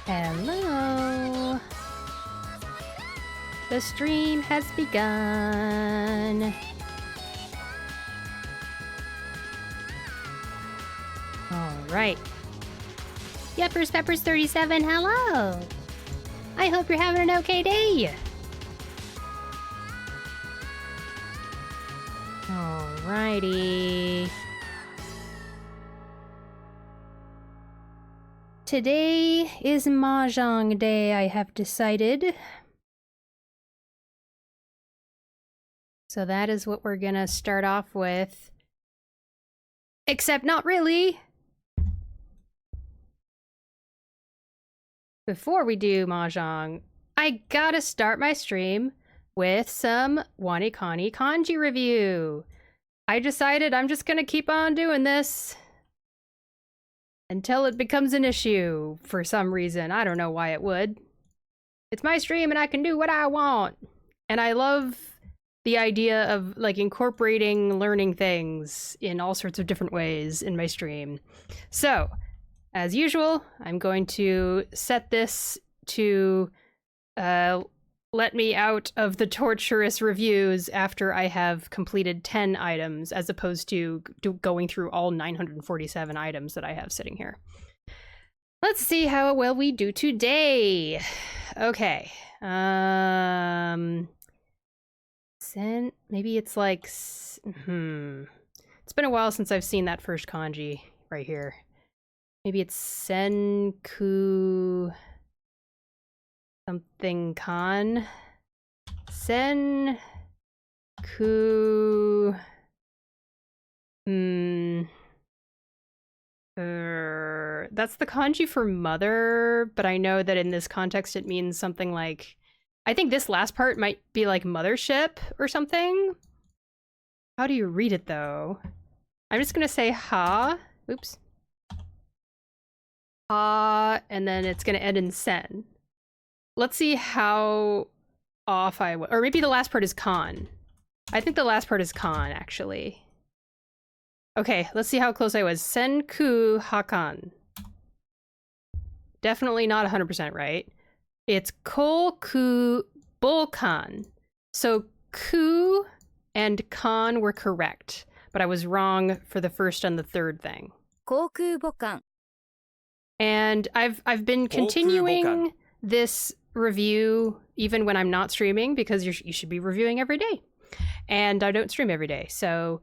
Hello. The stream has begun. All right. Yuppers Peppers 37, hello. I hope you're having an okay day. Alrighty. Today is Mahjong Day, I have decided. So that is what we're gonna start off with. Except not really. Before we do Mahjong, I gotta start my stream with some Wanikani kanji review. I decided I'm just gonna keep on doing this until it becomes an issue for some reason. I don't know why it would. It's my stream and I can do what I want. And I love the idea of like incorporating learning things in all sorts of different ways in my stream. So, as usual, I'm going to set this to let me out of the torturous reviews after I have completed 10 items, as opposed to going through all 947 items that I have sitting here. Let's see how well we do today. Okay. Maybe it's like... It's been a while since I've seen that first kanji right here. Maybe it's Senku... something kan. Senku... That's the kanji for mother, but I know that in this context it means something like... I think this last part might be like mothership or something. How do you read it though? I'm just gonna say ha. Oops. Ha, and then it's gonna end in sen. Let's see how off I was. Or maybe the last part is kan. I think the last part is kan, actually. Okay, let's see how close I was. Senku hakan. Definitely not 100% right. It's koku bulkan. So ku and kan were correct, but I was wrong for the first and the third thing. Koku bulkan. And I've been continuing this review even when I'm not streaming, because you should be reviewing every day. And I don't stream every day. So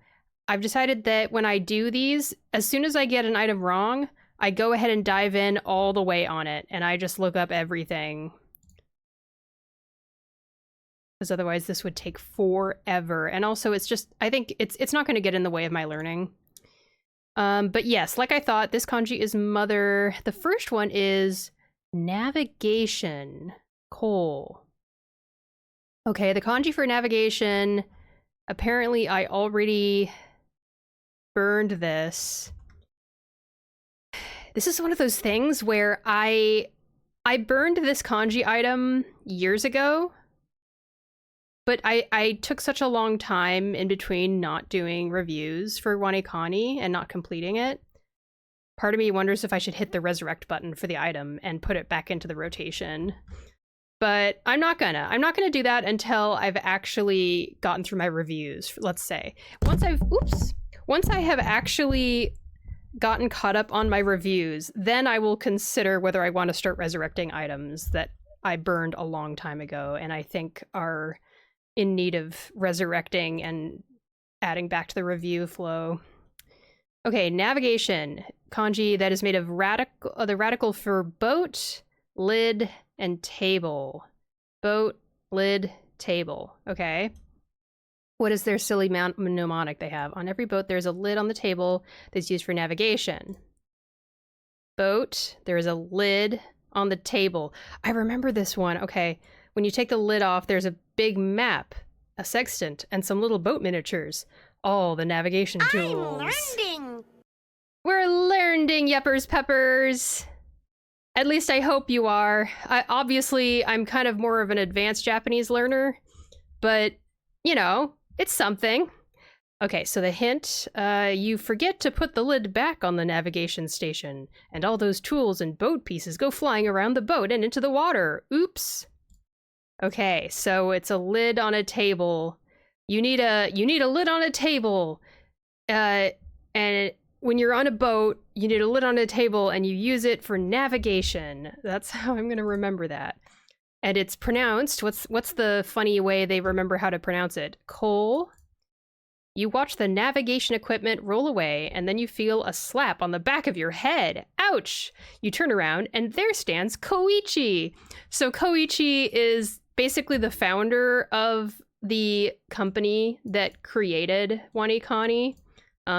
I've decided that when I do these, as soon as I get an item wrong, I go ahead and dive in all the way on it, and I just look up everything. Because otherwise this would take forever. And also it's just, I think it's not going to get in the way of my learning. But yes, like I thought, this kanji is mother. The first one is navigation. Coal. Okay, the kanji for navigation, apparently I already burned this. This is one of those things where I burned this kanji item years ago, but I took such a long time in between not doing reviews for Wanikani and not completing it. Part of me wonders if I should hit the resurrect button for the item and put it back into the rotation. But I'm not gonna do that until I've actually gotten through my reviews, let's say. Once I have actually gotten caught up on my reviews, then I will consider whether I want to start resurrecting items that I burned a long time ago and I think are in need of resurrecting and adding back to the review flow. Okay, navigation. Kanji that is made of the radical for boat, lid, and table. Boat, lid, table. Okay. What is their silly mnemonic they have? On every boat, there's a lid on the table that's used for navigation. Boat, there is a lid on the table. I remember this one. Okay. When you take the lid off, there's a big map, a sextant, and some little boat miniatures. All the navigation tools. I'm learning! We're learning, Yuppers Peppers! At least I hope you are. Obviously, I'm kind of more of an advanced Japanese learner, but, you know, it's something. Okay, so the hint, you forget to put the lid back on the navigation station, and all those tools and boat pieces go flying around the boat and into the water. Oops. Okay, so it's a lid on a table. You need a lid on a table. And when you're on a boat, you need a lid on a table and you use it for navigation. That's how I'm gonna remember that. And it's pronounced, what's the funny way they remember how to pronounce it? Coal. You watch the navigation equipment roll away, and then you feel a slap on the back of your head. Ouch! You turn around, and there stands Koichi. So Koichi is basically the founder of the company that created Wanikani.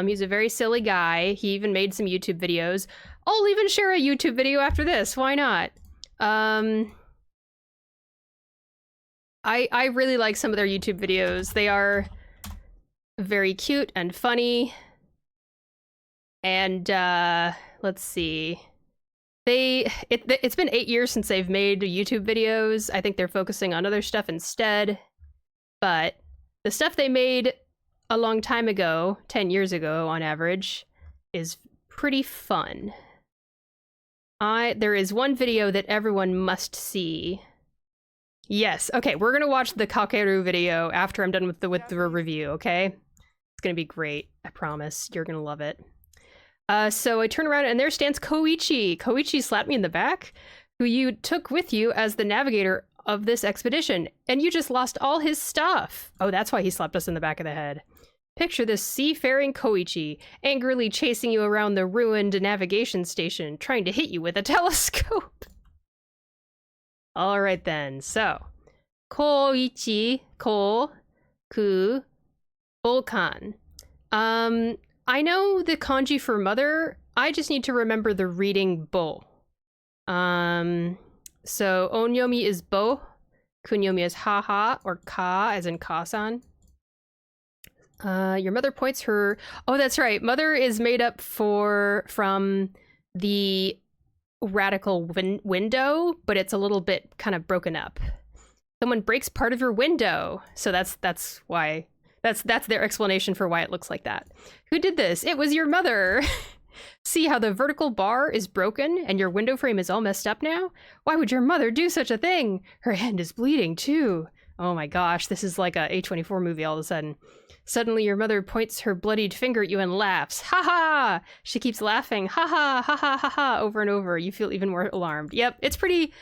He's a very silly guy. He even made some YouTube videos. I'll even share a YouTube video after this. Why not? I really like some of their YouTube videos. They are very cute and funny. And let's see. It's been 8 years since they've made YouTube videos. I think they're focusing on other stuff instead. But the stuff they made a long time ago, 10 years ago on average, is pretty fun. There is one video that everyone must see. Yes, okay, we're gonna watch the Kakeru video after I'm done with the review, okay? It's gonna be great, I promise. You're gonna love it. So I turn around and there stands Koichi. Koichi slapped me in the back, who you took with you as the navigator of this expedition, and you just lost all his stuff. Oh, that's why he slapped us in the back of the head. Picture this seafaring Koichi, angrily chasing you around the ruined navigation station, trying to hit you with a telescope. All right then, so Koichi, ko, ku, volkan. I know the kanji for mother. I just need to remember the reading bo. So onyomi is bo, kunyomi is haha or ka, as in ka-san. Your mother points her. Oh, that's right. Mother is made up from the radical window, but it's a little bit kind of broken up. Someone breaks part of your window, so that's why. That's their explanation for why it looks like that. Who did this? It was your mother. See how the vertical bar is broken and your window frame is all messed up now? Why would your mother do such a thing? Her hand is bleeding too. Oh my gosh, this is like a A24 movie all of a sudden. Suddenly your mother points her bloodied finger at you and laughs. Ha ha! She keeps laughing. Ha ha ha ha ha ha over and over. You feel even more alarmed. Yep, it's pretty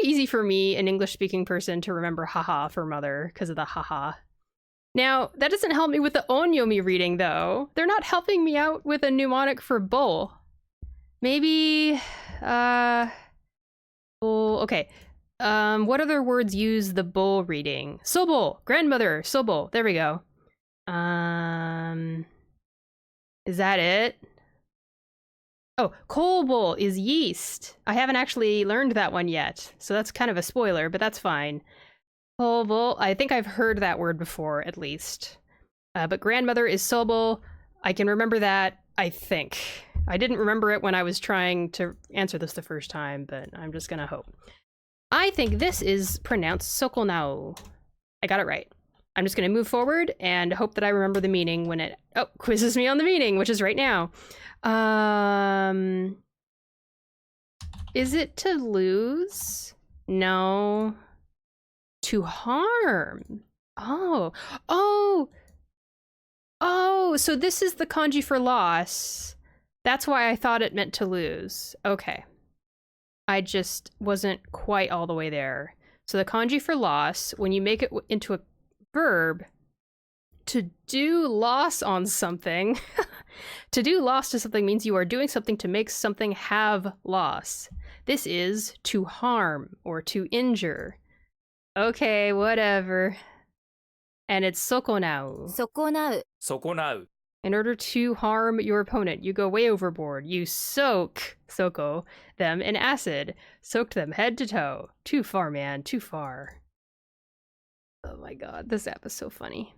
easy for me, an English speaking person, to remember haha for mother because of the haha. Now, that doesn't help me with the onyomi reading though. They're not helping me out with a mnemonic for bull. Maybe bull, okay. What other words use the bull reading? Sobo, grandmother, sobo. There we go. Is that it? Oh, kobo is yeast. I haven't actually learned that one yet, so that's kind of a spoiler, but that's fine. Kobo, I think I've heard that word before, at least. But grandmother is sobo. I can remember that, I think. I didn't remember it when I was trying to answer this the first time, but I'm just gonna hope. I think this is pronounced sokonao. I got it right. I'm just going to move forward and hope that I remember the meaning when it quizzes me on the meaning, which is right now. Is it to lose? No. To harm. Oh, so this is the kanji for loss. That's why I thought it meant to lose. Okay. I just wasn't quite all the way there. So the kanji for loss, when you make it into a verb, to do loss on something. To do loss to something means you are doing something to make something have loss. This is to harm or to injure. Okay, whatever. And it's sokonau. 損なう 損なう In order to harm your opponent, you go way overboard. You soko them in acid. Soaked them head to toe. Too far, man, too far. Oh my god, this app is so funny.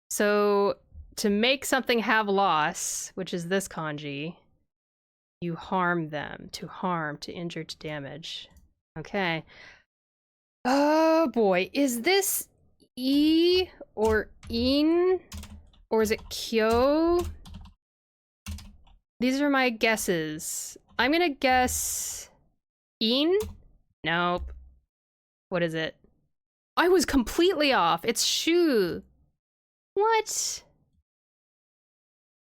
So, to make something have loss, which is this kanji, you harm them. To harm, to injure, to damage. Okay. Oh boy, is this E or in? Or is it kyo? These are my guesses. I'm gonna guess in? Nope. What is it? I was completely off. It's shu. What?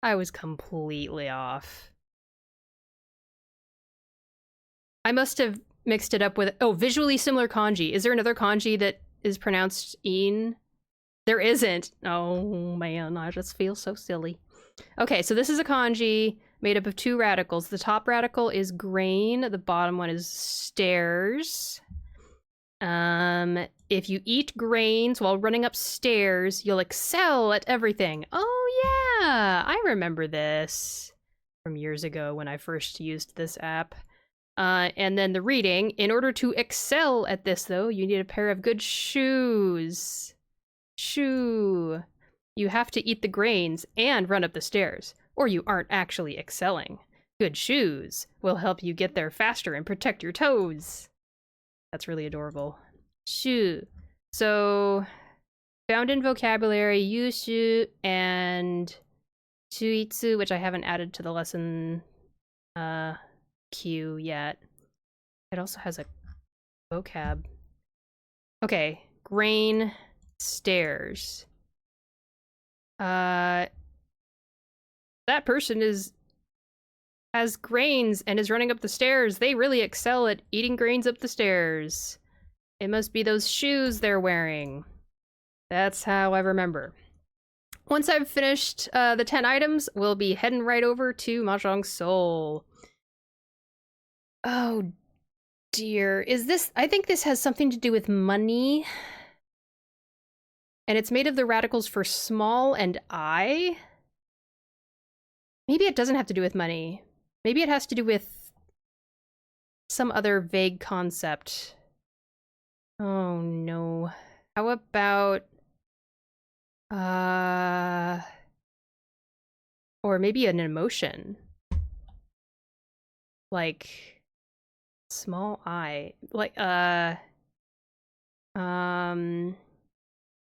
I was completely off. I must have mixed it up with... Oh, visually similar kanji. Is there another kanji that is pronounced in? There isn't. Oh, man. I just feel so silly. Okay, so this is a kanji made up of two radicals. The top radical is grain. The bottom one is stairs. If you eat grains while running upstairs, you'll excel at everything. Oh, yeah. I remember this from years ago when I first used this app. And then the reading. In order to excel at this, though, you need a pair of good shoes. Shoe. You have to eat the grains and run up the stairs, or you aren't actually excelling. Good shoes will help you get there faster and protect your toes. That's really adorable. Shu. So, found in vocabulary, yushu and shuitsu, which I haven't added to the lesson queue yet. It also has a vocab. Okay, grain, stairs. That person has grains and is running up the stairs. They really excel at eating grains up the stairs. It must be those shoes they're wearing. That's how I remember. Once I've finished the 10 items, we'll be heading right over to Mahjong Soul. Oh dear. Is this... I think this has something to do with money. And it's made of the radicals for small and I. Maybe it doesn't have to do with money. Maybe it has to do with some other vague concept. Oh no. How about... or maybe an emotion. Like... small I. Like,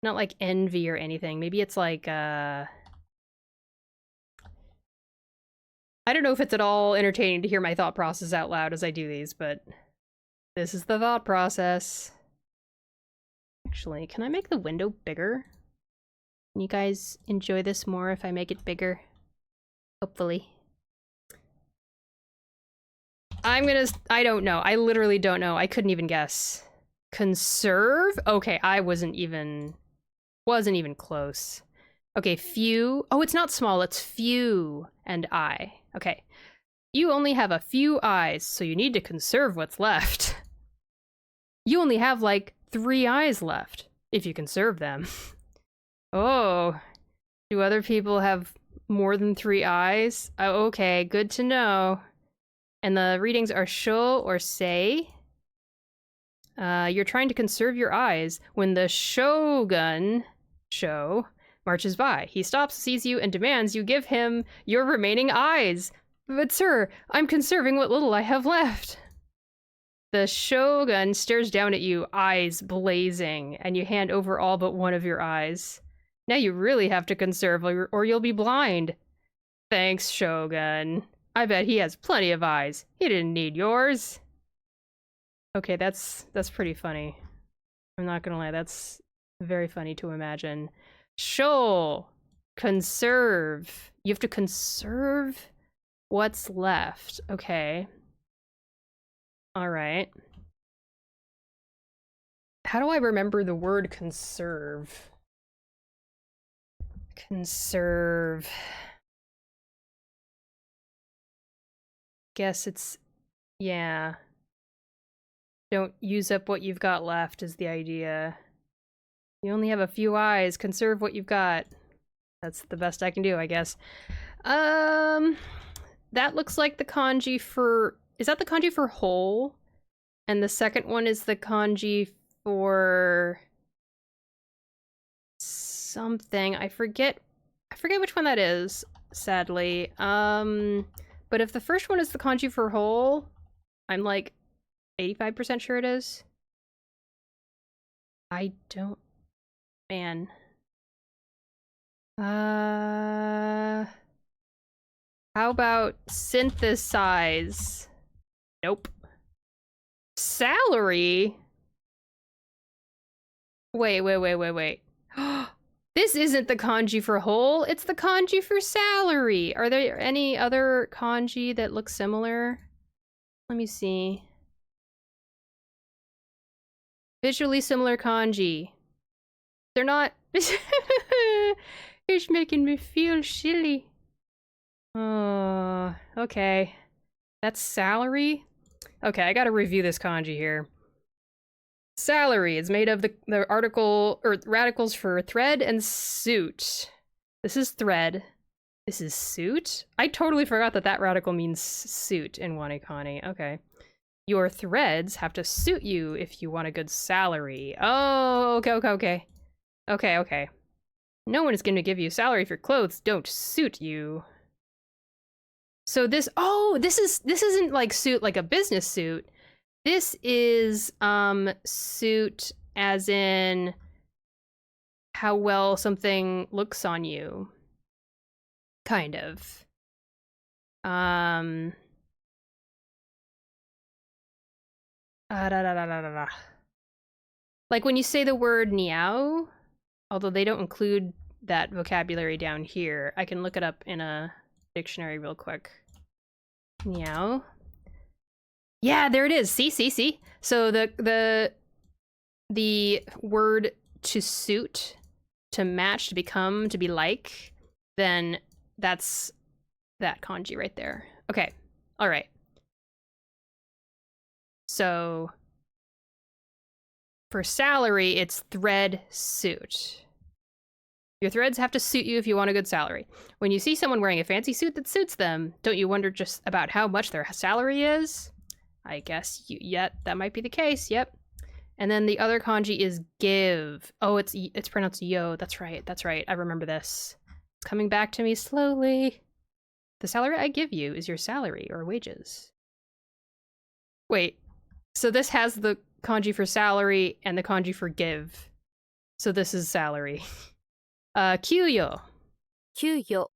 not like envy or anything. Maybe it's like, I don't know if it's at all entertaining to hear my thought process out loud as I do these, but this is the thought process. Actually, can I make the window bigger? Can you guys enjoy this more if I make it bigger? Hopefully. I don't know. I literally don't know. I couldn't even guess. Conserve? Okay, I wasn't even close. Okay, few. Oh, it's not small, it's few and I. Okay. You only have a few eyes, so you need to conserve what's left. You only have like 3 eyes left, if you conserve them. Oh, do other people have more than 3 eyes? Oh, okay, good to know. And the readings are sho or sei. You're trying to conserve your eyes when the shogun, marches by. He stops, sees you, and demands you give him your remaining eyes. But sir, I'm conserving what little I have left. The shogun stares down at you, eyes blazing, and you hand over all but one of your eyes. Now you really have to conserve or you'll be blind. Thanks, shogun. I bet he has plenty of eyes. He didn't need yours. Okay, that's pretty funny. I'm not gonna lie, that's very funny to imagine. Sho! Conserve. You have to conserve what's left. Okay. Alright. How do I remember the word conserve? Conserve. Guess it's... yeah. Don't use up what you've got left is the idea. You only have a few eyes. Conserve what you've got. That's the best I can do, I guess. That looks like the kanji for... is that the kanji for whole? And the second one is the kanji for... something. I forget which one that is, sadly. But if the first one is the kanji for whole, I'm like 85% sure it is. I don't... man. How about synthesize? Nope. Salary? Wait. This isn't the kanji for whole, it's the kanji for salary. Are there any other kanji that look similar? Let me see. Visually similar kanji. They're not... It's making me feel silly. Oh, okay. That's salary? Okay, I gotta review this kanji here. Salary is made of the article, or radicals for thread and suit. This is thread. This is suit? I totally forgot that that radical means suit in Wanekani. Okay. Your threads have to suit you if you want a good salary. Oh, okay. Okay. No one is going to give you a salary if your clothes don't suit you. So this isn't like suit like a business suit. This is suit as in how well something looks on you. Kind of. Like when you say the word niao, although they don't include that vocabulary down here, I can look it up in a dictionary real quick. Niao. Yeah, there it is. See. So the word to suit, to match, to become, to be like, then that's that kanji right there. Okay. All right. So for salary, it's thread suit. Your threads have to suit you if you want a good salary. When you see someone wearing a fancy suit that suits them, don't you wonder just about how much their salary is? I guess that might be the case. Yep. And then the other kanji is give. Oh, it's pronounced yo. That's right. I remember this. It's coming back to me slowly. The salary I give you is your salary or wages. Wait. So this has the kanji for salary and the kanji for give. So this is salary. Kyuyo. Kyuyo.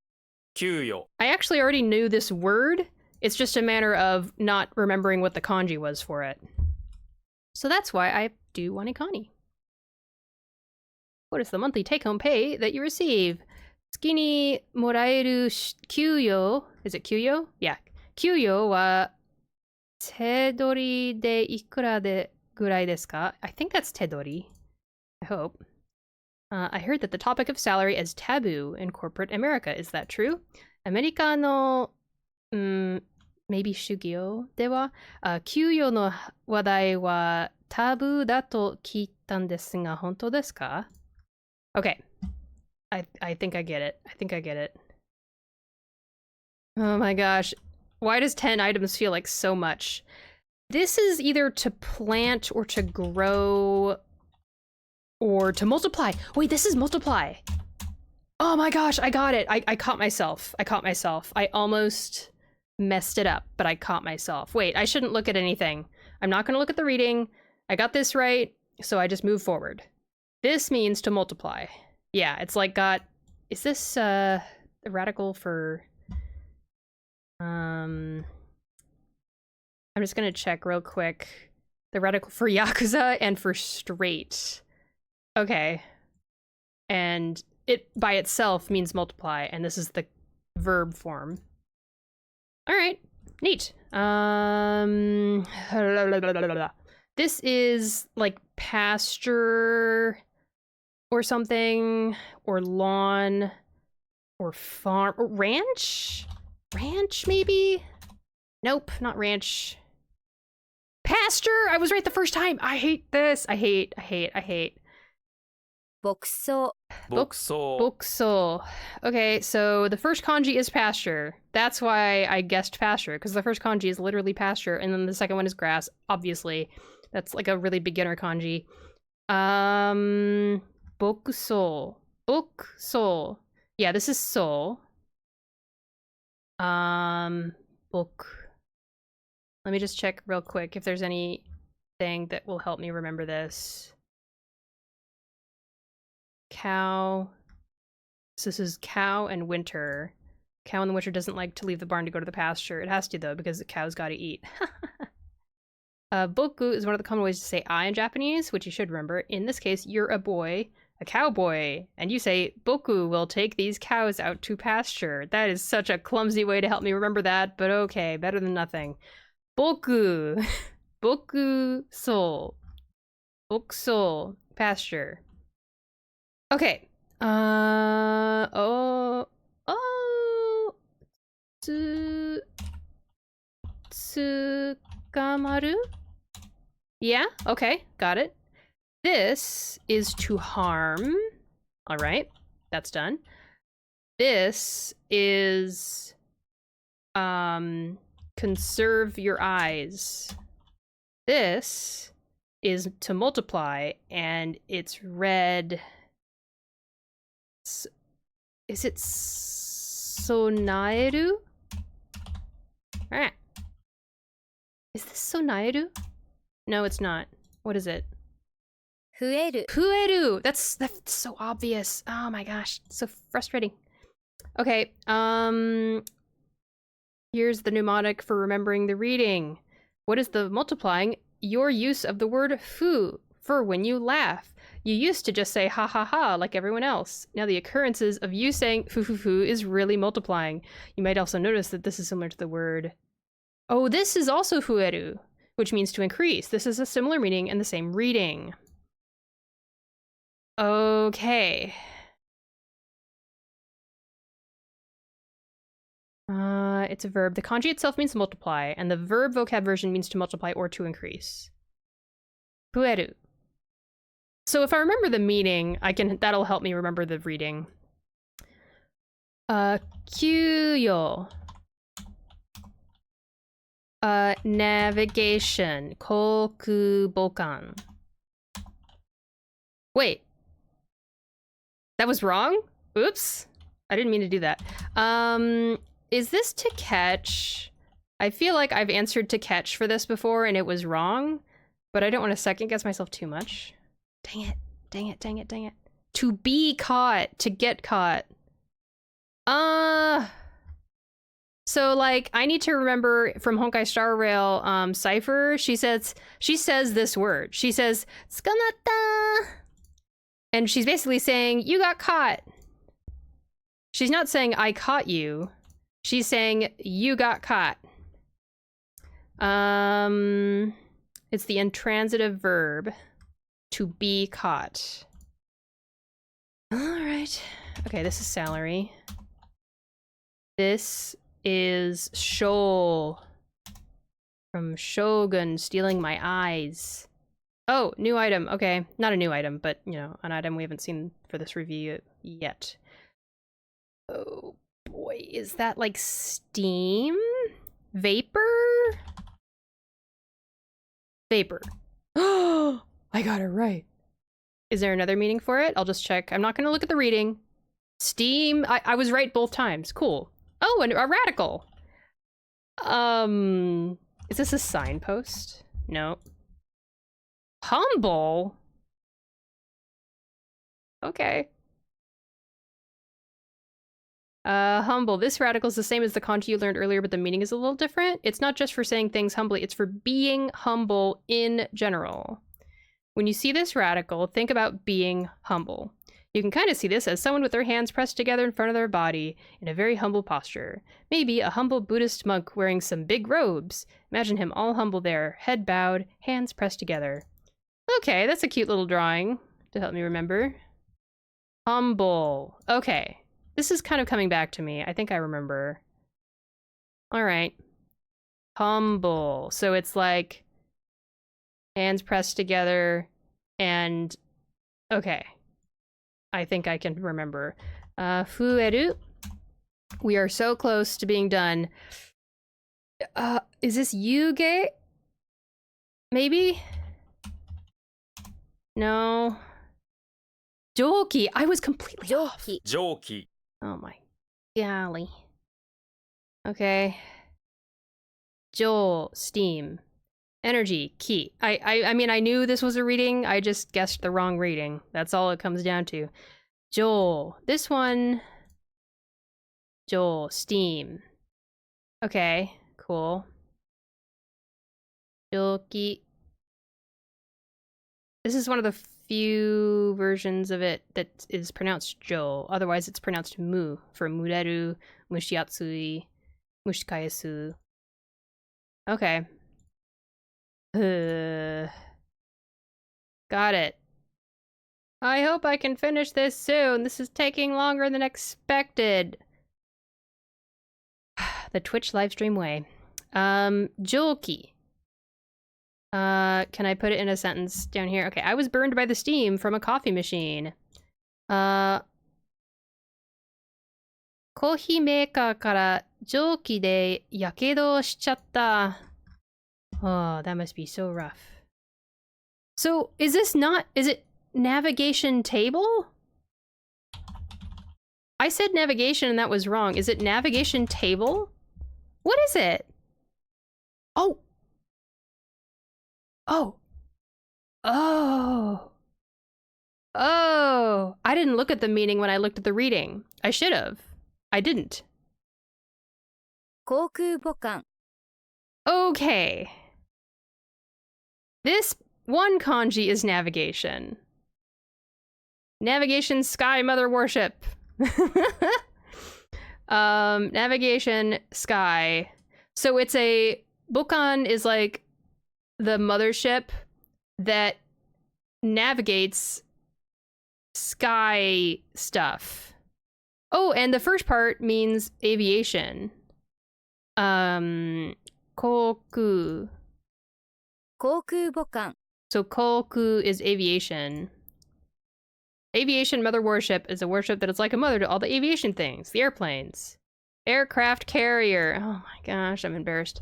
I actually already knew this word. It's just a matter of not remembering what the kanji was for it. So that's why I do Wanekani. What is the monthly take-home pay that you receive? Tsuki ni moraeru kyuyo. Is it kyuyo? Yeah. Kyuyo wa tedori de ikura de gurai desu ka? I think that's tedori. I hope. I heard that the topic of salary is taboo in corporate America. Is that true? America no... maybe shugyo dewa, kyuyo no wadai wa taboo da to kiitan desu ga hontou desu ka? Okay. I think I get it. Oh my gosh. Why does 10 items feel like so much? This is either to plant or to grow or to multiply. Wait, this is multiply. Oh my gosh, I got it. I caught myself. I almost messed it up, but I caught myself. Wait, I shouldn't look at anything. I'm not going to look at the reading. I got this right, so I just move forward. This means to multiply. Yeah, it's like is this the radical for... I'm just going to check real quick. The radical for Yakuza and for straight. Okay. And it by itself means multiply, and this is the verb form. All right, neat. This is like pasture or something, or lawn, or farm, or ranch? Ranch, maybe? Nope, not ranch. Pasture! I was right the first time! I hate this! I hate. Bokuso. Bokuso. Okay, so the first kanji is pasture. That's why I guessed pasture, because the first kanji is literally pasture, and then the second one is grass, obviously. That's like a really beginner kanji. Bokuso. Yeah, this is soul. Book. Let me just check real quick if there's anything that will help me remember this. Cow. So this is cow and winter. Cow in the winter doesn't like to leave the barn to go to the pasture. It has to, though, because the cow's got to eat. Boku is one of the common ways to say I in Japanese, which you should remember. In this case, you're a boy, a cowboy, and you say, Boku will take these cows out to pasture. That is such a clumsy way to help me remember that, but okay, better than nothing. Boku. Boku soul. Boku soul. Pasture. Okay. Tsukamaru? Yeah, okay, got it. This is to harm. All right, that's done. This is conserve your eyes. This is to multiply, and it's read. Is it sonaeru? Ah. Is this sonaeru? No, it's not. What is it? 増える Fueru! That's so obvious. Oh my gosh, so frustrating. Okay, here's the mnemonic for remembering the reading. What is the multiplying? Your use of the word fu, for when you laugh. You used to just say ha ha ha like everyone else. Now the occurrences of you saying fu fu fu is really multiplying. You might also notice that this is similar to the word... Oh, this is also fueru, which means to increase. This is a similar meaning and the same reading. Okay. It's a verb. The kanji itself means to multiply, and the verb vocab version means to multiply or to increase. Fueru. So if I remember the meaning, that'll help me remember the reading. Kyuyo. Navigation. Kokubokan. Wait. That was wrong? Oops. I didn't mean to do that. Is this to catch? I feel like I've answered to catch for this before and it was wrong, but I don't want to second guess myself too much. Dang it. Dang it, dang it, dang it. To be caught. To get caught. So, like, I need to remember from Honkai Star Rail Cypher, she says this word. She says, Tsukamata! And she's basically saying, you got caught. She's not saying, I caught you. She's saying, you got caught. It's the intransitive verb, to be caught. All right. Okay, this is salary. This is Shoal. From Shogun, stealing my eyes. Oh, new item. Okay, not a new item, but, you know, an item we haven't seen for this review yet. Oh boy, is that like steam? Vapor? Vapor. Oh, I got it right. Is there another meaning for it? I'll just check. I'm not going to look at the reading. Steam. I was right both times. Cool. Oh, and a radical. Is this a signpost? No. Humble? Okay. Humble. This radical is the same as the kanji you learned earlier, but the meaning is a little different. It's not just for saying things humbly, it's for being humble in general. When you see this radical, think about being humble. You can kind of see this as someone with their hands pressed together in front of their body in a very humble posture. Maybe a humble Buddhist monk wearing some big robes. Imagine him all humble there, head bowed, hands pressed together. Okay, that's a cute little drawing to help me remember. Humble. Okay. This is kind of coming back to me. I think I remember. All right. Humble. So it's like hands pressed together and okay. I think I can remember. Fueru. We are so close to being done. Is this yuge? Maybe? No. Joki. I was completely off. 蒸気 蒸気 Oh my golly. Okay. Joel, steam. Energy, ki. I mean, I knew this was a reading, I just guessed the wrong reading. That's all it comes down to. Joel. This one. Joel. Steam. Okay. Cool. Jolki. This is one of the few versions of it that is pronounced Joel. Otherwise, it's pronounced Mu for Mureru, Mushiatsui, Mushikayasu. Okay. Got it. I hope I can finish this soon. This is taking longer than expected. The Twitch livestream way. Jolki. Can I put it in a sentence down here? Okay, I was burned by the steam from a coffee machine. コーヒーメーカーから蒸気でやけどしちゃった。Oh, that must be so rough. So, is it navigation table? I said navigation and that was wrong. Is it navigation table? What is it? Oh. Oh. Oh. Oh. I didn't look at the meaning when I looked at the reading. I should have. I didn't. 航空母艦 Okay. This one kanji is navigation. Navigation sky mother worship. Navigation sky. So it's a Bokan is like the mothership that navigates sky stuff. Oh, and the first part means aviation. Koku. 航空母艦 So koku is aviation. Aviation mother worship is a worship that is like a mother to all the aviation things, the airplanes. Aircraft carrier. Oh my gosh, I'm embarrassed.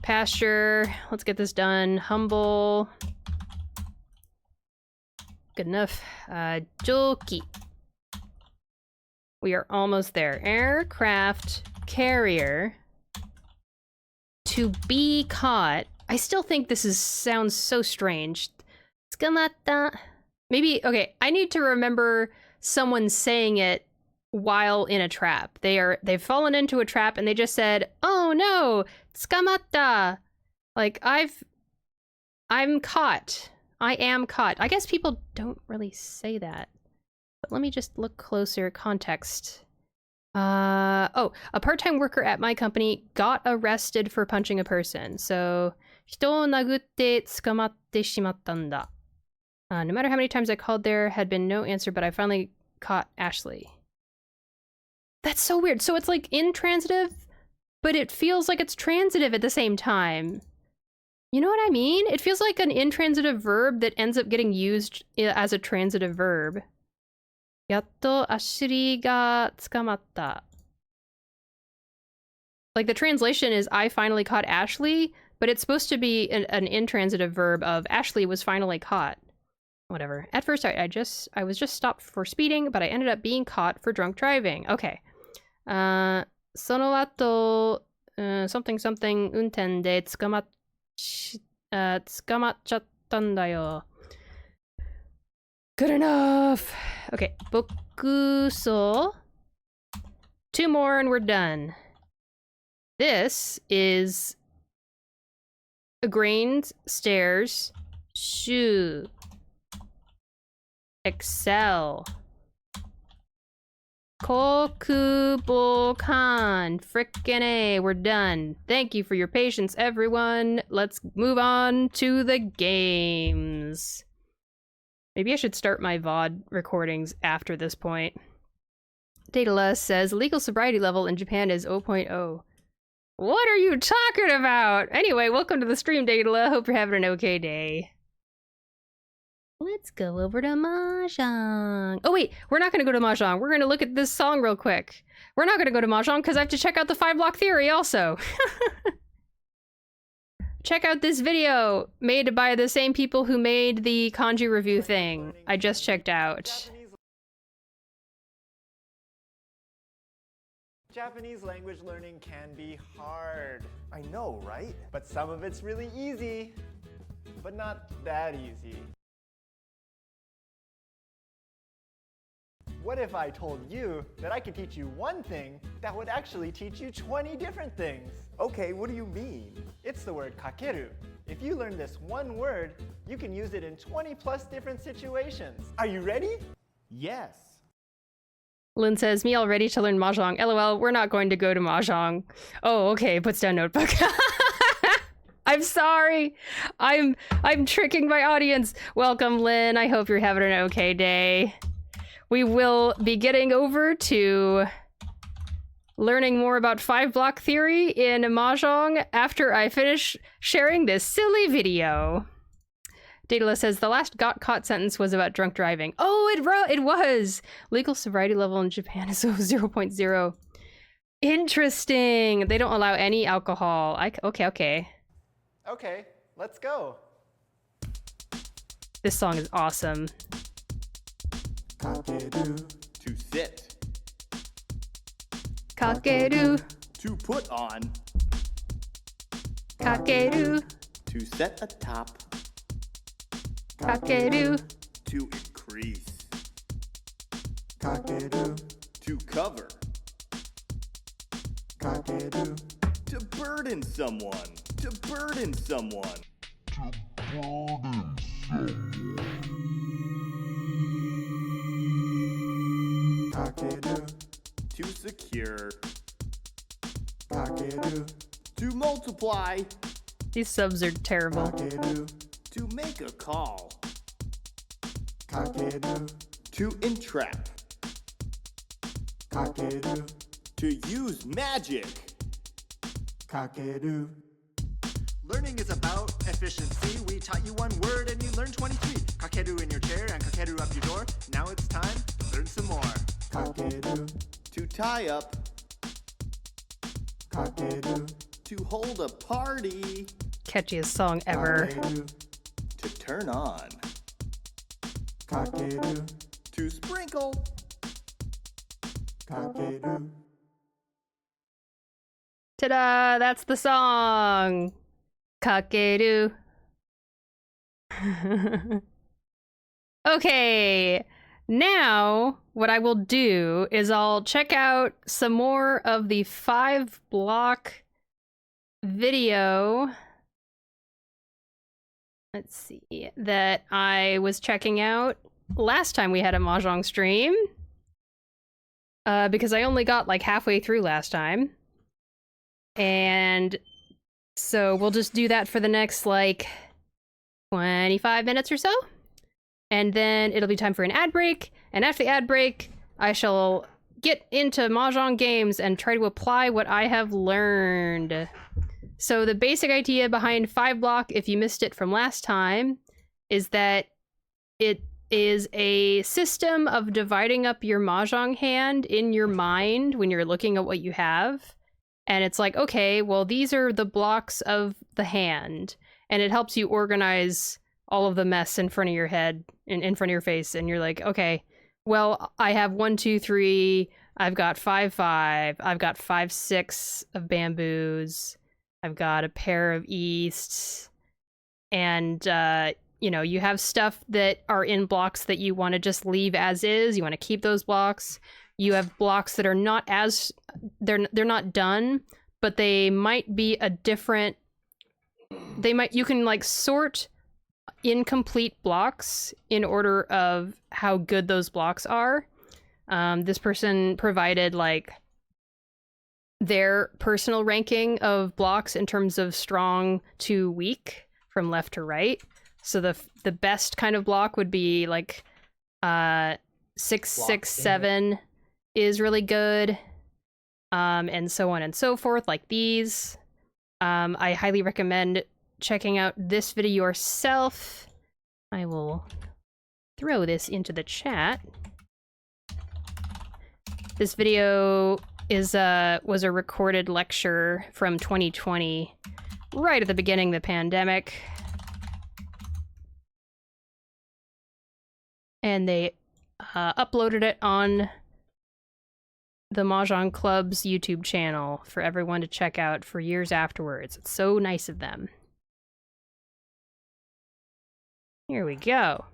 Pasture. Let's get this done. Humble. Good enough. Joki. We are almost there. Aircraft carrier. To be caught. I still think this sounds so strange. Tsukamata. Maybe, okay, I need to remember someone saying it while in a trap. They've fallen into a trap and they just said, "Oh no, tsukamata." Like I'm caught. I am caught. I guess people don't really say that. But let me just look closer. Context. Oh, a part-time worker at my company got arrested for punching a person. So, 人を殴って捕まってしまったんだ. No matter how many times I called, there had been no answer, but I finally caught Ashley. That's so weird. So it's like intransitive, but it feels like it's transitive at the same time. You know what I mean? It feels like an intransitive verb that ends up getting used as a transitive verb. やっとアシリが捕まった. Like the translation is I finally caught Ashley, but it's supposed to be an intransitive verb of Ashley was finally caught. Whatever. At first I was just stopped for speeding, but I ended up being caught for drunk driving. Okay. その後 something something 運転で捕まっちゃったんだよ. Good enough. Okay, bokuso. 2 more and we're done. This is a grained stairs. Shoe. Excel. Kokubokan. Frickin' A. We're done. Thank you for your patience, everyone. Let's move on to the games. Maybe I should start my VOD recordings after this point. Daedalus says, legal sobriety level in Japan is 0.0. What are you talking about? Anyway, welcome to the stream, Daedalus. Hope you're having an okay day. Let's go over to Mahjong. Oh wait, we're not gonna go to Mahjong. We're gonna look at this song real quick. We're not gonna go to Mahjong because I have to check out the 5-block theory also. Check out this video made by the same people who made the kanji review thing I just checked out. Japanese language learning can be hard. I know, right? But some of it's really easy, but not that easy. What if I told you that I could teach you one thing that would actually teach you 20 different things? Okay, what do you mean? It's the word kakeru. If you learn this one word, you can use it in 20 plus different situations. Are you ready? Yes. Lynn says, me all ready to learn Mahjong. LOL, we're not going to go to Mahjong. Oh, okay, puts down notebook. I'm sorry. I'm tricking my audience. Welcome, Lynn. I hope you're having an okay day. We will be getting over to learning more about 5-block theory in Mahjong after I finish sharing this silly video. Daedalus says, the last got caught sentence was about drunk driving. Oh, it was! Legal sobriety level in Japan is 0.0. Interesting. They don't allow any alcohol. Okay. Okay, let's go. This song is awesome. Kakeru. To sit. Kakeru. To put on. Kakeru. To set atop. Kakeru. To increase. Kakeru. To cover. Kakeru. To burden someone. To burden someone. Kakeru. To secure. Kakeru. To multiply. These subs are terrible. Kakeru. To make a call. Kakeru. To entrap. Kakeru. To use magic. Kakeru. Learning is about efficiency. We taught you one word and you learned 23. Kakeru in your chair and kakeru up your door. Now it's time to learn some more. Kakeru. To tie up. Kakeru. To hold a party. Catchiest song ever. Kakeru. To turn on. Kakeru. To sprinkle. Kakeru. Ta-da! That's the song! Kakeru. Okay, now what I will do is I'll check out some more of the 5-block video. Let's see, that I was checking out last time we had a Mahjong stream. Because I only got like halfway through last time. And so we'll just do that for the next like 25 minutes or so. And then it'll be time for an ad break. And after the ad break, I shall get into Mahjong games and try to apply what I have learned. So the basic idea behind 5-block, if you missed it from last time, is that it is a system of dividing up your Mahjong hand in your mind when you're looking at what you have. And it's like, okay, well, these are the blocks of the hand. And it helps you organize all of the mess in front of your head, in front of your face. And you're like, okay, well, I have 1, 2, 3. I've got 5, 5. I've got 5, 6 of bamboos. I've got a pair of easts. And, you know, you have stuff that are in blocks that you want to just leave as is. You want to keep those blocks. You have blocks that are not as, they're not done, but they might be a different, you can like sort incomplete blocks in order of how good those blocks are. This person provided like their personal ranking of blocks in terms of strong to weak from left to right. So the best kind of block would be like 6, 6, 7 is really good, and so on and so forth, like these. I highly recommend checking out this video yourself. I will throw this into the chat. This video was a recorded lecture from 2020, right at the beginning of the pandemic. And they uploaded it on the Mahjong Club's YouTube channel for everyone to check out for years afterwards. It's so nice of them. Here we go.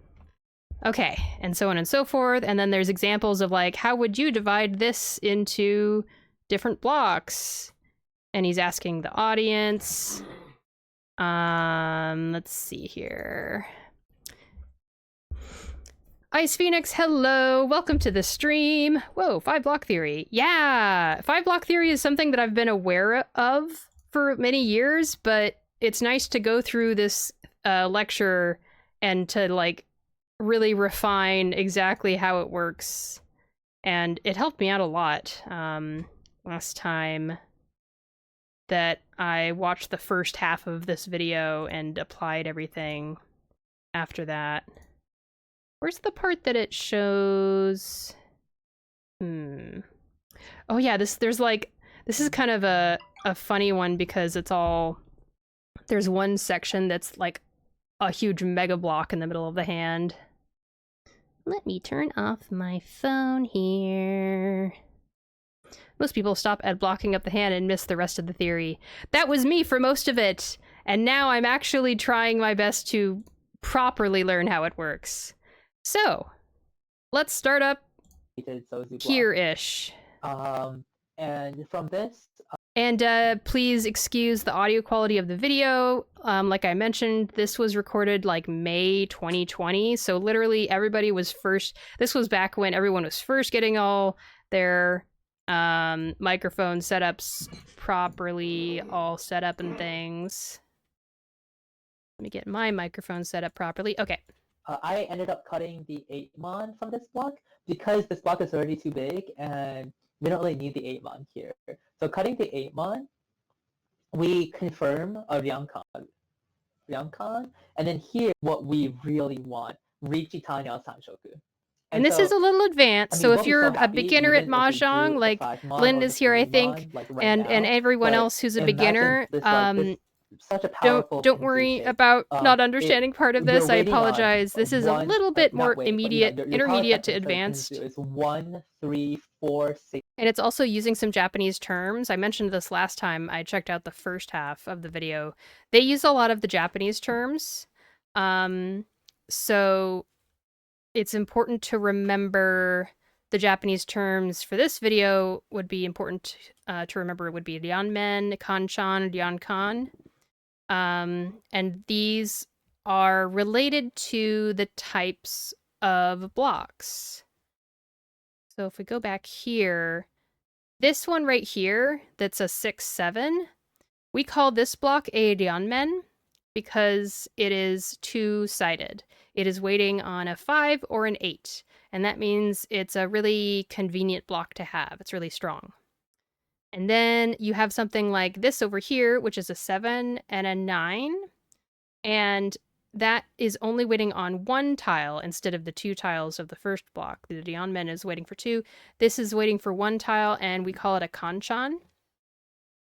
Okay, and so on and so forth. And then there's examples of like, how would you divide this into different blocks? And he's asking the audience. Let's see here. Ice Phoenix, hello. Welcome to the stream. Whoa, 5-block theory. Yeah, 5-block theory is something that I've been aware of for many years, but it's nice to go through this lecture and to like really refine exactly how it works. And it helped me out a lot last time that I watched the first half of this video and applied everything after that. Where's the part that it shows? Oh yeah, this is kind of a funny one because it's all, there's one section that's like a huge mega block in the middle of the hand. Let me turn off my phone here. Most people stop at blocking up the hand and miss the rest of the theory. That was me for most of it, and now I'm actually trying my best to properly learn how it works. So, let's start up here-ish. And from this... And please excuse the audio quality of the video. Like I mentioned, this was recorded like May 2020, so literally everybody was first... This was back when everyone was first getting all their microphone setups properly all set up and things. Let me get my microphone set up properly. Okay. I ended up cutting the 8-mon from this block because this block is already too big and we don't really need the 8-mon here. So cutting the 8-mon, we confirm a Ryankan, and then here what we really want, Richitanya Sanshoku. And this is a little advanced, so if you're a beginner at Mahjong, like Lynn is here, I think, and everyone else who's a beginner, don't worry about not understanding part of this. I apologize. This is a little bit more intermediate to advanced. It's 1, 3, 4, 6. And it's also using some Japanese terms. I mentioned this last time I checked out the first half of the video. They use a lot of the Japanese terms. So it's important to remember the Japanese terms for this video would be important to remember would be Ryanmen, Kanchan, Ryankan. And these are related to the types of blocks. So if we go back here, this one right here, that's a 6-7, we call this block a Ryanmen because it is two-sided. It is waiting on a 5 or an 8, and that means it's a really convenient block to have. It's really strong. And then you have something like this over here, which is a 7 and a 9, and that is only waiting on one tile instead of the 2 tiles of the first block. The Ryanmen is waiting for 2. This is waiting for 1 tile, and we call it a Kanchan.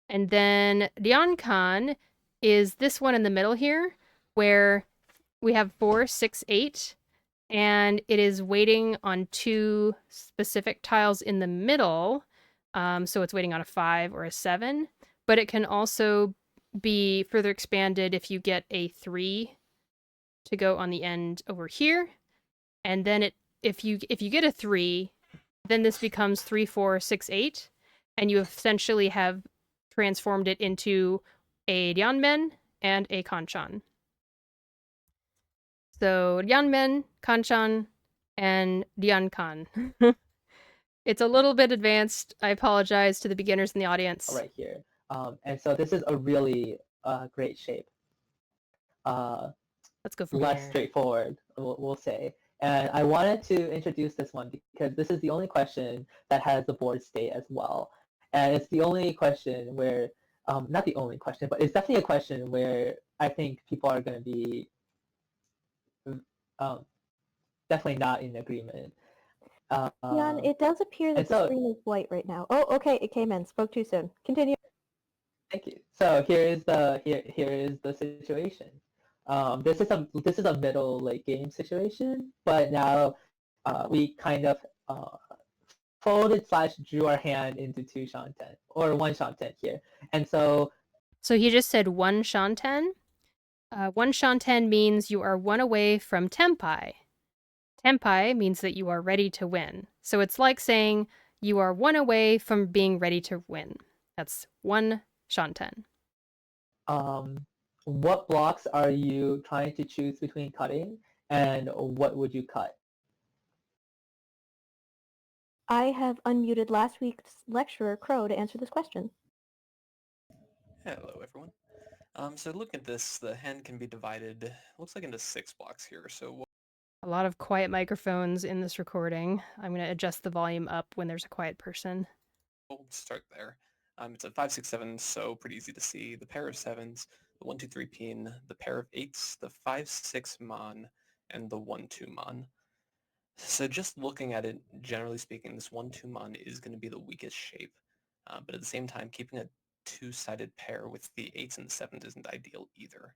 And then Ryankan is this one in the middle here, where we have 4, 6, 8, and it is waiting on 2 specific tiles in the middle. So it's waiting on a 5 or a 7, but it can also be further expanded if you get a 3 to go on the end over here. And then if you get a 3, then this becomes 3, 4, 6, 8, and you essentially have transformed it into a Ryanmen and a Kanchan. So Ryanmen, Kanchan, and Ryankan. It's a little bit advanced. I apologize to the beginners in the audience. Right here. And so this is a really great shape. Let's go from less here. straightforward, we'll say. And I wanted to introduce this one because this is the only question that has the board state as well. And it's the only question where, not the only question, but it's definitely a question where I think people are going to be definitely not in agreement. Jan, it does appear that the screen is white right now. Oh, okay, it came in. Spoke too soon. Continue. Thank you. So here is the situation. This is a middle late game situation, but now we kind of folded / drew our hand into 2 shanten or 1 shanten here, and so he just said 1 shanten. 1 shanten means you are 1 away from tenpai. Tenpai means that you are ready to win. So it's like saying you are one away from being ready to win. That's one shanten. What blocks are you trying to choose between cutting, and what would you cut? I have unmuted last week's lecturer, Crow, to answer this question. Hello, everyone. So looking at this, the hand can be divided, looks like into 6 blocks here. So A lot of quiet microphones in this recording. I'm going to adjust the volume up when there's a quiet person. we'll start there. It's a 5, 6, 7, so pretty easy to see. The pair of 7s, the 1, 2, 3 pin, the pair of 8s, the 5, 6 mon, and the 1, 2 mon. So just looking at it, generally speaking, this 1, 2 mon is going to be the weakest shape. But at the same time, keeping a two-sided pair with the 8s and the 7s isn't ideal either.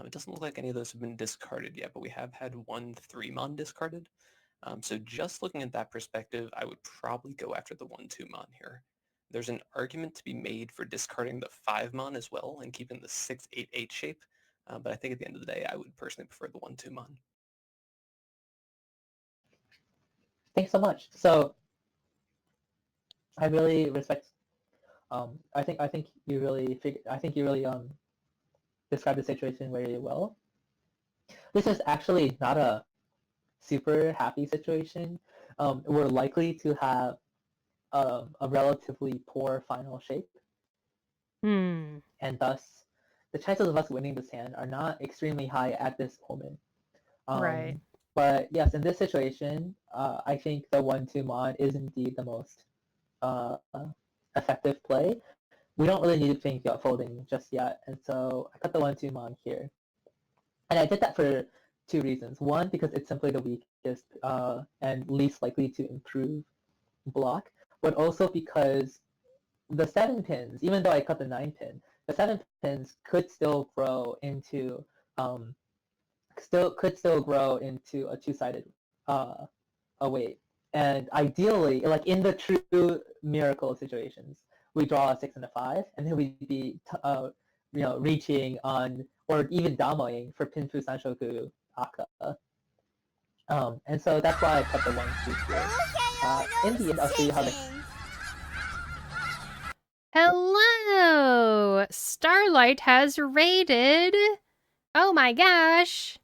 It doesn't look like any of those have been discarded yet, but we have had 1 3 mon discarded. So just looking at that perspective, I would probably go after the 1 2 mon here. There's an argument to be made for discarding the 5 mon as well and keeping the 6 8 8 shape, but I think at the end of the day, I would personally prefer the 1 2 mon. Thanks so much. So I really respect. I think you really described the situation very well. This is actually not a super happy situation. We're likely to have a relatively poor final shape, and thus the chances of us winning this hand are not extremely high at this moment. Right. But yes, in this situation, I think the 1 2 mon is indeed the most effective play. We don't really need to think about folding just yet, and so I cut the 1 2 mon here. And I did that for 2 reasons. One, because it's simply the weakest and least likely to improve block, but also because the 7 pins, even though I cut the 9 pin, the 7 pins could still grow into a two-sided weight. And ideally, like in the true miracle situations, we draw a 6 and a 5, and then we'd be reaching on or even damoing for Pinfu Sanshoku Aka. And so that's why I cut the 1 2 here. In the end, I'll show you how the... Hello! Starlight has raided! Oh my gosh!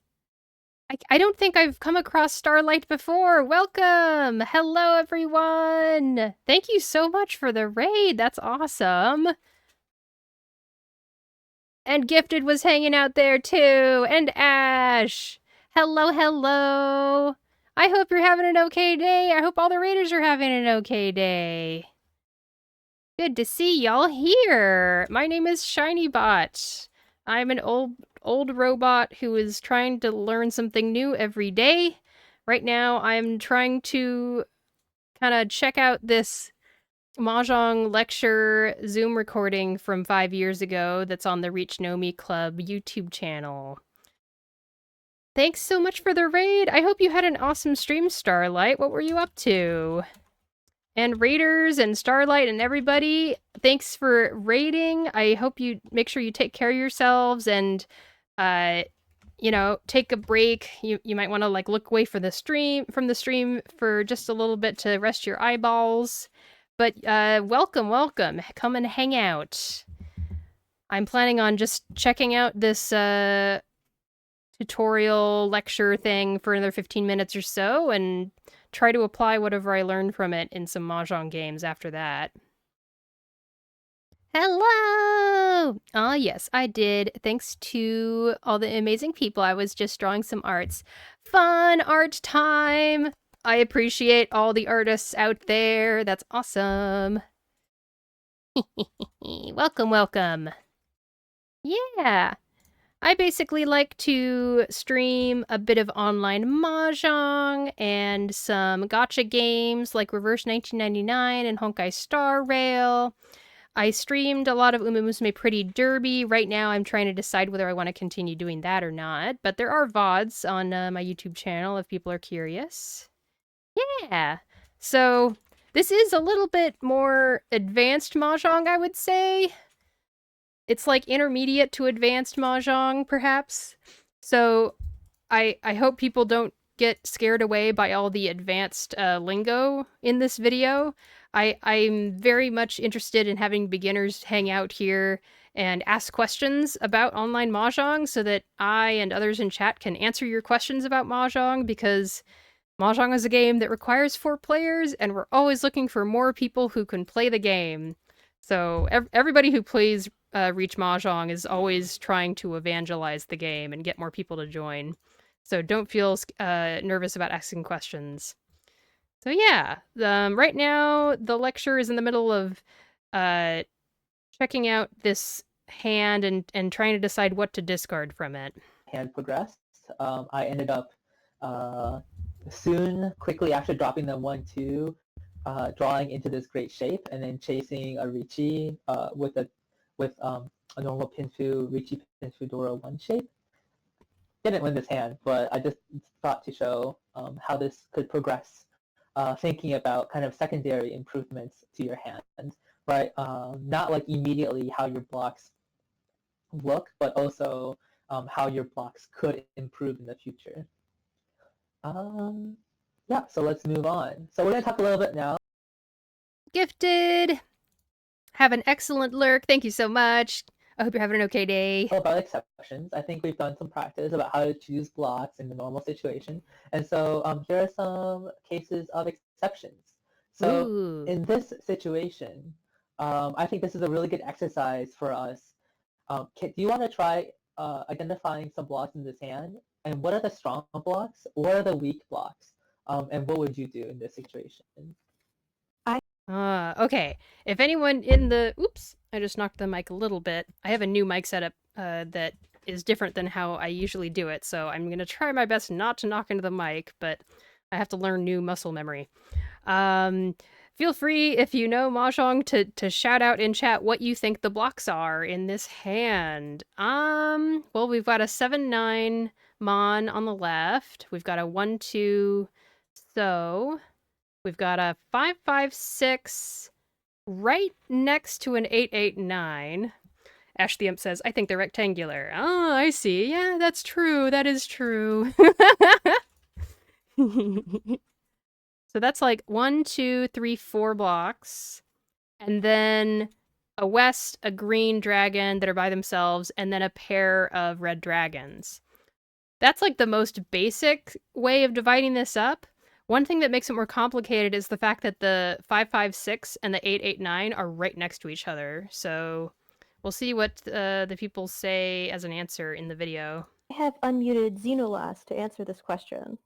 I don't think I've come across Starlight before. Welcome! Hello, everyone! Thank you so much for the raid. That's awesome. And Gifted was hanging out there too. And Ash. Hello, hello. I hope you're having an okay day. I hope all the raiders are having an okay day. Good to see y'all here. My name is ShinyBot. I'm an old robot who is trying to learn something new every day. Right now, I'm trying to kind of check out this Mahjong lecture Zoom recording from 5 years ago that's on the Reach Know Me Club YouTube channel. Thanks so much for the raid. I hope you had an awesome stream, Starlight. What were you up to? And raiders and Starlight and everybody, thanks for raiding. I hope you make sure you take care of yourselves and, take a break. You might want to like look away from the stream for just a little bit to rest your eyeballs. But welcome. Come and hang out. I'm planning on just checking out this tutorial lecture thing for another 15 minutes or so and try to apply whatever I learned from it in some Mahjong games after that. Hello! Ah, yes, I did. Thanks to all the amazing people. I was just drawing some arts. Fun art time! I appreciate all the artists out there. That's awesome. Welcome. Yeah. I basically like to stream a bit of online Mahjong and some gacha games like Reverse 1999 and Honkai Star Rail. I streamed a lot of Uma Musume Pretty Derby. Right now I'm trying to decide whether I want to continue doing that or not, but there are VODs on my YouTube channel if people are curious. Yeah, so this is a little bit more advanced Mahjong, I would say. It's like intermediate to advanced Mahjong, perhaps. So I hope people don't get scared away by all the advanced lingo in this video. I'm very much interested in having beginners hang out here and ask questions about online Mahjong so that I and others in chat can answer your questions about Mahjong, because Mahjong is a game that requires 4 players, and we're always looking for more people who can play the game. So everybody who plays Reach Mahjong is always trying to evangelize the game and get more people to join. So don't feel nervous about asking questions. So yeah, right now the lecture is in the middle of checking out this hand and trying to decide what to discard from it. Hand progressed. I ended up quickly after dropping them 1-2, drawing into this great shape and then chasing a Ricci with a normal Pinfu Ricci Pinfu Dora 1 shape. Didn't win this hand, but I just thought to show how this could progress, thinking about kind of secondary improvements to your hand, right? Not like immediately how your blocks look, but also how your blocks could improve in the future. Yeah, so let's move on. So we're going to talk a little bit now. Gifted! Have an excellent lurk. Thank you so much. I hope you're having an okay day. About exceptions. I think we've done some practice about how to choose blocks in the normal situation. And so here are some cases of exceptions. So Ooh. In this situation, I think this is a really good exercise for us. Do you want to try identifying some blocks in this hand? And what are the strong blocks? What are the weak blocks? And what would you do in this situation? Okay. If anyone in the... Oops, I just knocked the mic a little bit. I have a new mic setup that is different than how I usually do it, so I'm going to try my best not to knock into the mic, but I have to learn new muscle memory. Feel free, if you know Mahjong, to shout out in chat what you think the blocks are in this hand. Well, we've got a 7-9 Mon on the left. We've got a 1-2 So. We've got a 5-5-6 right next to an 8-8-9. Ash the Imp says, I think they're rectangular. Oh, I see. Yeah, that's true. That is true. So that's like 1, 2, 3, 4 blocks. And then a west, a green dragon that are by themselves, and then a pair of red dragons. That's like the most basic way of dividing this up. One thing that makes it more complicated is the fact that the 5-5-6 and the 8-8-9 are right next to each other. So we'll see what the people say as an answer in the video. I have unmuted Xenolast to answer this question.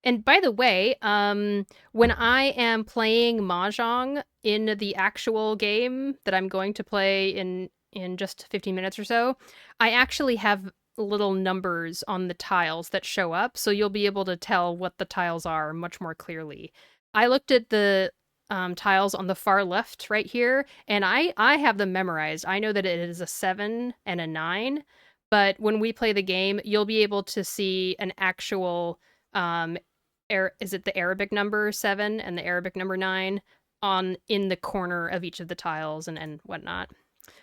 And by the way, when I am playing Mahjong in the actual game that I'm going to play in just 15 minutes or so, I actually have little numbers on the tiles that show up, so you'll be able to tell what the tiles are much more clearly. I looked at the tiles on the far left right here, and I have them memorized. I know that it is a 7 and a 9, but when we play the game, you'll be able to see an actual, is it the Arabic number 7 and the Arabic number 9 in the corner of each of the tiles and whatnot.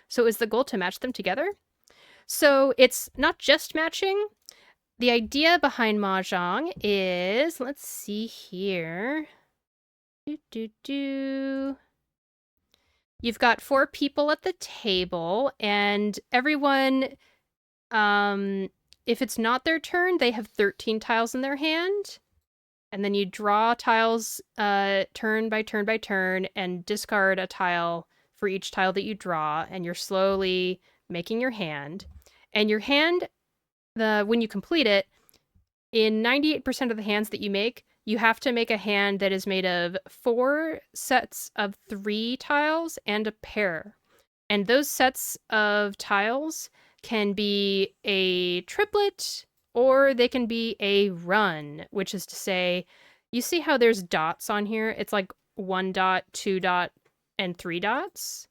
So is the goal to match them together? So it's not just matching. The idea behind Mahjong is, let's see here. You've got 4 people at the table, and everyone, if it's not their turn, they have 13 tiles in their hand. And then you draw tiles turn by turn by turn and discard a tile for each tile that you draw, and you're slowly making your hand. And your hand, when you complete it, in 98% of the hands that you make, you have to make a hand that is made of 4 sets of 3 tiles and a pair. And those sets of tiles can be a triplet, or they can be a run, which is to say, you see how there's dots on here? It's like 1 dot, 2 dot, and 3 dots.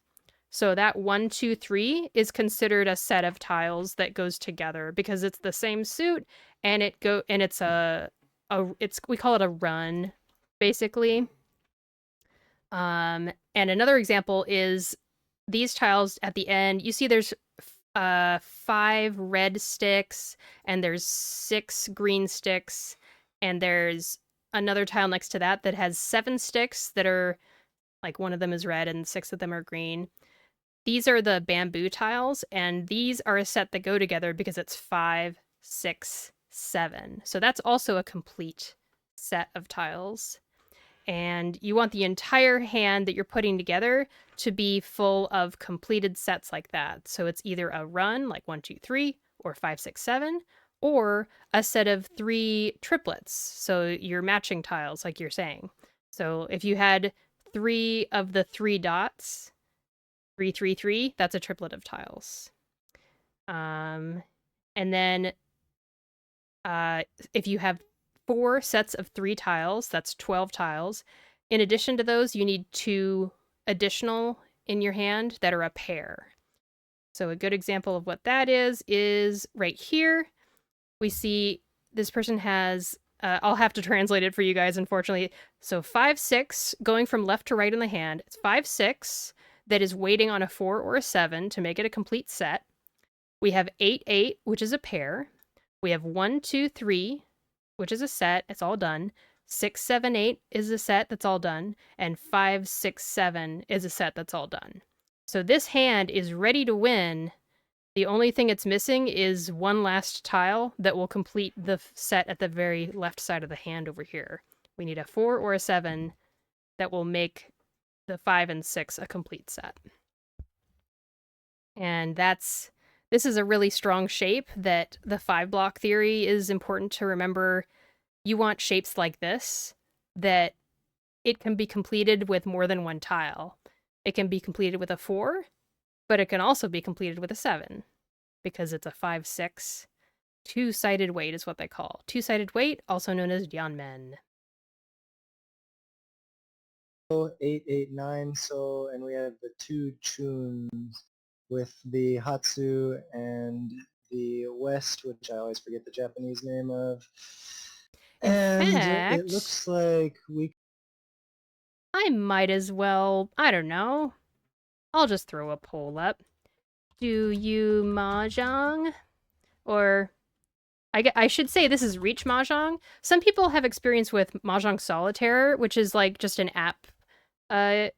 So that 1, 2, 3 is considered a set of tiles that goes together because it's the same suit, and we call it a run, basically. And another example is these tiles at the end. You see there's 5 red sticks, and there's 6 green sticks, and there's another tile next to that that has 7 sticks that are, like, one of them is red and 6 of them are green. These are the bamboo tiles, and these are a set that go together because it's 5, 6, 7. So that's also a complete set of tiles. And you want the entire hand that you're putting together to be full of completed sets like that. So it's either a run, like 1, 2, 3, or 5, 6, 7, or a set of 3 triplets. So you're matching tiles, like you're saying. So if you had 3 of the 3 dots, 3, 3, 3, that's a triplet of tiles. And then if you have 4 sets of 3 tiles, that's 12 tiles. In addition to those, you need 2 additional in your hand that are a pair. So a good example of what that is right here. We see this person has, I'll have to translate it for you guys, unfortunately. So 5, 6, going from left to right in the hand. It's 5, 6 that is waiting on a 4 or a 7 to make it a complete set. We have 8, 8, which is a pair. We have 1, 2, 3, which is a set. It's all done. 6, 7, 8 is a set that's all done. And 5, 6, 7 is a set that's all done. So this hand is ready to win. The only thing it's missing is one last tile that will complete the set at the very left side of the hand over here. We need a 4 or a 7 that will make the 5 and 6 a complete set. And this is a really strong shape that the 5 block theory is important to remember. You want shapes like this, that it can be completed with more than one tile. It can be completed with a 4, but it can also be completed with a 7, because it's a 5, 6. Two-sided weight is what they call. Two-sided weight, also known as Yeonmen. 8, 8, 9, so, and we have the 2 tunes with the Hatsu and the West, which I always forget the Japanese name of. And it looks like I might as well, I don't know. I'll just throw a poll up. Do you Mahjong? Or I should say this is Reach Mahjong. Some people have experience with Mahjong Solitaire, which is like just an app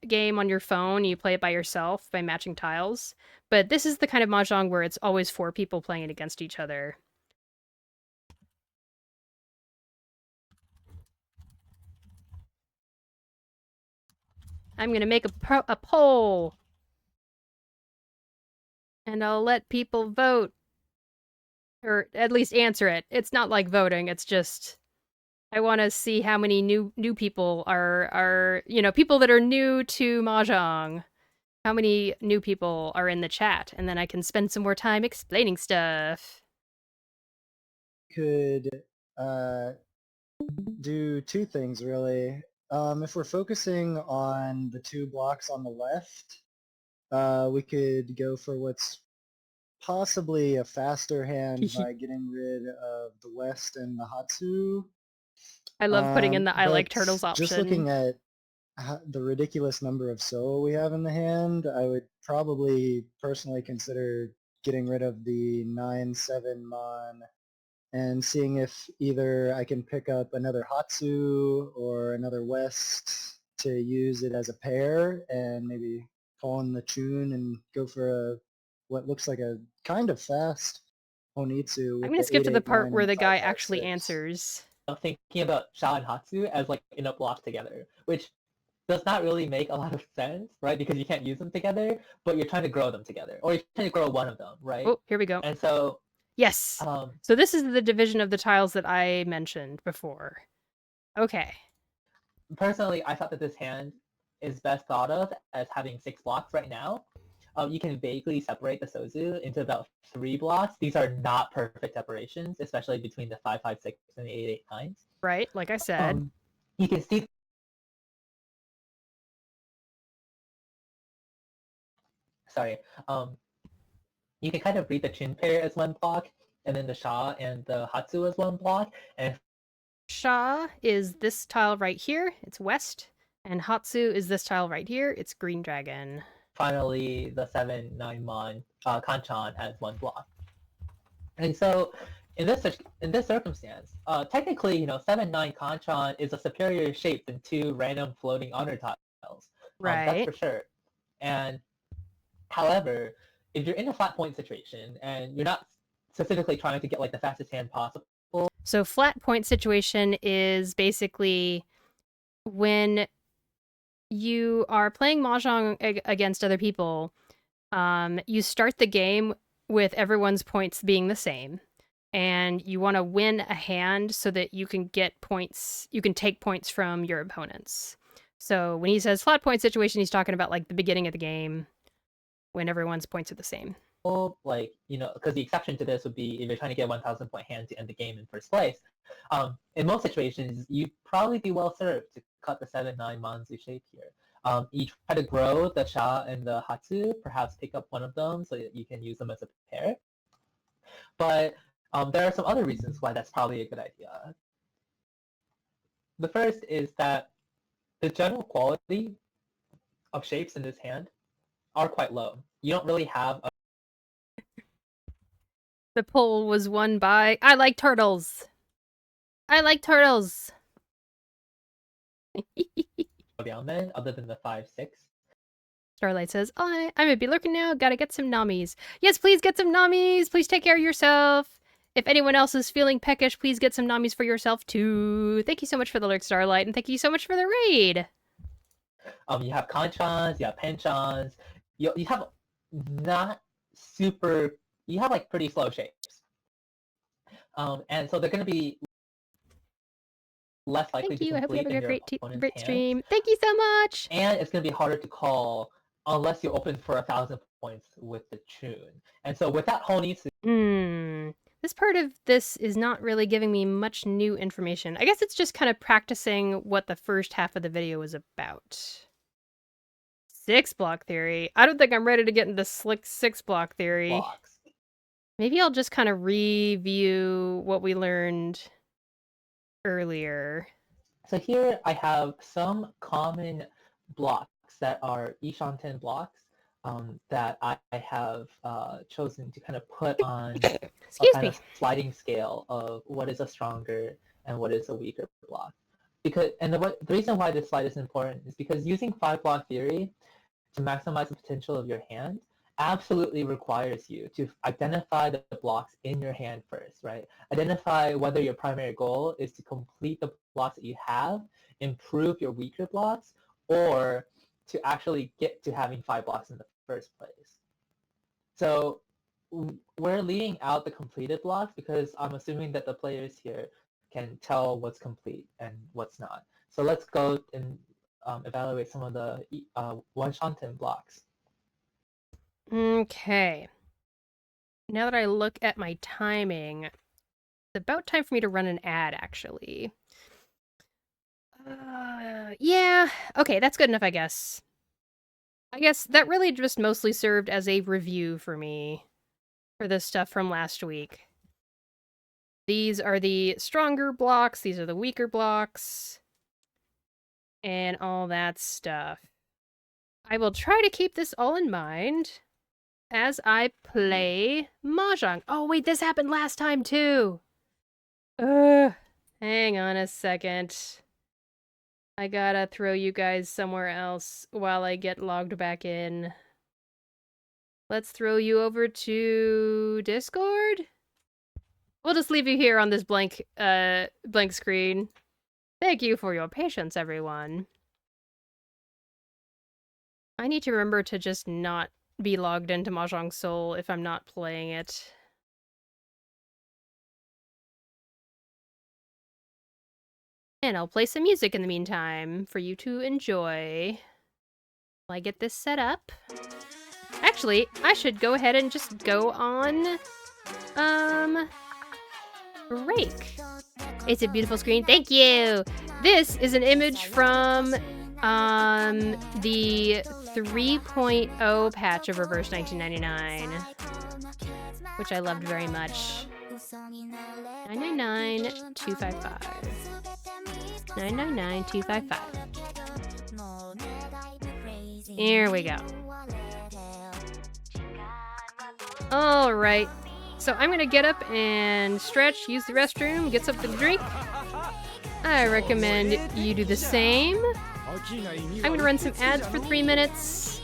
game on your phone. You play it by yourself by matching tiles. But this is the kind of Mahjong where it's always 4 people playing against each other. I'm going to make a poll. And I'll let people vote. Or at least answer it. It's not like voting, it's just I want to see how many new people are, you know, people that are new to Mahjong. How many new people are in the chat, and then I can spend some more time explaining stuff. Could do 2 things really. If we're focusing on the 2 blocks on the left, we could go for what's possibly a faster hand by getting rid of the West and the Hatsu. I love putting in the I like turtles option. Just looking at the ridiculous number of So we have in the hand, I would probably personally consider getting rid of the 9-7 Mon and seeing if either I can pick up another Hatsu or another West to use it as a pair and maybe call in the tune and go for what looks like a kind of fast Onitsu. I'm going to skip to the part where the guy actually answers. I'm thinking about Sha and Hatsu as like in a block together, which does not really make a lot of sense, right? Because you can't use them together, but you're trying to grow them together, or you're trying to grow one of them, right? Oh, here we go. And so yes. So this is the division of the tiles that I mentioned before. Okay. Personally, I thought that this hand is best thought of as having 6 blocks right now. You can vaguely separate the Sozu into about 3 blocks. These are not perfect separations, especially between the 5, 5, 6 and the 8, 8, 9s. Right, like I said. You can see. Sorry. You can kind of read the Chin pair as one block, and then the Sha and the Hatsu as one block. And Sha is this tile right here. It's West. And Hatsu is this tile right here. It's Green Dragon. finally the 7-9 mon Kanchan has 1 block. And so in this circumstance, technically, 7-9 Kanchan is a superior shape than 2 random floating honor tiles. That's Right. for sure. And however, if you're in a flat point situation and you're not specifically trying to get like the fastest hand possible. So flat point situation is basically when you are playing Mahjong against other people, you start the game with everyone's points being the same. And you want to win a hand so that you can get points, you can take points from your opponents. So when he says flat point situation, he's talking about like the beginning of the game when everyone's points are the same. Like, because the exception to this would be if you're trying to get a 1,000 point hand to end the game in first place. In most situations, you'd probably be well served to cut the 7-9 Manzu shape here. You try to grow the Sha and the Hatsu, perhaps pick up one of them so that you can use them as a pair. But there are some other reasons why that's probably a good idea. The first is that the general quality of shapes in this hand are quite low. You don't really have a... The poll was won by I like turtles. I like turtles. other than the 5-6. Starlight says, I may be lurking now. Gotta get some nummies. Yes, please get some nummies. Please take care of yourself. If anyone else is feeling peckish, please get some nummies for yourself too. Thank you so much for the lurk, Starlight, and thank you so much for the raid. You have Kanchans, you have Penchans, you have not super, you have like pretty slow shapes. And so they're going to be less likely Thank you. I hope you have a great hand. stream. Thank you so much. And it's going to be harder to call unless you open for 1,000 points with the tune. And so with that whole needs to... This part of this is not really giving me much new information. I guess it's just kind of practicing what the first half of the video was about. 6-block theory. I don't think I'm ready to get into slick 6-block theory. Blocks. Maybe I'll just kind of review what we learned earlier. So here I have some common blocks that are Ishanten blocks that I have chosen to kind of put on Excuse a me. kind of sliding scale of what is a stronger and what is a weaker block. The reason why this slide is important is because using 5-block theory to maximize the potential of your hand absolutely requires you to identify the blocks in your hand first, right? Identify whether your primary goal is to complete the blocks that you have, improve your weaker blocks, or to actually get to having 5 blocks in the first place. So we're leaving out the completed blocks because I'm assuming that the players here can tell what's complete and what's not. So let's go and evaluate some of the one-shanten blocks. Okay. Now that I look at my timing, it's about time for me to run an ad, actually. Yeah. Okay, that's good enough, I guess. I guess that really just mostly served as a review for me for this stuff from last week. These are the stronger blocks, these are the weaker blocks, and all that stuff. I will try to keep this all in mind as I play Mahjong. Oh, wait, this happened last time, too! Hang on a second. I gotta throw you guys somewhere else while I get logged back in. Let's throw you over to Discord? We'll just leave you here on this blank screen. Thank you for your patience, everyone. I need to remember to just not be logged into Mahjong Soul if I'm not playing it. And I'll play some music in the meantime for you to enjoy while I get this set up. Actually, I should go ahead and just go on break. It's a beautiful screen. Thank you. This is an image from the 3.0 patch of Reverse 1999, which I loved very much. 999-255. 999-255. Here we go. Alright. So I'm gonna get up and stretch, use the restroom, get something to drink. I recommend you do the same. I'm gonna run some ads for 3 minutes.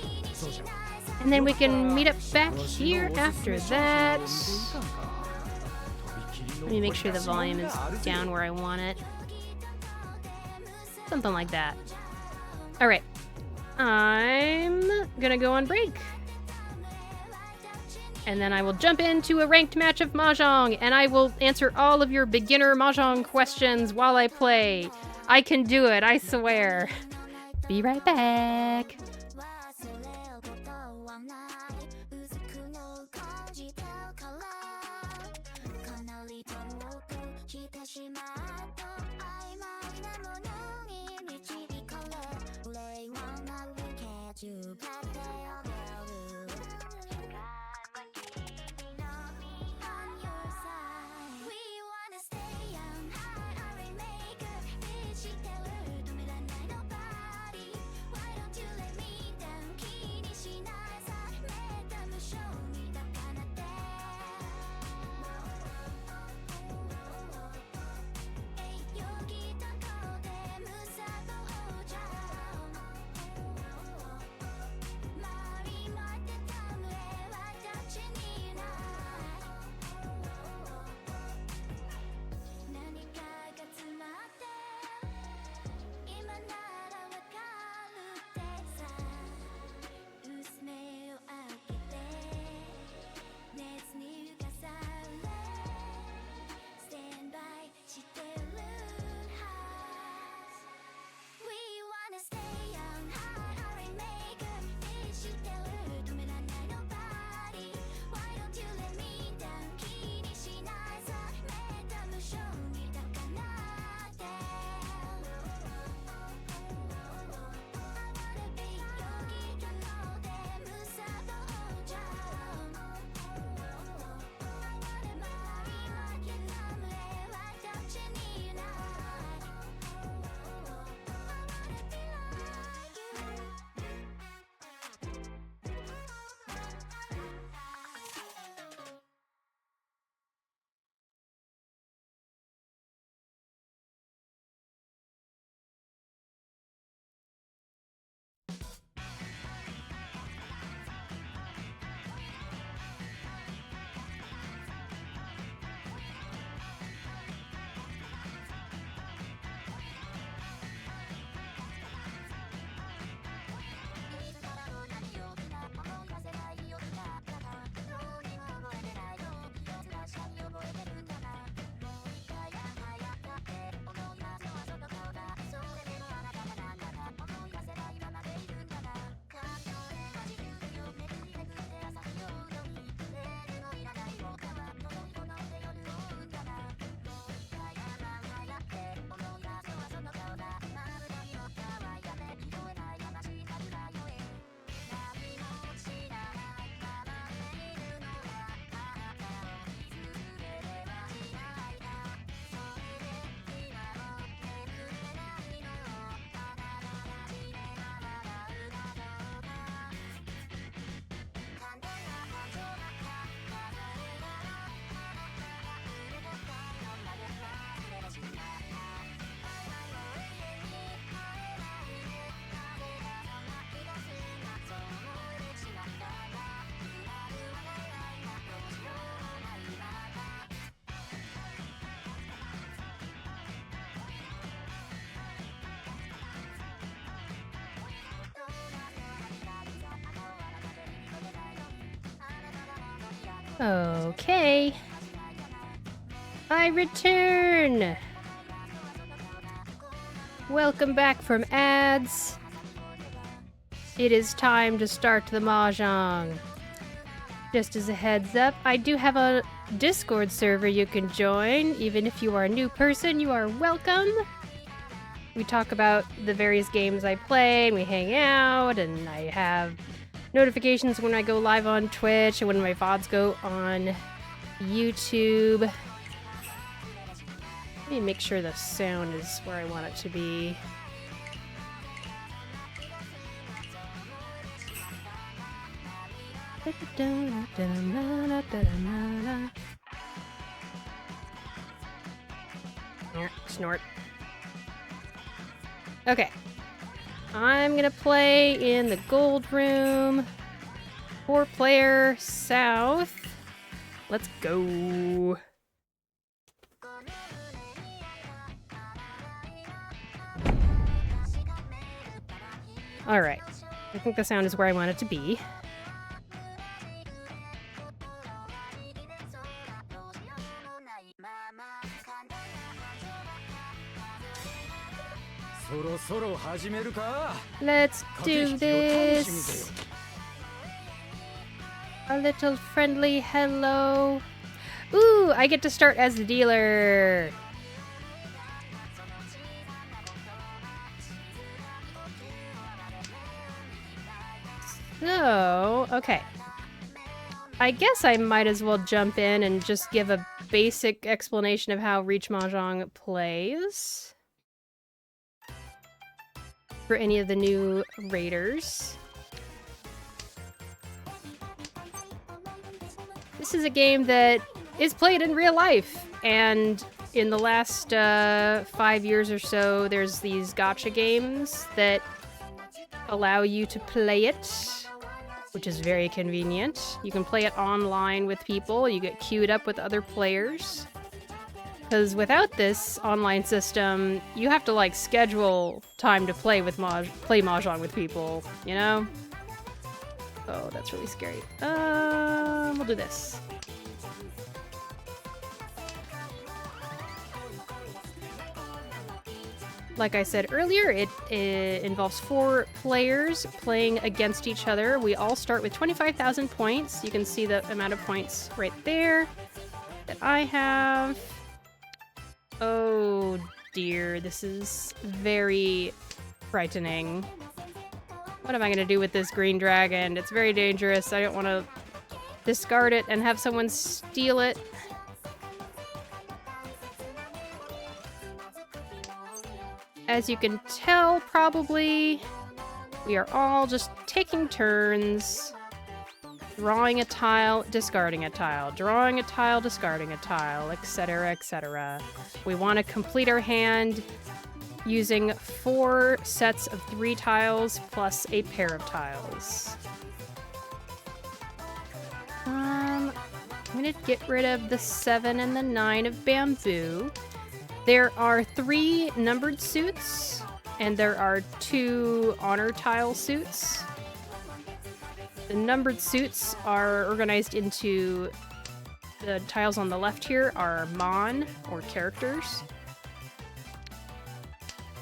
And then we can meet up back here after that. Let me make sure the volume is down where I want it. Something like that. Alright. I'm gonna go on break. And then I will jump into a ranked match of Mahjong, and I will answer all of your beginner Mahjong questions while I play. I can do it, I swear. Be right back. Okay. I return! Welcome back from ads. It is time to start the Mahjong. Just as a heads up, I do have a Discord server you can join. Even if you are a new person, you are welcome. We talk about the various games I play, and we hang out, and I have notifications when I go live on Twitch and when my VODs go on YouTube. Let me make sure the sound is where I want it to be. Snort. Okay. I'm gonna play in the gold room. 4-player south. Let's go. Alright. I think the sound is where I want it to be. Let's do this. A little friendly hello. Ooh, I get to start as the dealer. So, okay. I guess I might as well jump in and just give a basic explanation of how Reach Mahjong plays. For any of the new raiders. This is a game that is played in real life, and in the last 5 years or so, there's these gacha games that allow you to play it, which is very convenient. You can play it online with people, you get queued up with other players. Because without this online system, you have to, like, schedule time to play Mahjong with people, you know? Oh, that's really scary. We'll do this. Like I said earlier, it involves 4 players playing against each other. We all start with 25,000 points. You can see the amount of points right there that I have. Oh dear, this is very frightening. What am I going to do with this green dragon? It's very dangerous. I don't want to discard it and have someone steal it. As you can tell, probably, we are all just taking turns, drawing a tile, discarding a tile, drawing a tile, discarding a tile, etc., etc. We want to complete our hand using 4 sets of 3 tiles plus a pair of tiles. I'm gonna get rid of the 7 and the 9 of bamboo. There are 3 numbered suits, and there are 2 honor tile suits. The numbered suits are organized into the tiles on the left here are mon, or characters.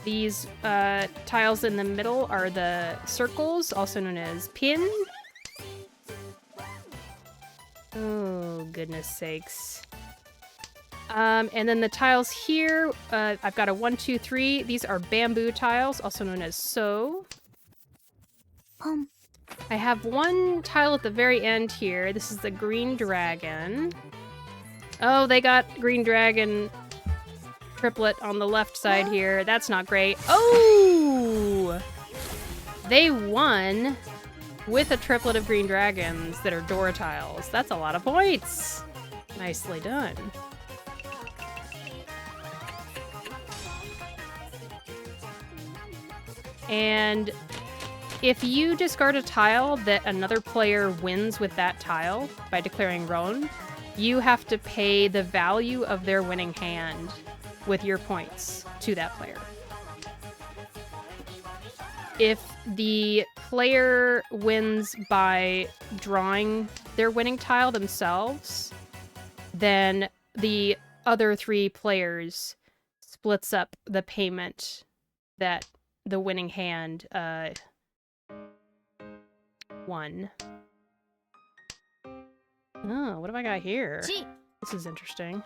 These tiles in the middle are the circles, also known as pin. Oh, goodness sakes. And then the tiles here, I've got a 1, 2, 3. These are bamboo tiles, also known as so. I have 1 tile at the very end here. This is the green dragon. Oh, they got green dragon triplet on the left side here. That's not great. Oh! They won with a triplet of green dragons that are door tiles. That's a lot of points. Nicely done. And if you discard a tile that another player wins with that tile by declaring Roan, you have to pay the value of their winning hand with your points to that player. If the player wins by drawing their winning tile themselves, then the other 3 players splits up the payment that the winning hand won. Oh, what have I got here? This is interesting.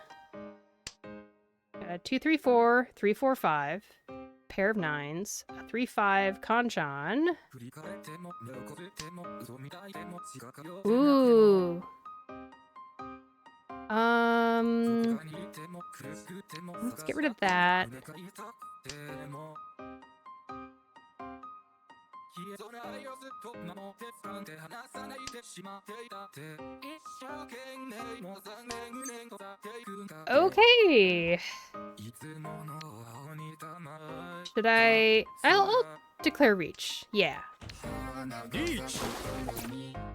2, 3, 4, 3, 4, 5. Pair of 9s. 3, 5, Kanchan. Ooh. Let's get rid of that. Okay. Should I'll declare reach. Yeah.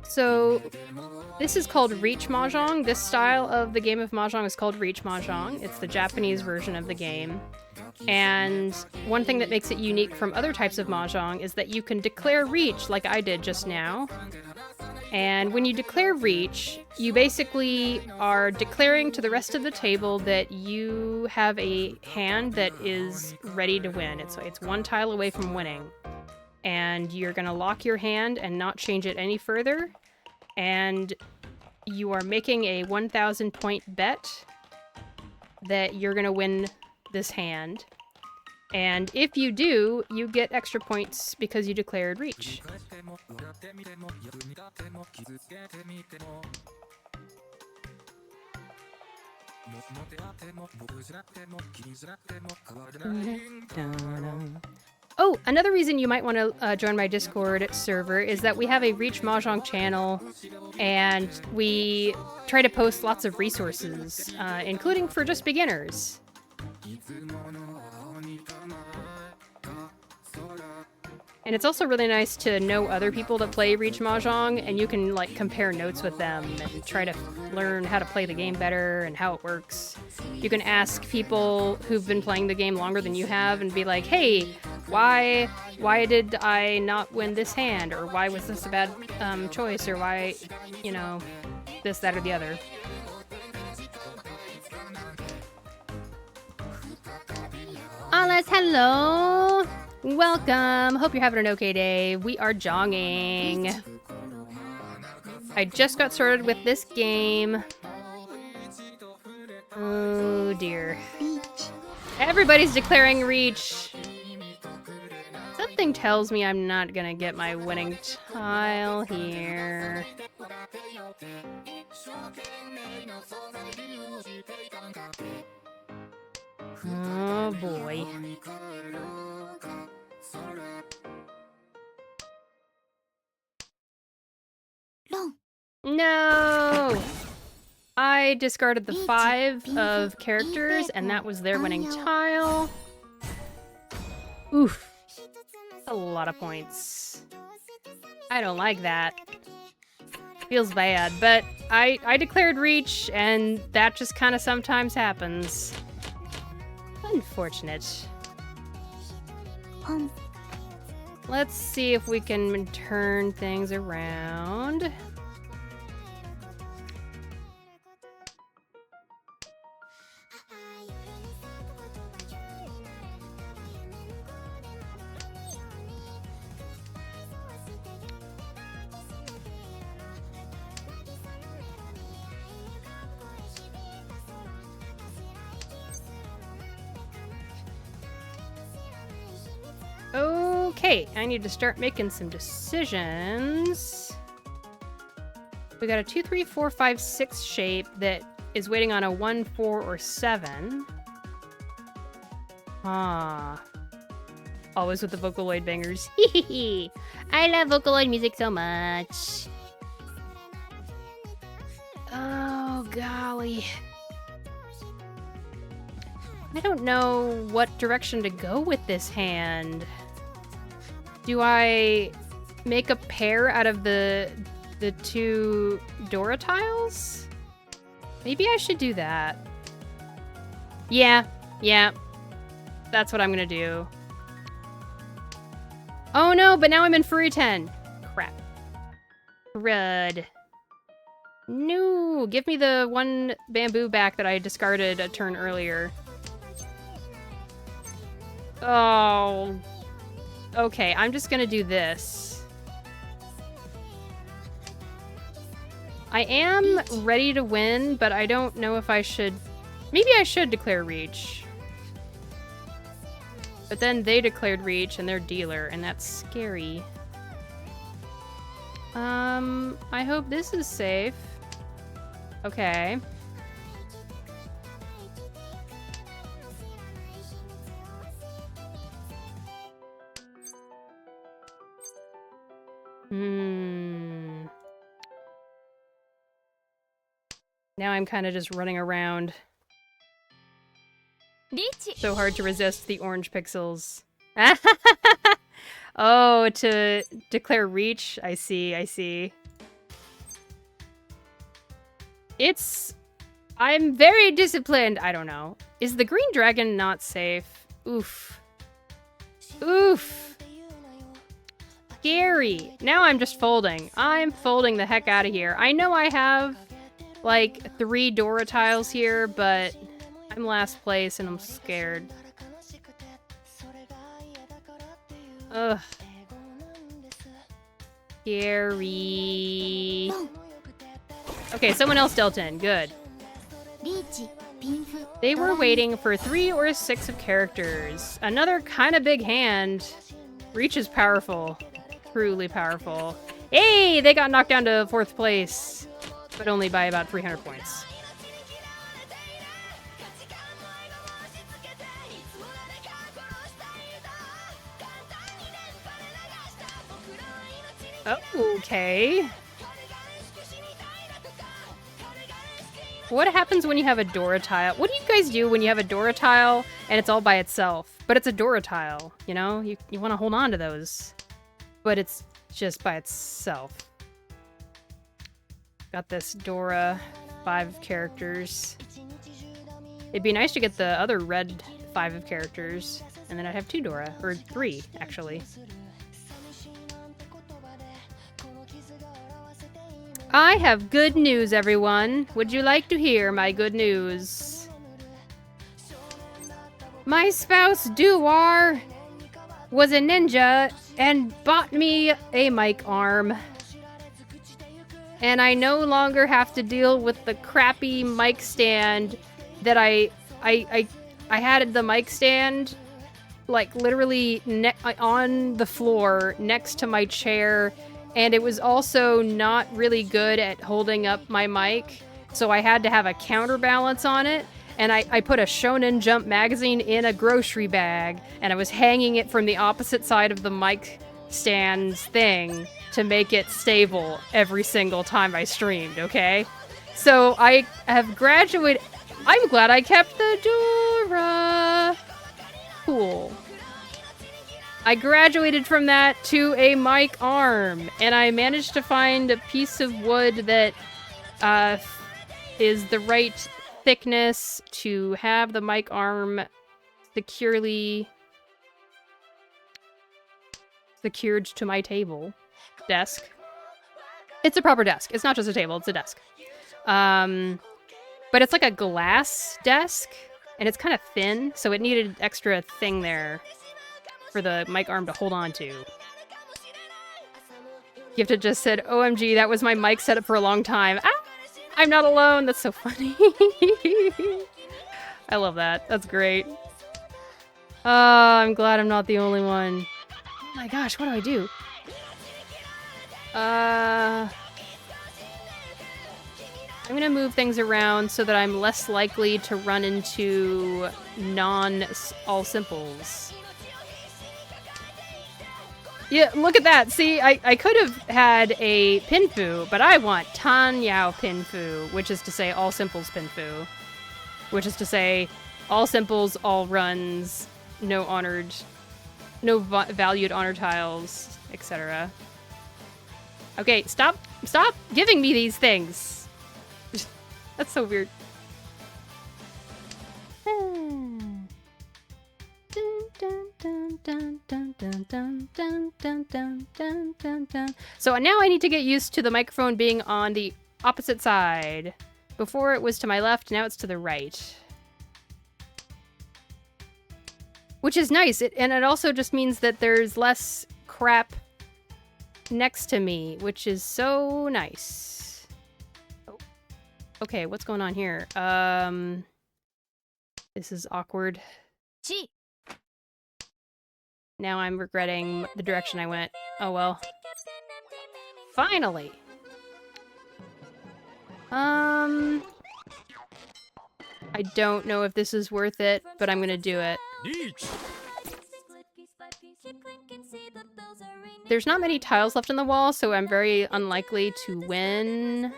So this is called Reach Mahjong. This style of the game of Mahjong is called Reach Mahjong. It's the Japanese version of the game. And one thing that makes it unique from other types of Mahjong is that you can declare reach like I did just now. And when you declare reach, you basically are declaring to the rest of the table that you have a hand that is ready to win. It's one tile away from winning. And you're going to lock your hand and not change it any further. And you are making a 1,000 point bet that you're going to win this hand. And if you do, you get extra points because you declared reach. Oh, another reason you might want to join my Discord server is that we have a Reach Mahjong channel, and we try to post lots of resources, including for just beginners. And it's also really nice to know other people that play Reach Mahjong, and you can like compare notes with them and try to learn how to play the game better and how it works. You can ask people who've been playing the game longer than you have and be like, hey, why did I not win this hand? Or why was this a bad choice? Or why, you know, this, that, or the other. Alice, hello! Welcome! Hope you're having an okay day. We are jonging. I just got started with this game. Oh dear. Everybody's declaring reach. Something tells me I'm not gonna get my winning tile here. Oh boy. No! I discarded the 5 of characters, and that was their winning tile. Oof. A lot of points. I don't like that. Feels bad, but I declared reach, and that just kind of sometimes happens. Unfortunate. Let's see if we can turn things around. Okay, I need to start making some decisions. We got a 2, 3, 4, 5, 6 shape that is waiting on a 1, 4, or 7. Ah. Always with the Vocaloid bangers. I love Vocaloid music so much. Oh, golly. I don't know what direction to go with this hand. Do I make a pair out of the 2 Dora tiles? Maybe I should do that. Yeah. That's what I'm gonna do. Oh no, but now I'm in Furry 10. Crap. Crud. No, give me the 1 bamboo back that I discarded a turn earlier. Oh. Okay, I'm just gonna do this. I am ready to win, but I don't know if I should... Maybe I should declare reach. But then they declared reach and they're dealer, and that's scary. I hope this is safe. Okay. Now I'm kind of just running around. So hard to resist the orange pixels. Oh, to declare reach? I see, I see. I'm very disciplined. I don't know. Is the green dragon not safe? Oof. Oof. Scary. Now I'm just folding. I'm folding the heck out of here. I know I have, like, 3 Dora tiles here, but I'm last place and I'm scared. Ugh. Scary. Okay, someone else dealt in. Good. They were waiting for 3 or 6 of characters. Another kind of big hand. Reach is powerful. Truly powerful. Hey, they got knocked down to 4th place. But only by about 300 points. Oh, okay. What happens when you have a Dora tile? What do you guys do when you have a Dora tile and it's all by itself? But it's a Dora tile, you know? You want to hold on to those. But it's just by itself. Got this Dora, 5 characters. It'd be nice to get the other red 5 of characters. And then I'd have 2 Dora. Or 3, actually. I have good news, everyone. Would you like to hear my good news? My spouse, Duwar, was a ninja and bought me a mic arm. And I no longer have to deal with the crappy mic stand that I had the mic stand, like, literally on the floor next to my chair. And it was also not really good at holding up my mic, so I had to have a counterbalance on it. And I put a Shonen Jump magazine in a grocery bag, and I was hanging it from the opposite side of the mic stand's thing to make it stable every single time I streamed, okay? So I have graduated. I'm glad I kept the Dora. Cool. I graduated from that to a mic arm, and I managed to find a piece of wood that is the right thickness to have the mic arm securely secured to my desk. It's a proper desk. It's not just a table, it's a desk. But it's like a glass desk, and it's kind of thin, so it needed extra thing there for the mic arm to hold on to. Gifted just said, OMG, that was my mic setup for a long time. Ah, I'm not alone. That's so funny. I love that. That's great. I'm glad I'm not the only one. Oh my gosh, what do I do? I'm gonna move things around so that I'm less likely to run into non-all simples. Yeah, look at that. See, I could have had a Pinfu, but I want Tan Yao Pinfu, which is to say all simples Pinfu. Which is to say all simples, all runs, no valued honor tiles, etc. Okay, stop giving me these things. That's so weird. So now I need to get used to the microphone being on the opposite side. Before it was to my left, now it's to the right. Which is nice, and it also just means that there's less crap next to me, which is so nice. Oh. Okay, what's going on here? This is awkward. Now I'm regretting the direction I went. Oh well. Finally! I don't know if this is worth it, but I'm gonna do it. there's not many tiles left in the wall, so I'm very unlikely to win.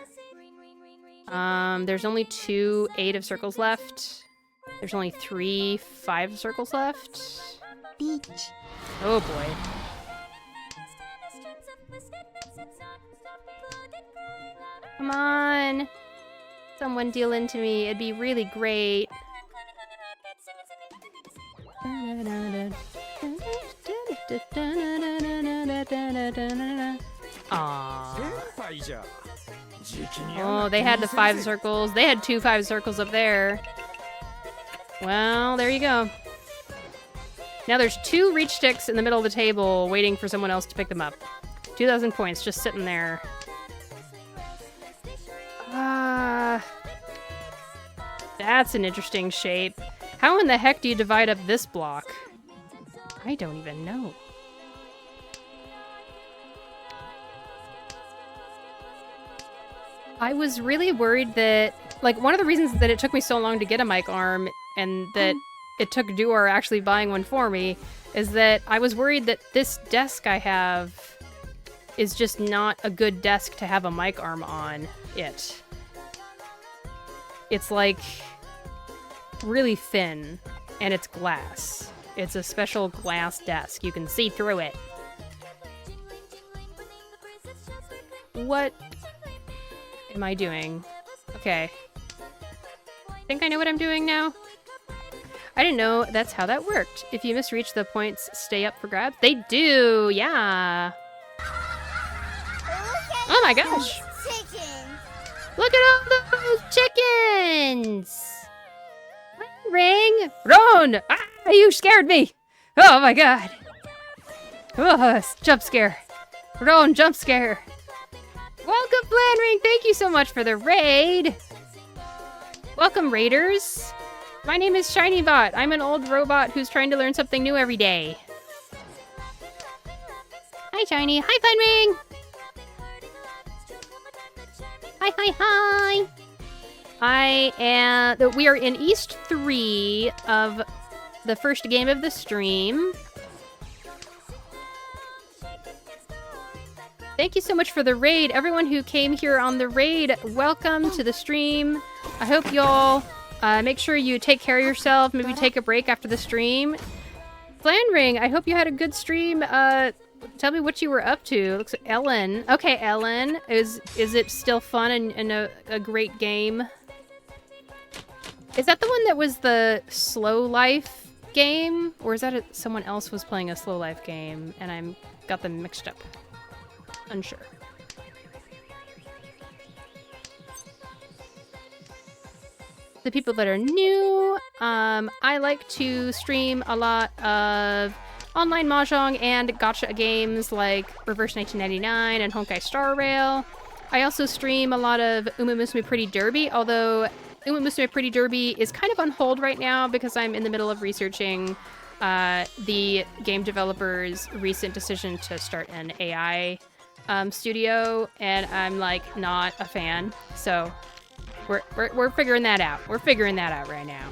There's only 2 8 of circles left. There's only 3 5 circles left. Oh boy. Come on. Someone deal into me. It'd be really great. Aww. Oh, they had the 5 circles. They had 2 5 circles up there. Well, there you go. Now there's 2 reach sticks in the middle of the table waiting for someone else to pick them up. 2,000 points just sitting there. That's an interesting shape. How in the heck do you divide up this block? I don't even know. I was really worried that, like, one of the reasons that it took me so long to get a mic arm and that it took Duar actually buying one for me is that I was worried that this desk I have is just not a good desk to have a mic arm on it. It's like really thin and it's glass. It's a special glass desk. You can see through it. What am I doing? Okay. I think I know what I'm doing now. I didn't know that's how that worked. If you misreach, the points stay up for grabs. They do, yeah. Oh my gosh. Look at all those chickens! Ring! Ron! Ah, you scared me! Oh my god. Oh, jump scare. Ron, jump scare. Welcome, Flanring! Thank you so much for the raid! Welcome, raiders! My name is ShinyBot. I'm an old robot who's trying to learn something new every day. Hi, Shiny. Hi, Flanring! Hi, hi, hi! We are in East 3 of the first game of the stream. Thank you so much for the raid. Everyone who came here on the raid, welcome to the stream. I hope y'all make sure you take care of yourself. Maybe take a break after the stream. Flanring, I hope you had a good stream. Tell me what you were up to. Looks like Ellen. Okay, Ellen. Is it still fun and a great game? Is that the one that was the Slow Life game? Or is that someone else was playing a Slow Life game and I'm got them mixed up? Unsure. The people that are new, I like to stream a lot of online Mahjong and gacha games like Reverse 1999 and Honkai Star Rail. I also stream a lot of Uma Musume Pretty Derby, although Uma Musume Pretty Derby is kind of on hold right now because I'm in the middle of researching the game developer's recent decision to start an AI studio, and I'm like not a fan, so we're figuring that out. We're figuring that out right now.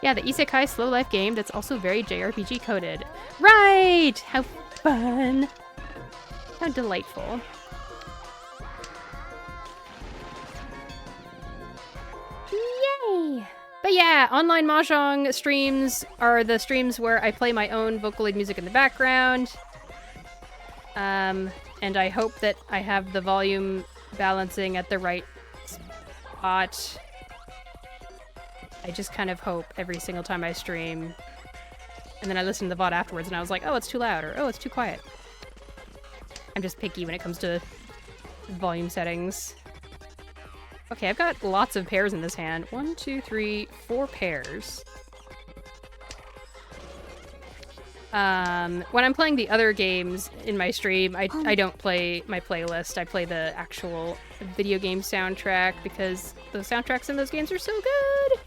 Yeah, the Isekai Slow Life game that's also very JRPG coded. Right! How fun! How delightful. Yay! But yeah, online Mahjong streams are the streams where I play my own Vocaloid music in the background. And I hope that I have the volume balancing at the right spot. I just kind of hope every single time I stream. And then I listen to the VOD afterwards and I was like, oh, it's too loud, or oh, it's too quiet. I'm just picky when it comes to volume settings. Okay, I've got lots of pairs in this hand. 1, 2, 3, 4 pairs. When I'm playing the other games in my stream, I don't play my playlist. I play the actual video game soundtrack because the soundtracks in those games are so good.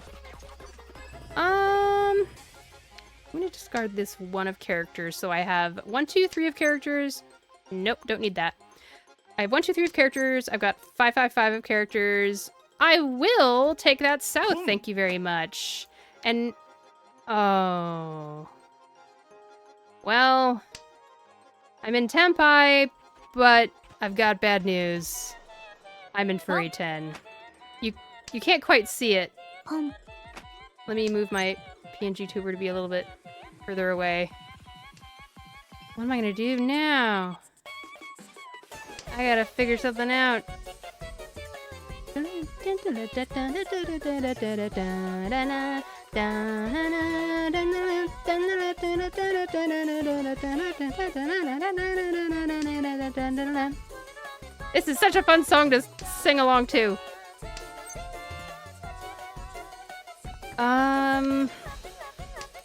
I'm gonna discard this 1 of characters. So I have 1, 2, 3 of characters. Nope, don't need that. I have 1, 2, 3 of characters. I've got 5, 5, 5 of characters. I will take that south, thank you very much. And, oh. Well, I'm in Tempai, but I've got bad news. I'm in Furry 10. You can't quite see it. Let me move my PNG tuber to be a little bit further away. What am I gonna do now? I gotta figure something out. This is such a fun song to sing along to.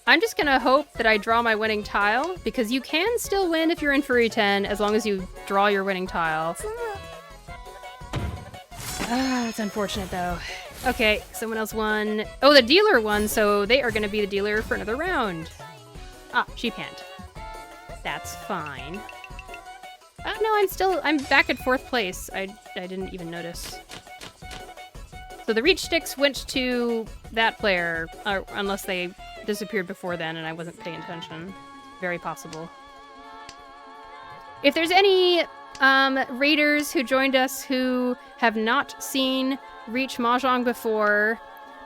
I'm just gonna hope that I draw my winning tile, because you can still win if you're in Furry 10 as long as you draw your winning tile. It's unfortunate though. Okay, someone else won. Oh, the dealer won, so they are gonna be the dealer for another round. Ah, sheep hand. That's fine. No, I'm back at 4th place. I didn't even notice. So the reach sticks went to that player, unless they disappeared before then and I wasn't paying attention. Very possible. If there's any raiders who joined us who have not seen Reach Mahjong before,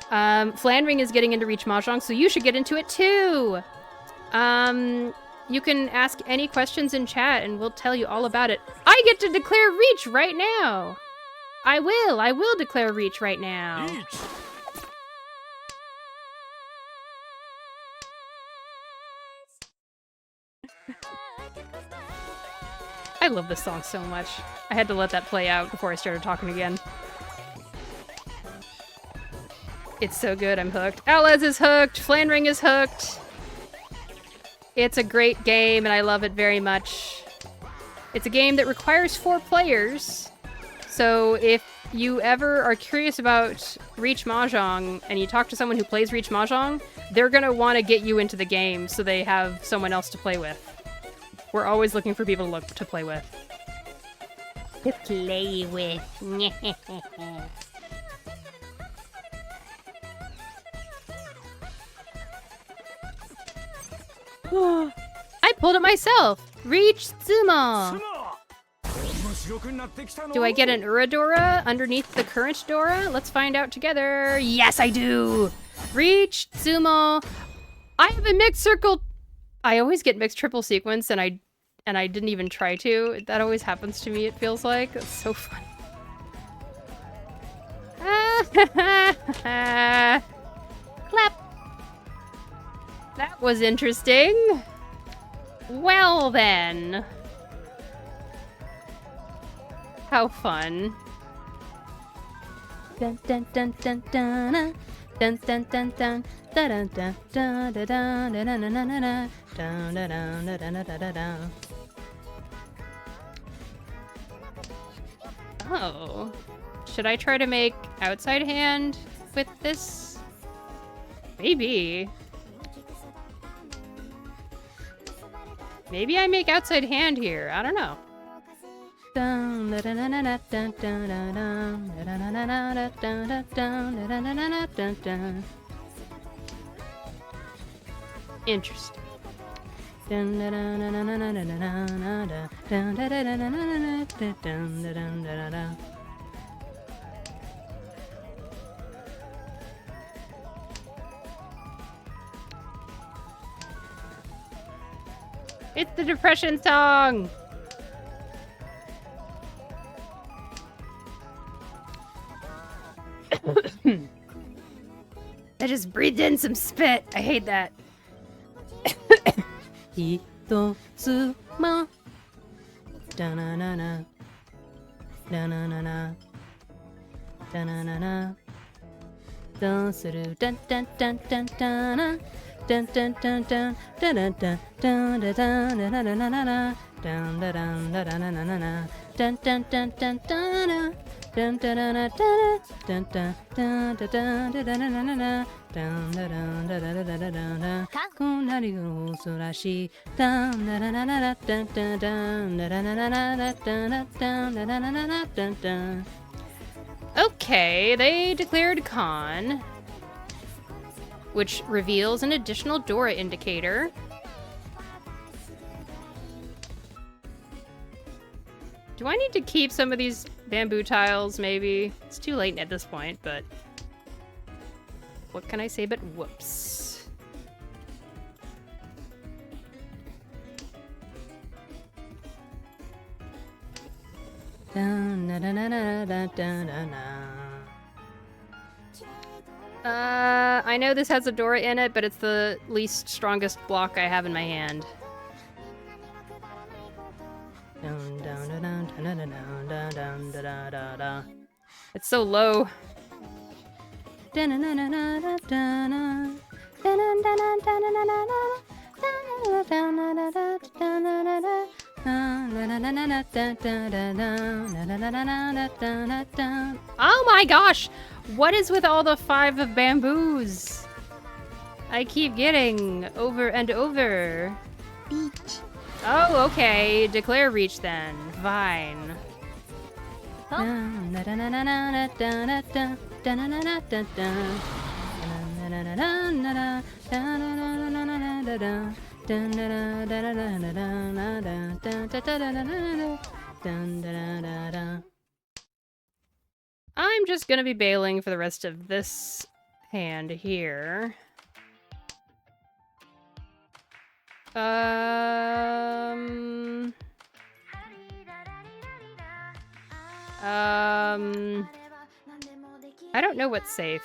Flandering is getting into Reach Mahjong, so you should get into it too! You can ask any questions in chat and we'll tell you all about it. I get to declare Reach right now! I will declare Reach right now. I love this song so much. I had to let that play out before I started talking again. It's so good, I'm hooked. Alez is hooked, Flandering is hooked. It's a great game and I love it very much. It's a game that requires 4 players. So if you ever are curious about Reach Mahjong and you talk to someone who plays Reach Mahjong, they're gonna want to get you into the game so they have someone else to play with. We're always looking for people to play with. To play with. I pulled it myself! Reach Sumo! Do I get an Uradora underneath the current Dora? Let's find out together. Yes, I do! Reach Sumo! I have a mixed circle. I always get mixed triple sequence and I didn't even try to. That always happens to me, it feels like. It's so fun. Clap! That was interesting. Well then. How fun. Dun dun dun dun dun dun dun dun dun dun dun dun dun dun dun dun. Oh. Should I try to make outside hand with this? Maybe. Maybe I make outside hand here. I don't know. Interesting. It's the depression song! I just breathed in some spit. I hate that. Hitotsuma. Da-na-na-na. Da-na-na-na. Da-na-na-na. Dun-suru. Dun-dun-dun-dun-dun-na. Dun dun dun dun dun dun dun dun dun dun dun dun dun dun dun dun dun. Dun dun dun dun dun dun dun dun dun dun dun dun dun. Kunari no sorashi. Dun dun dun dun dun dun dun dun. Okay, they declared con, which reveals an additional Dora indicator. Do I need to keep some of these bamboo tiles, maybe? It's too late at this point, but... What can I say but whoops? I know this has a Dora in it, but it's the least strongest block I have in my hand. It's so low. Oh my gosh! What is with all the 5 of bamboos? I keep getting over and over. Beach. Oh, okay. Declare reach then. Fine. I'm just gonna be bailing for the rest of this hand here. I don't know what's safe.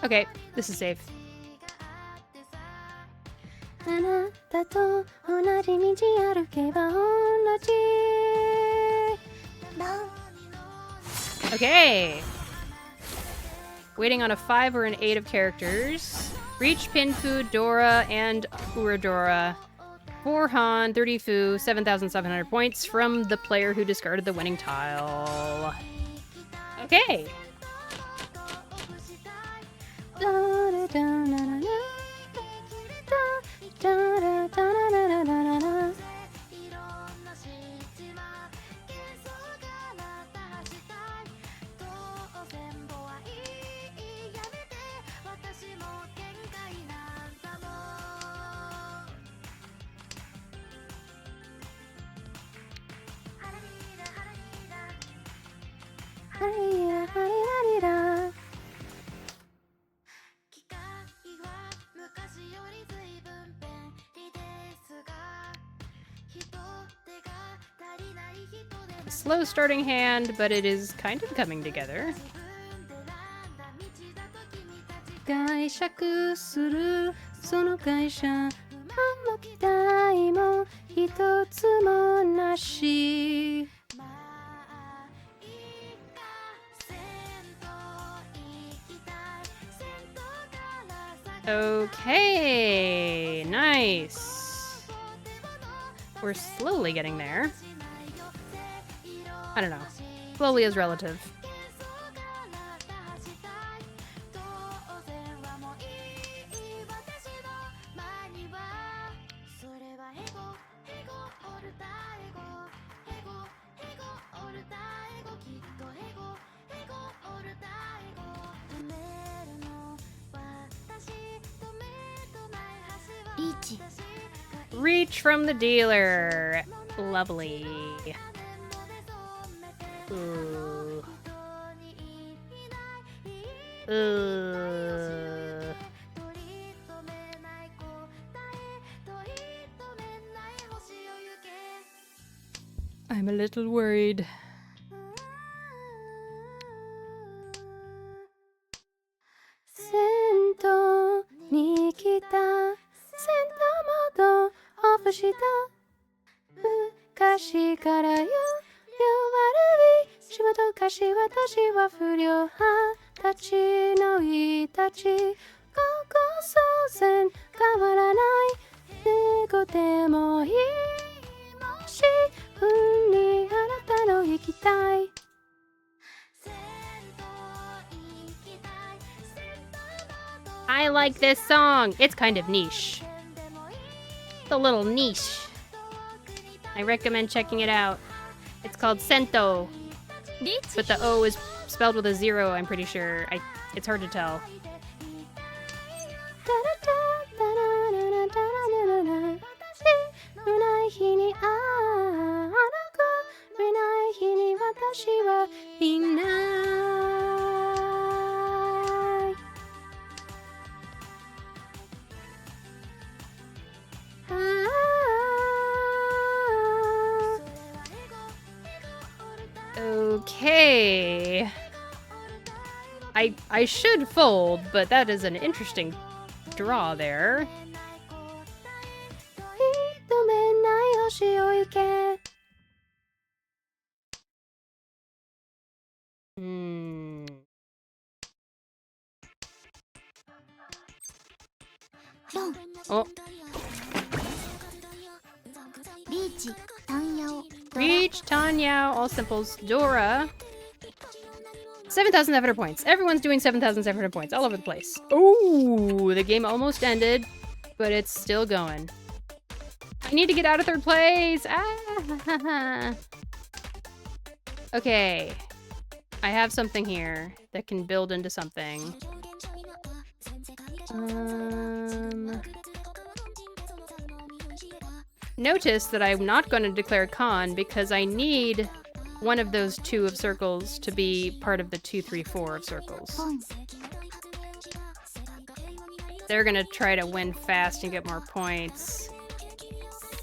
Okay, this is safe. Okay. Waiting on a 5 or an 8 of characters. Reach, Pinfu, Dora, and Uradora. 4 Han, 30 Fu, 7,700 points from the player who discarded the winning tile. Okay. A slow starting hand, but it is kind of coming together. 解釈するその会社何の期待も一つもなし Okay, nice. We're slowly getting there. I don't know. Slowly is relative. Reach from the dealer. Lovely. Ooh. Ooh. I'm a little worried. Sento ni kita, sento modo off した昔からよ悪い仕事かし私は不良派たちのいたちここ祖先変わらない猫でもいいもし運にあなたの行きたい I like this song. It's kind of niche. It's a little niche. I recommend checking it out. It's called Sento. But the O is spelled with a 0, I'm pretty sure. It's hard to tell. 私はいないあー Okay. I should fold, but that is an interesting draw there. Hmm. Oh. リーチ、タンヤオ、 Reach, Tanya, all simples, Dora. 7,700 points. Everyone's doing 7,700 points all over the place. Ooh, the game almost ended, but it's still going. I need to get out of third place. Ah. Okay. I have something here that can build into something. Notice that I'm not going to declare con because I need one of those 2 of circles to be part of the 2, 3, 4 of circles. They're going to try to win fast and get more points.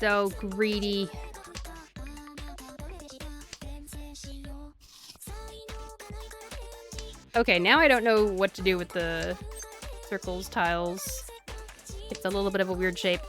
So greedy. Okay, now I don't know what to do with the circles tiles. It's a little bit of a weird shape.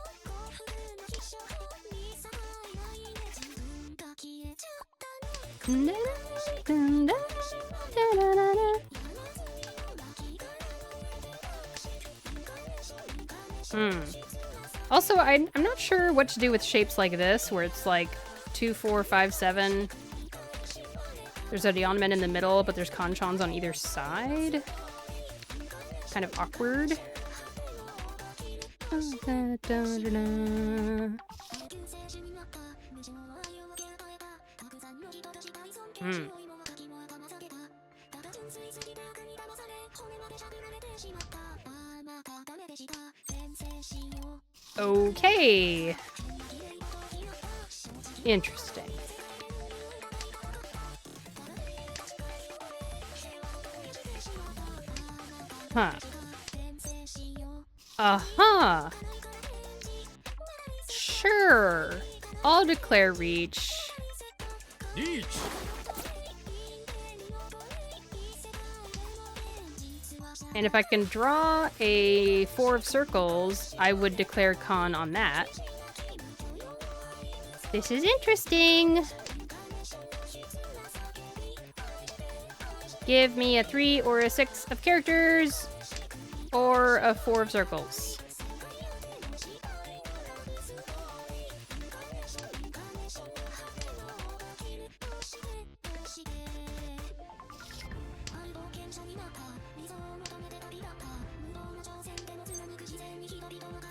Also, I'm not sure what to do with shapes like this, where it's like 2, 4, 5, 7. There's a Yeonman in the middle, but there's Conchons on either side. Kind of awkward. Okay. Interesting. Huh. Uh-huh. Sure. I'll declare reach. Reach. And if I can draw a 4 of circles, I would declare con on that. This is interesting. Give me a 3 or a 6 of characters, or a 4 of circles.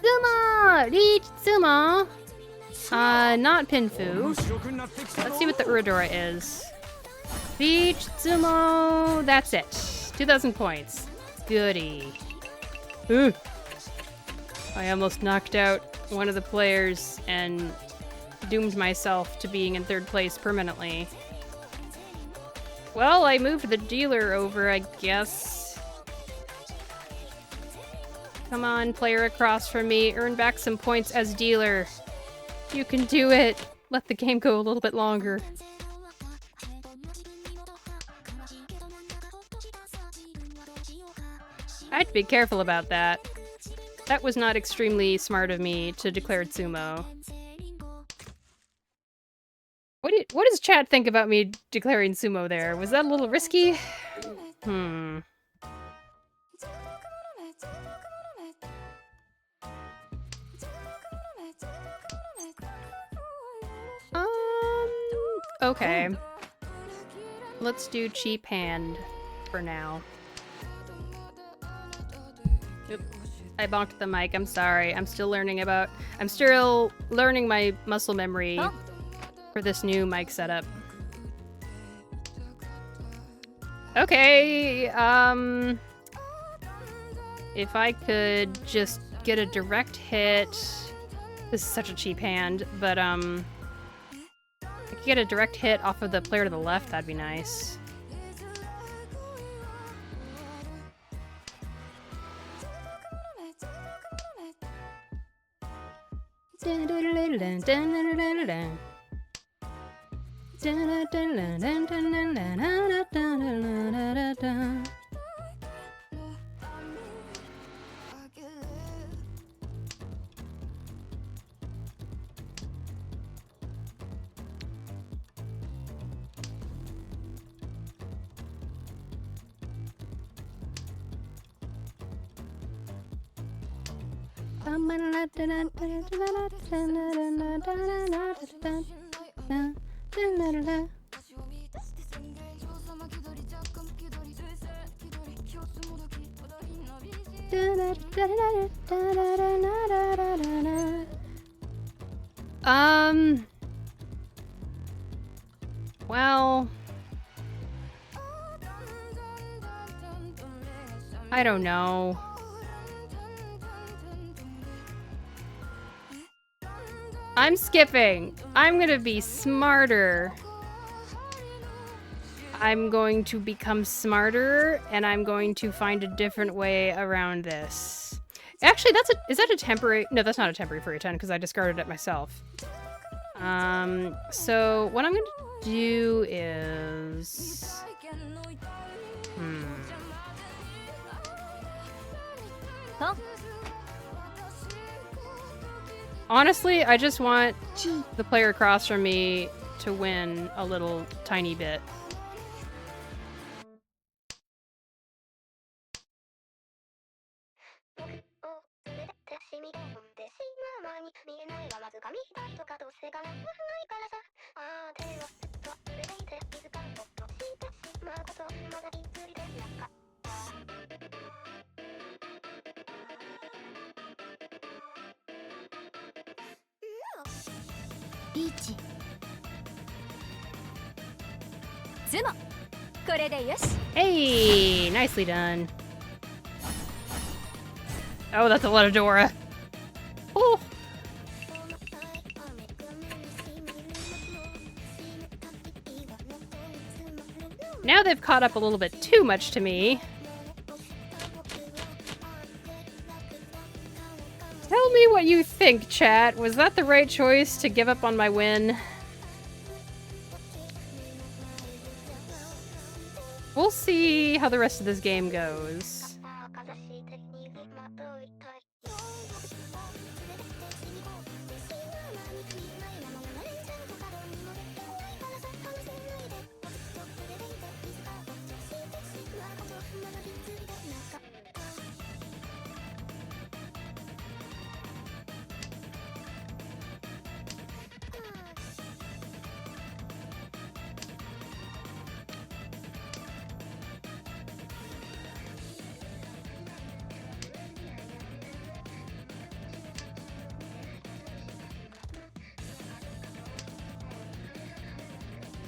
Tsuma! Reach Tsuma! Not Pinfu. Let's see what the Uradora is. Reach Tsumo! That's it. 2,000 points. Goody. Ooh. I almost knocked out one of the players and doomed myself to being in 3rd place permanently. Well, I moved the dealer over, I guess. Come on, player across from me. Earn back some points as dealer. You can do it. Let the game go a little bit longer. I have to be careful about that. That was not extremely smart of me to declare Tsumo. What does chat think about me declaring Sumo there? Was that a little risky? Okay. Let's do cheap hand for now. Oop. I bonked the mic. I'm sorry. I'm still learning my muscle memory for this new mic setup. Okay, if I could just get a direct hit. This is such a cheap hand, but I could get a direct hit off of the player to the left, that'd be nice. Well, I don't know. I'm skipping. I'm gonna be smarter. I'm going to become smarter, and I'm going to find a different way around this. Actually, is that a temporary? No, that's not a temporary furry 10 because I discarded it myself. So what I'm gonna do is, honestly, I just want the player across from me to win a little tiny bit. Hey, nicely done. Oh, that's a lot of Dora. Oh. Now they've caught up a little bit too much to me. Tell me what you think, chat. Was that the right choice to give up on my win? We'll see how the rest of this game goes.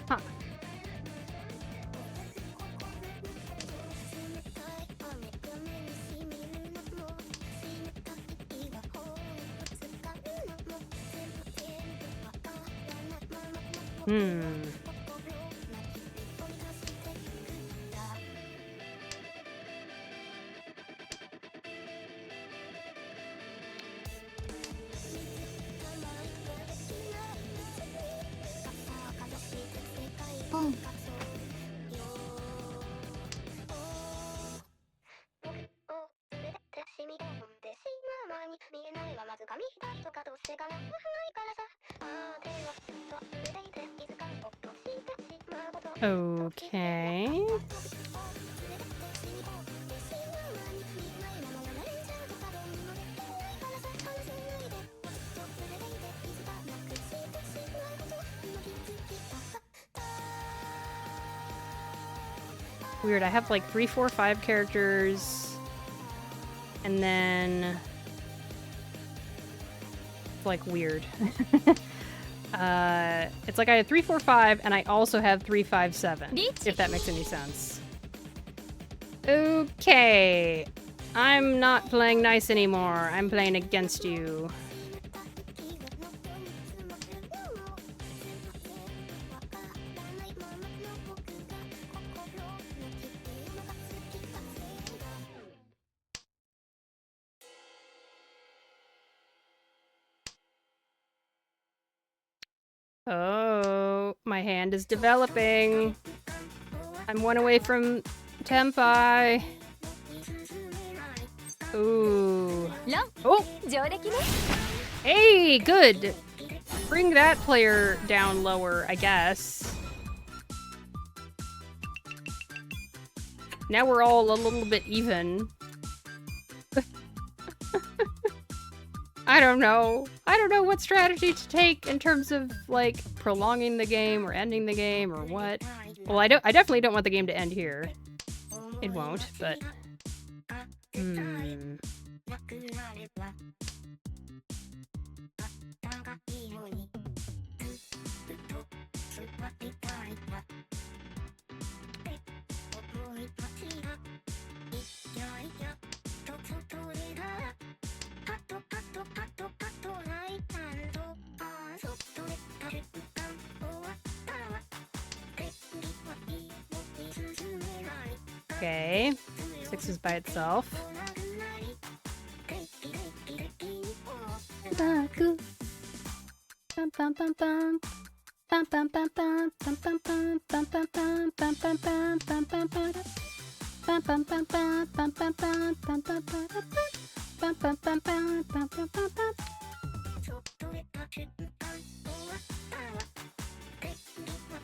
Huh. Okay. Weird, I have like 3, 4, 5 characters, and then it's like weird. It's like I had 3, 4, 5, and I also have 3, 5, 7, if that makes any sense. Okay, I'm not playing nice anymore. I'm playing against you. Oh, my hand is developing. I'm one away from Tenpai. Ooh. Oh! Hey, good! Bring that player down lower, I guess. Now we're all a little bit even. I don't know. I don't know what strategy to take in terms of, like, prolonging the game or ending the game or what. Well, I definitely don't want the game to end here. It won't, but... Okay. 6 is by itself.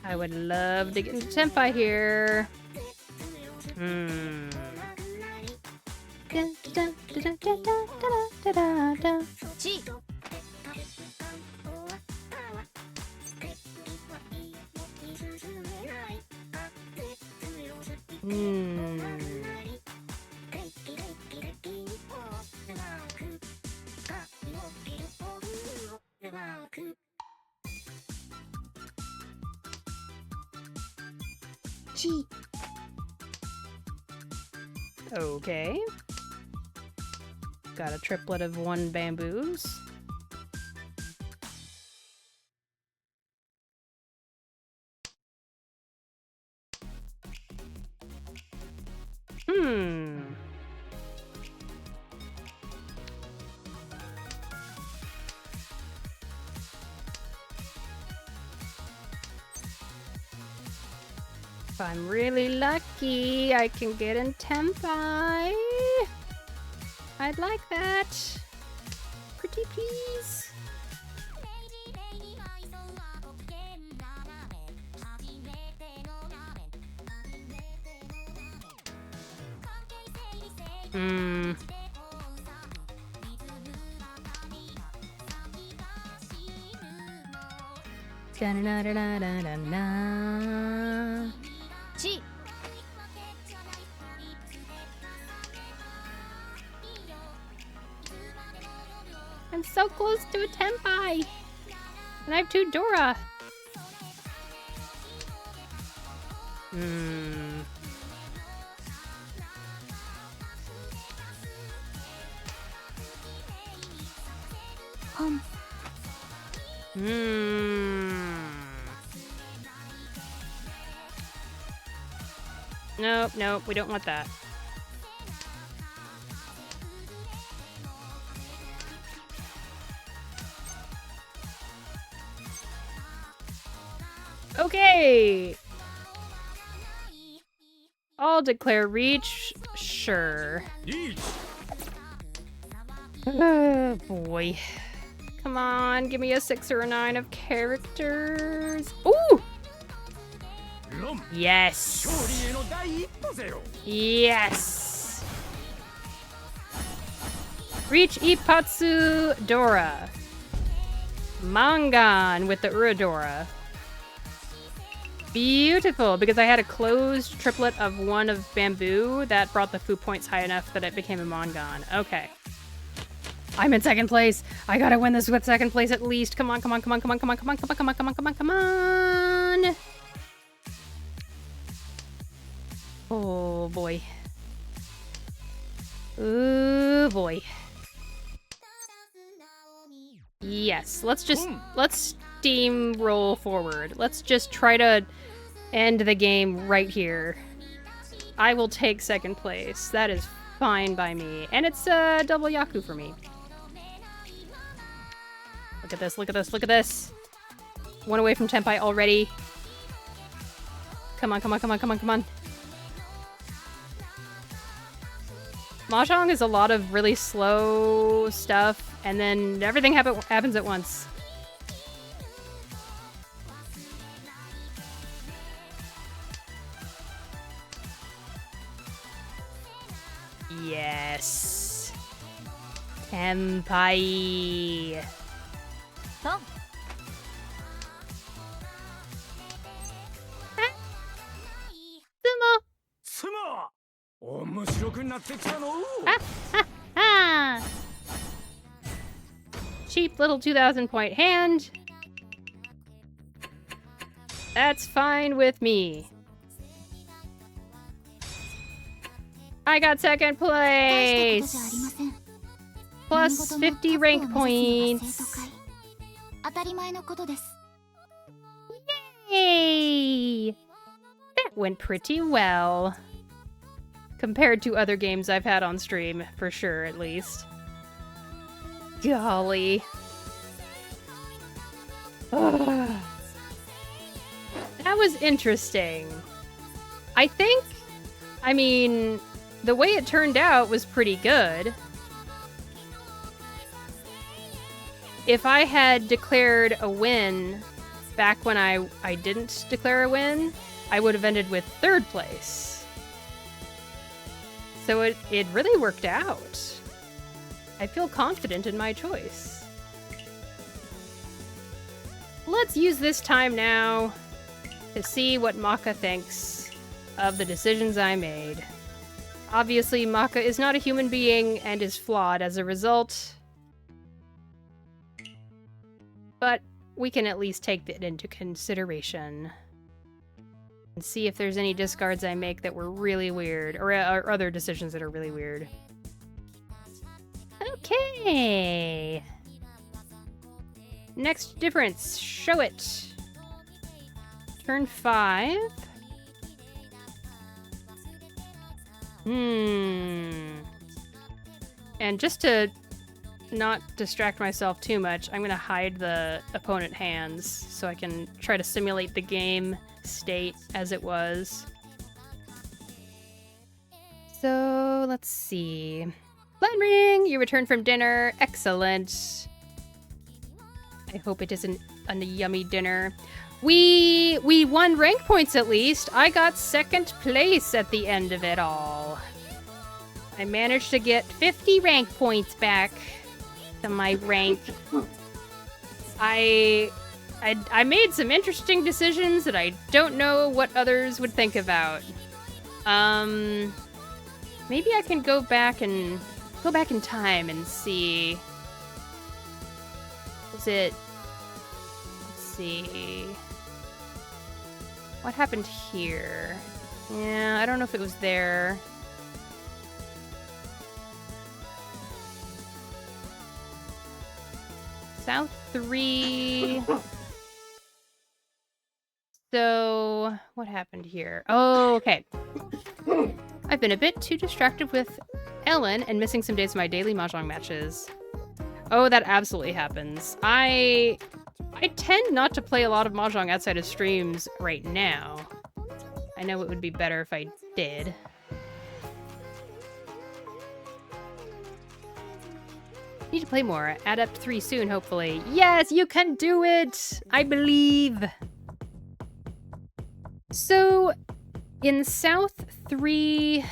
I would love to get into Tenpai here. Okay. Got a triplet of 1 bamboos. If I'm really lucky, I can get in Tenpai. I'd like that. Pretty please. I'm so close to a Tenpai! And I have 2 Dora! Nope, nope, we don't want that. Okay! I'll declare reach. Sure. Oh boy. Come on, give me a 6 or a 9 of characters. Ooh! Yes! Yes! Reach Ipatsu Dora. Mangan with the Uradora. Beautiful, because I had a closed triplet of 1 of bamboo that brought the food points high enough that it became a Mangan. Okay. I'm in 2nd place. I gotta win this with 2nd place at least. Come on, come on, come on, come on, come on, come on, come on, come on, come on, come on, come on. Oh boy. Oh boy. Yes, let's steamroll forward. Let's just try to end the game right here. I will take 2nd place. That is fine by me. And it's double Yaku for me. Look at this, look at this, look at this. one away from Tenpai already. Come on, come on, come on, come on, come on. Mahjong is a lot of really slow stuff, and then everything happens at once. Yes. Tenpai. Huh? つま面白くなってきたの Ah! Cheap little 2,000 point hand. That's fine with me. I got second 大したことじゃあり place. ません。 Plus 50 rank 何事もタップを目指 points. すのが生徒会。当たり前のことです。 Yay! That went pretty well. Compared to other games I've had on stream, for sure, at least. Golly. Ugh. That was interesting. I mean, the way it turned out was pretty good. If I had declared a win back when I didn't declare a win, I would have ended with 3rd place. So it really worked out. I feel confident in my choice. Let's use this time now to see what Maka thinks of the decisions I made. Obviously, Maka is not a human being and is flawed as a result. But we can at least take that into consideration. And see if there's any discards I make that were really weird, or other decisions that are really weird. Okay! Next difference, show it! Turn 5. And just to not distract myself too much, I'm gonna hide the opponent hands so I can try to simulate the game state as it was. So let's see. Line ring! You returned from dinner. Excellent. I hope it isn't a yummy dinner. We won rank points at least. I got 2nd place at the end of it all. I managed to get 50 rank points back to my rank. I made some interesting decisions that I don't know what others would think about. Maybe I can go back in time and see. Let's see. What happened here? Yeah, I don't know if it was there. South 3. So, what happened here? Oh, okay. I've been a bit too distracted with Ellen and missing some days of my daily Mahjong matches. Oh, that absolutely happens. I tend not to play a lot of Mahjong outside of streams right now. I know it would be better if I did. Need to play more. Adept 3 soon, hopefully. Yes, you can do it! I believe! So, in South 3,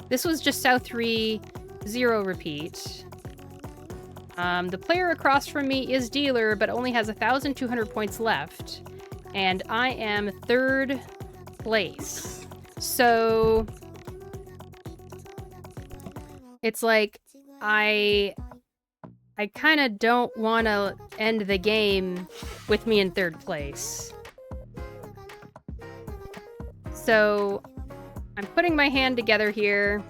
this was just South 3, 0 repeat. The player across from me is dealer, but only has 1,200 points left. And I am 3rd place. So, it's like, I kind of don't want to end the game with me in 3rd place. So, I'm putting my hand together here.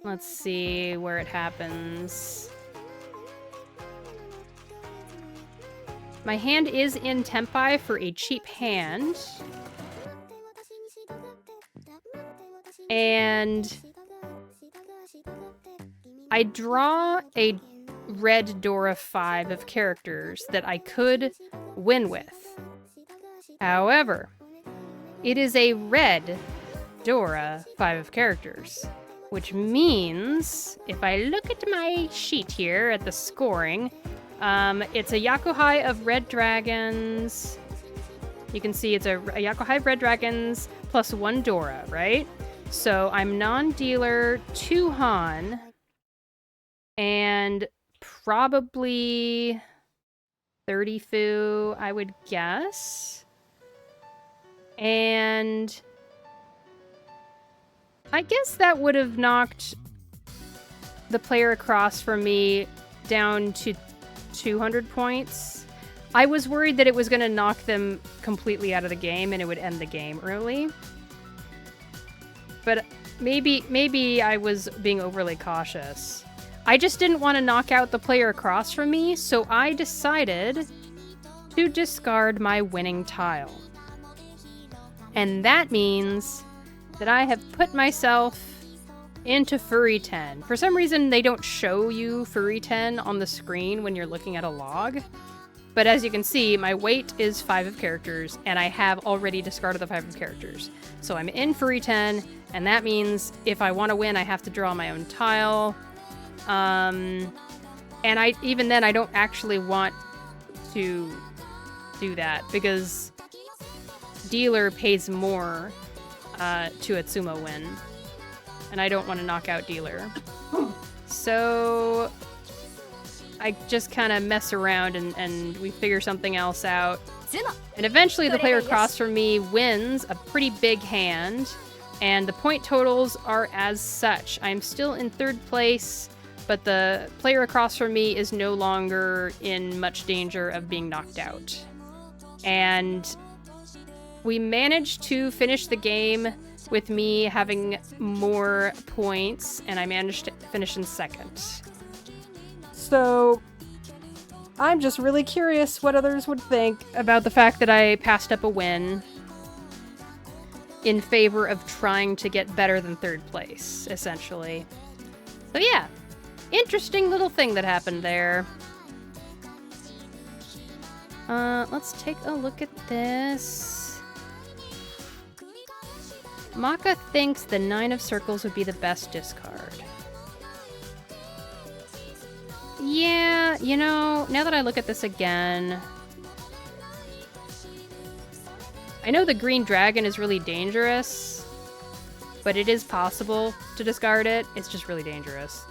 Let's see where it happens. My hand is in Tenpai for a cheap hand. And I draw a red Dora 5 of characters that I could win with. However, it is a red Dora 5 of characters, which means if I look at my sheet here at the scoring, it's a Yakuhai of red dragons. You can see it's a Yakuhai of red dragons plus 1 Dora, right? So I'm non-dealer 2 Han and probably 30 Fu, I would guess. And I guess that would have knocked the player across from me down to 200 points. I was worried that it was going to knock them completely out of the game and it would end the game early. But maybe I was being overly cautious. I just didn't want to knock out the player across from me, so I decided to discard my winning tile. And that means that I have put myself into Furry 10. For some reason, they don't show you Furry 10 on the screen when you're looking at a log. But as you can see, my weight is 5 of characters, and I have already discarded the 5 of characters. So I'm in Furry 10, and that means if I want to win, I have to draw my own tile. And even then, I don't actually want to do that, because dealer pays more to Atsumo win. And I don't want to knock out dealer. So I just kind of mess around and we figure something else out. And eventually the player across from me wins a pretty big hand, and the point totals are as such. I'm still in 3rd place, but the player across from me is no longer in much danger of being knocked out. And we managed to finish the game with me having more points, and I managed to finish in 2nd. So I'm just really curious what others would think about the fact that I passed up a win in favor of trying to get better than 3rd place, essentially. So yeah, interesting little thing that happened there. Let's take a look at this. Maka thinks the 9 of circles would be the best discard. Yeah, you know, now that I look at this again, I know the green dragon is really dangerous, but it is possible to discard it. It's just really dangerous.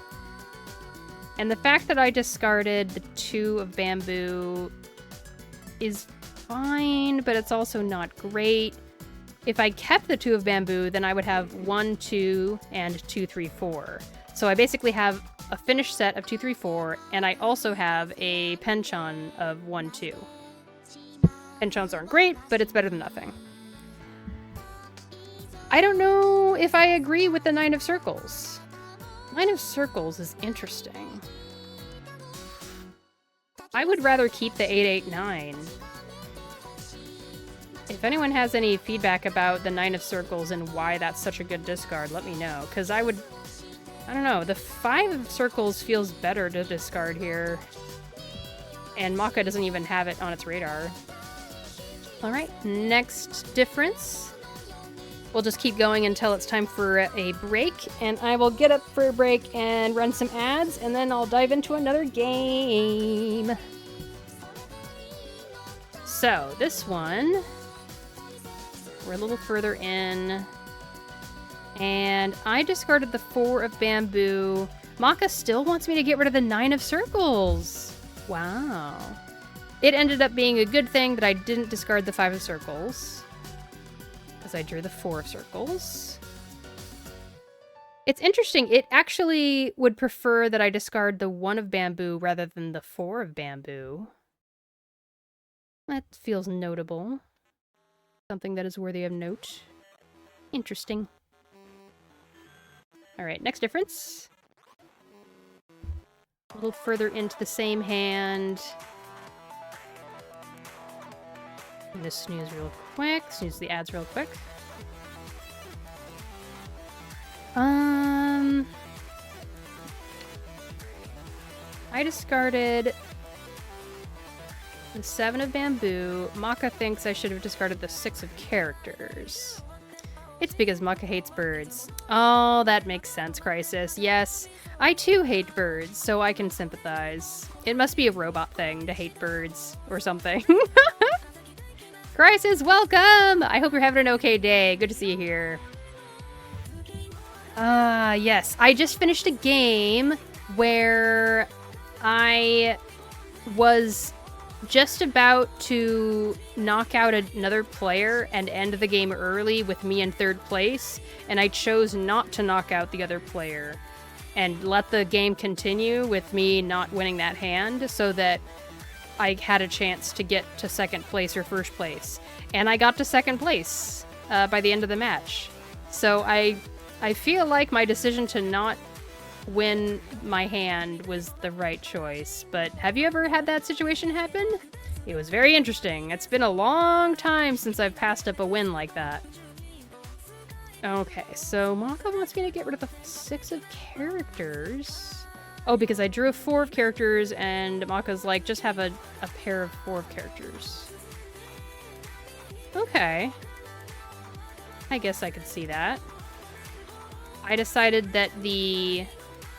And the fact that I discarded the 2 of bamboo is fine, but it's also not great. If I kept the 2 of bamboo, then I would have 1, 2, and 2, 3, 4. So I basically have a finished set of 2, 3, 4, and I also have a penchant of 1, 2. Penchants aren't great, but it's better than nothing. I don't know if I agree with the 9 of circles. 9 of circles is interesting. I would rather keep the 8, 8, 9. If anyone has any feedback about the 9 of circles and why that's such a good discard, let me know. Because I don't know, the 5 of circles feels better to discard here. And Maka doesn't even have it on its radar. Alright, next difference. We'll just keep going until it's time for a break. And I will get up for a break and run some ads, and then I'll dive into another game. So, this one, we're a little further in, and I discarded the 4 of bamboo. Maka still wants me to get rid of the 9 of circles. Wow. It ended up being a good thing that I didn't discard the 5 of circles, because I drew the 4 of circles. It's interesting. It actually would prefer that I discard the 1 of bamboo rather than the 4 of bamboo. That feels notable. Something that is worthy of note. Interesting. Alright, next difference. A little further into the same hand. I'm gonna snooze real quick. Snooze the ads real quick. I discarded the 7 of bamboo. Maka thinks I should have discarded the 6 of characters. It's because Maka hates birds. Oh, that makes sense, Crisis. Yes, I too hate birds, so I can sympathize. It must be a robot thing to hate birds or something. Crisis, welcome! I hope you're having an okay day. Good to see you here. Yes. I just finished a game where I was just about to knock out another player and end the game early with me in 3rd place, and I chose not to knock out the other player and let the game continue with me not winning that hand so that I had a chance to get to 2nd place or 1st place. And I got to 2nd place by the end of the match. So I feel like my decision to not win my hand was the right choice. But have you ever had that situation happen? It was very interesting. It's been a long time since I've passed up a win like that. Okay, so Maka wants me to get rid of the 6 of characters. Oh, because I drew a 4 of characters and Maka's like, just have a pair of 4 of characters. Okay. I guess I could see that. I decided that the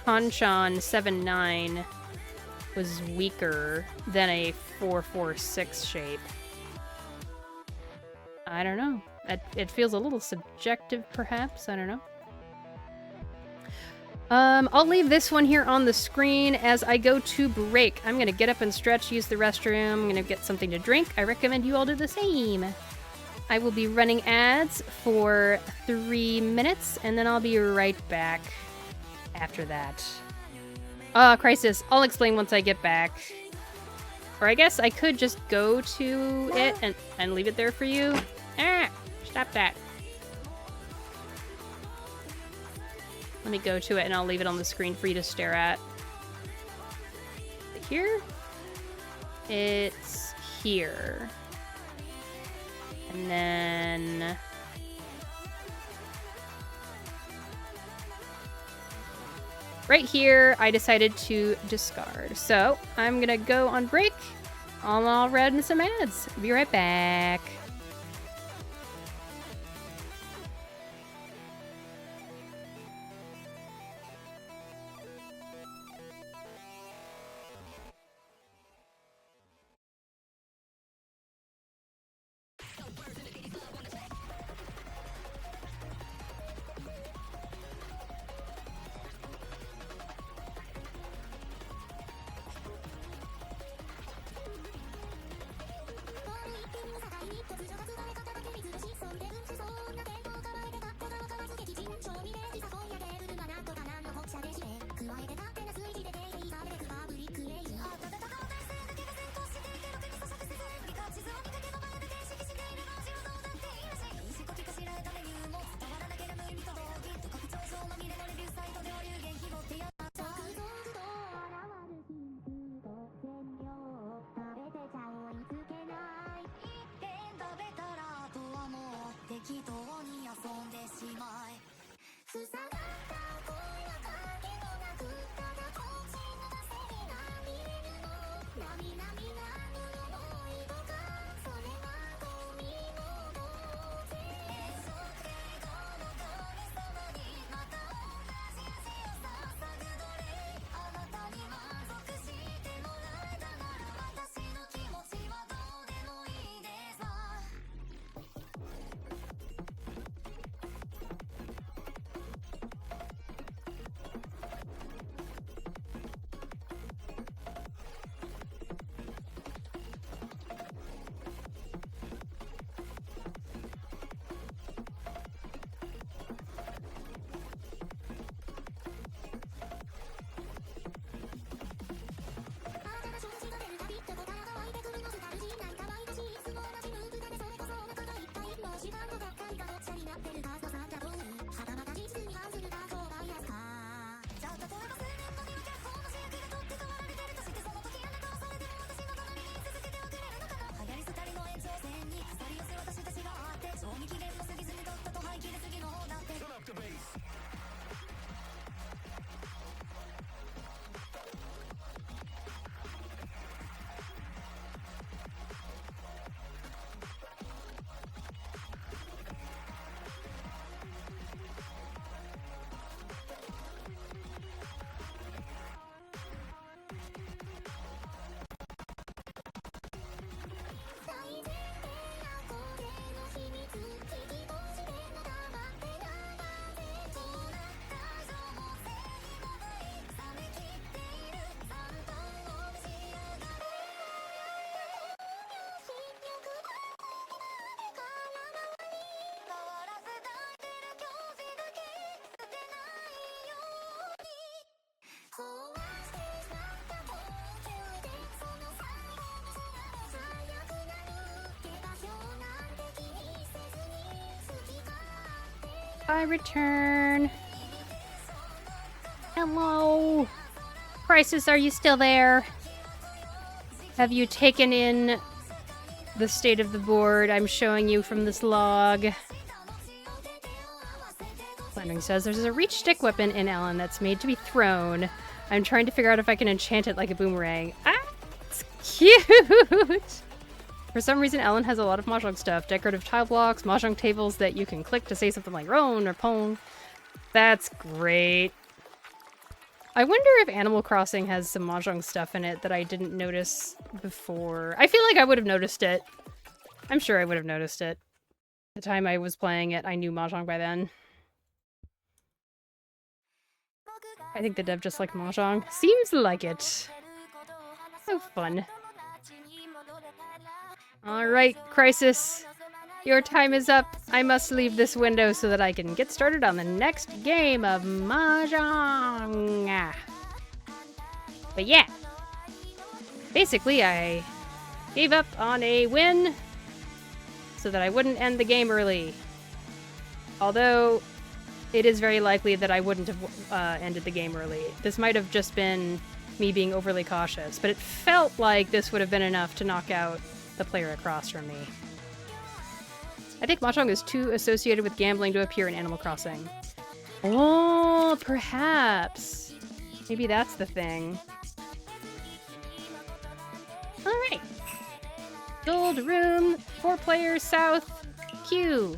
Hanshan 7-9 was weaker than a 4-4-6 shape. I don't know. It feels a little subjective, perhaps. I don't know. I'll leave this one here on the screen as I go to break. I'm gonna get up and stretch, use the restroom. I'm gonna get something to drink. I recommend you all do the same. I will be running ads for 3 minutes, and then I'll be right back after that. Crisis. I'll explain once I get back. Or I guess I could just go to it and leave it there for you. Ah! Stop that. Let me go to it and I'll leave it on the screen for you to stare at. Here? It's here. And then... right here, I decided to discard. So, I'm gonna go on break. I'll run some ads. Be right back. I return. Hello. Crisis, are you still there? Have you taken in the state of the board I'm showing you from this log? Flandering says there's a reach stick weapon in Ellen that's made to be thrown. I'm trying to figure out if I can enchant it like a boomerang. Ah, it's cute! For some reason, Ellen has a lot of Mahjong stuff. Decorative tile blocks, Mahjong tables that you can click to say something like Roan or Pong. That's great. I wonder if Animal Crossing has some Mahjong stuff in it that I didn't notice before. I feel like I would have noticed it. I'm sure I would have noticed it. The time I was playing it, I knew Mahjong by then. I think the dev just liked Mahjong. Seems like it. So fun. Alright, Crisis. Your time is up. I must leave this window so that I can get started on the next game of Mahjong. But yeah. Basically, I gave up on a win so that I wouldn't end the game early. Although, it is very likely that I wouldn't have ended the game early. This might have just been me being overly cautious, but it felt like this would have been enough to knock out the player across from me. I think Mahjong is too associated with gambling to appear in Animal Crossing. Oh, perhaps. Maybe that's the thing. Alright. Gold room, 4 players south, Q.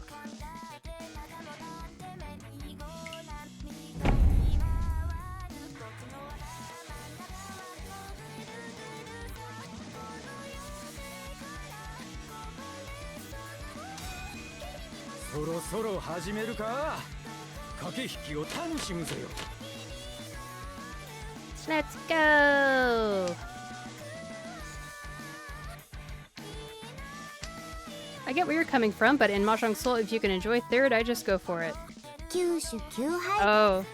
Let's go! I get where you're coming from, but in Mahjong Soul, if you can enjoy third, I just go for it. Oh.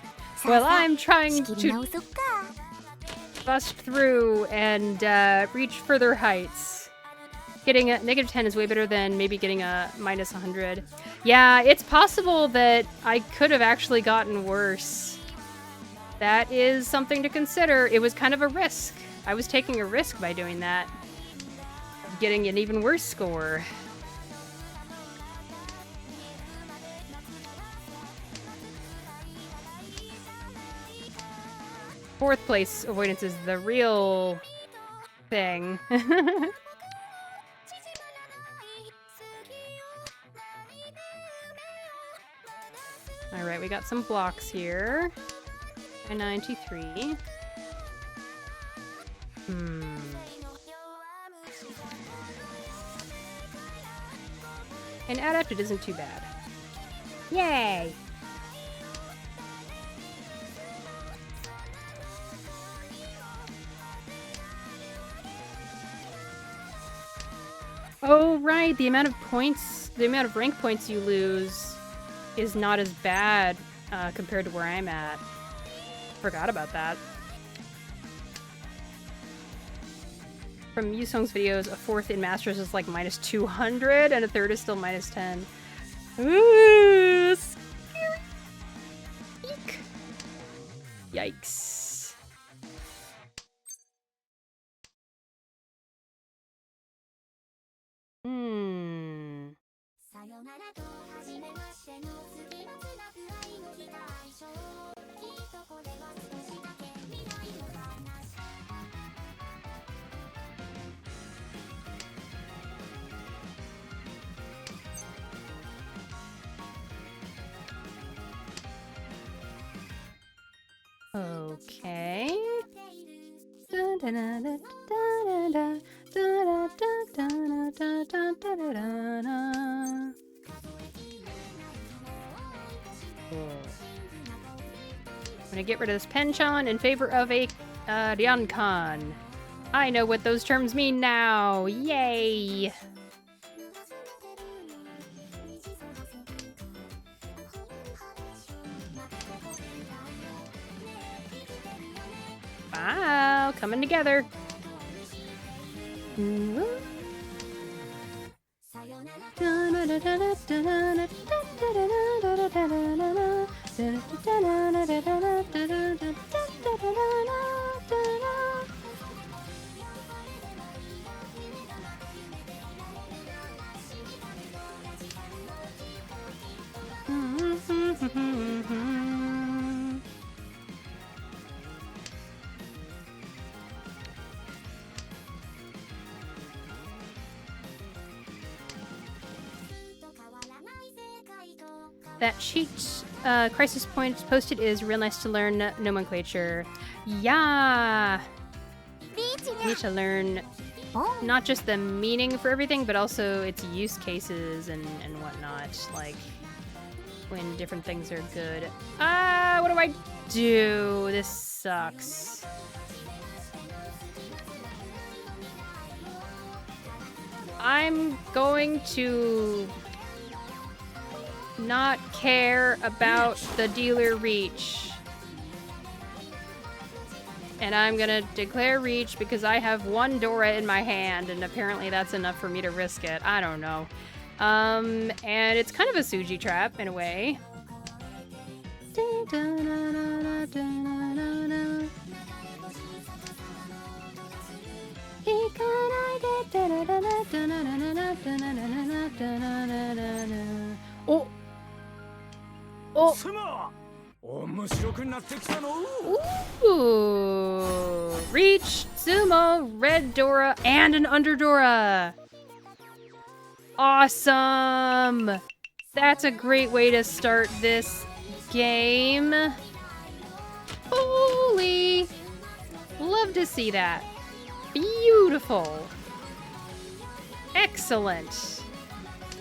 Well, I'm trying to bust through and reach further heights. Getting a -10 is way better than maybe getting a -100. Yeah, it's possible that I could have actually gotten worse. That is something to consider. It was kind of a risk. I was taking a risk by doing that. Of getting an even worse score. Fourth place avoidance is the real thing. Alright, we got some blocks here. 923. And adapted isn't too bad. Yay! Oh, right, the amount of points, the amount of rank points you lose is not as bad compared to where I'm at. Forgot about that. From Yusong's videos, a fourth in Masters is like -200 and a third is still -10. Ooh, scary. Eek. Yikes. Okay. I'm gonna get rid of this Penchon in favor of a Ryankan. I know what those terms mean now. Yay! Wow, coming together. That cheat crisis point posted is real nice to learn nomenclature. Yeah! Need to learn not just the meaning for everything, but also its use cases and whatnot. Like, when different things are good. What do I do? This sucks. I'm going to not care about the dealer reach. And I'm gonna declare reach because I have one Dora in my hand, and apparently that's enough for me to risk it. I don't know. And it's kind of a Suji trap in a way. Oh! Oh! Ooh! Reach, Sumo, Red Dora, and an Under Dora! Awesome! That's a great way to start this game. Holy! Love to see that. Beautiful. Excellent.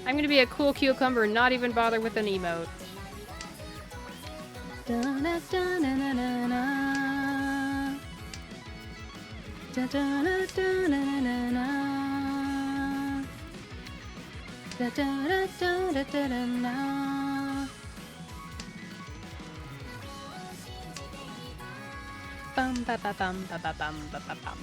I'm gonna be a cool cucumber and not even bother with an emote. Bum ba ba bum ba ba bum ba ba bum.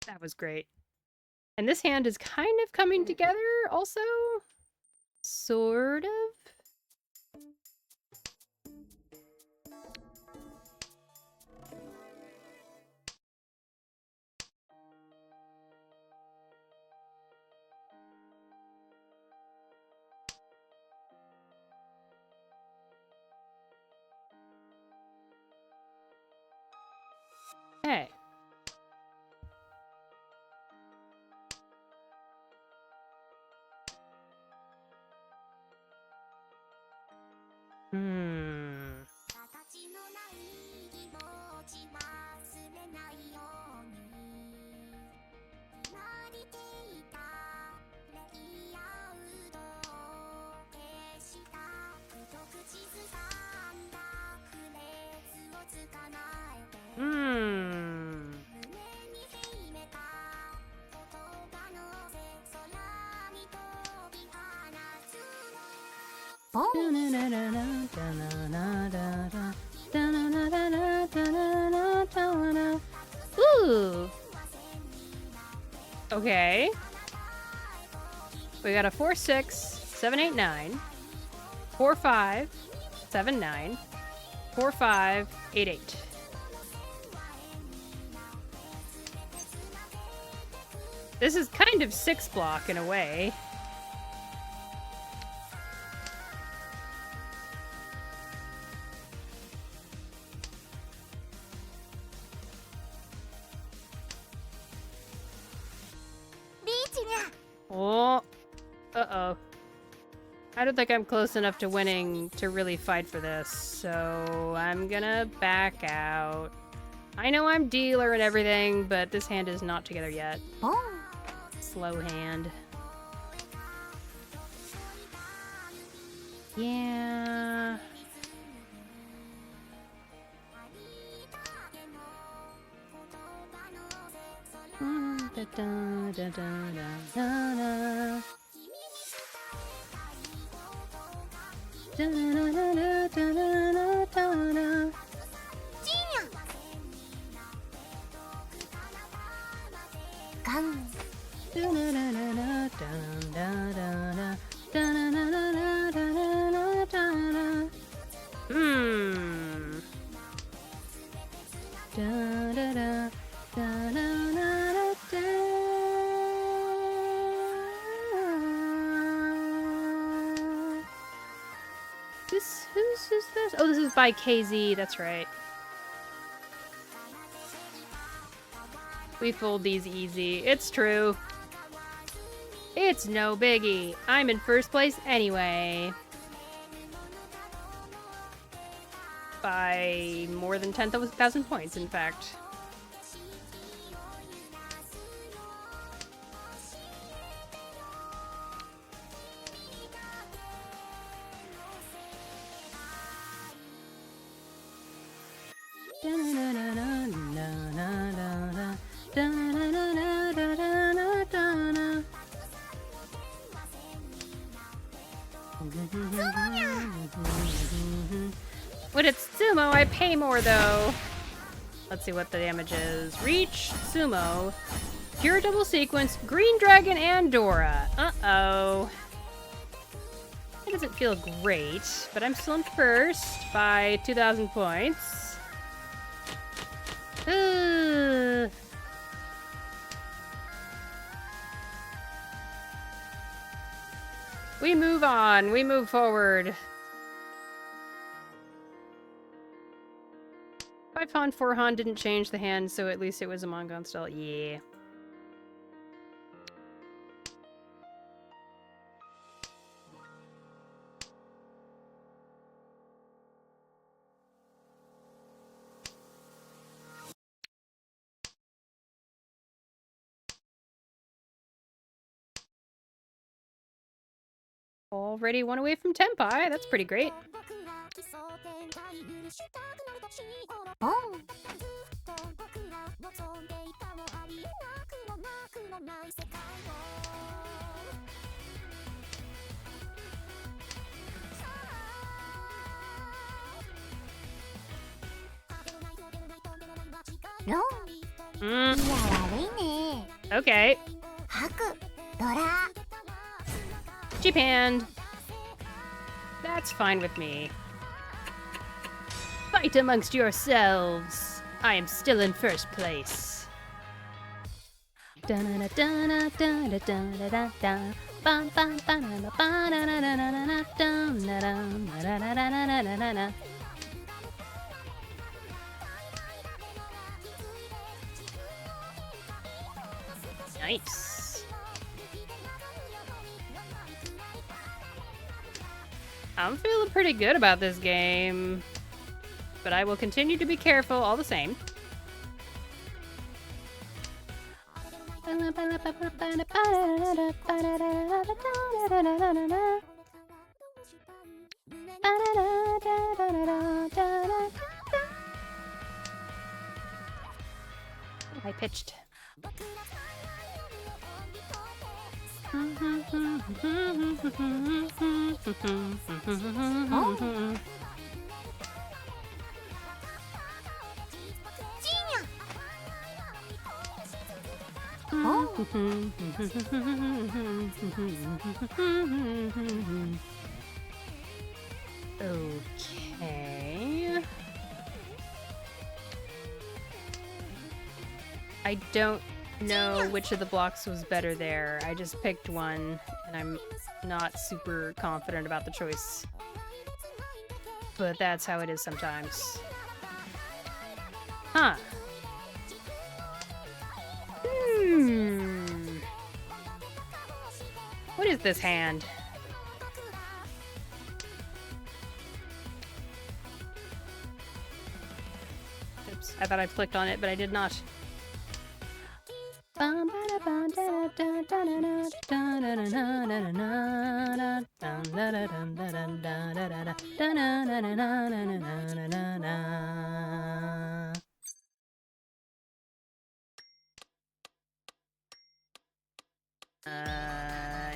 That was great. And this hand is kind of coming together also. Sort of. Hey. Ooh. Okay. We got a 4, 6, 7, 8, 9, 4, 5, 7, 9, 4, 5, 8, 8. This is kind of 6 block in a way. Oh, uh-oh. I don't think I'm close enough to winning to really fight for this, so I'm gonna back out. I know I'm dealer and everything, but this hand is not together yet. Slow hand. Yeah. Da, da, da, da, da, da. Da, da, da, da, Hmm. Who's this? Oh, this is by KZ, that's right. We fold these easy. It's true. It's no biggie. I'm in first place anyway. By more than 10,000 points, in fact. When it's sumo, I pay more though. Let's see what the damage is. Reach, sumo, pure double sequence, green dragon, and Dora. Uh-oh. It doesn't feel great, but I'm still in first by 2,000 points. Ugh. We move on. We move forward. 5 Han, 4 Han didn't change the hand, so at least it was a Mongon still. Yeah. Already one away from Tenpai. That's pretty great. Okay. Cheap hand. That's fine with me. Fight amongst yourselves. I am still in first place. Nice. I'm feeling pretty good about this game, but I will continue to be careful all the same. I pitched. Okay. I don't know which of the blocks was better there. I just picked one, and I'm not super confident about the choice. But that's how it is sometimes. Huh. What is this hand? Oops, I thought I clicked on it, but I did not.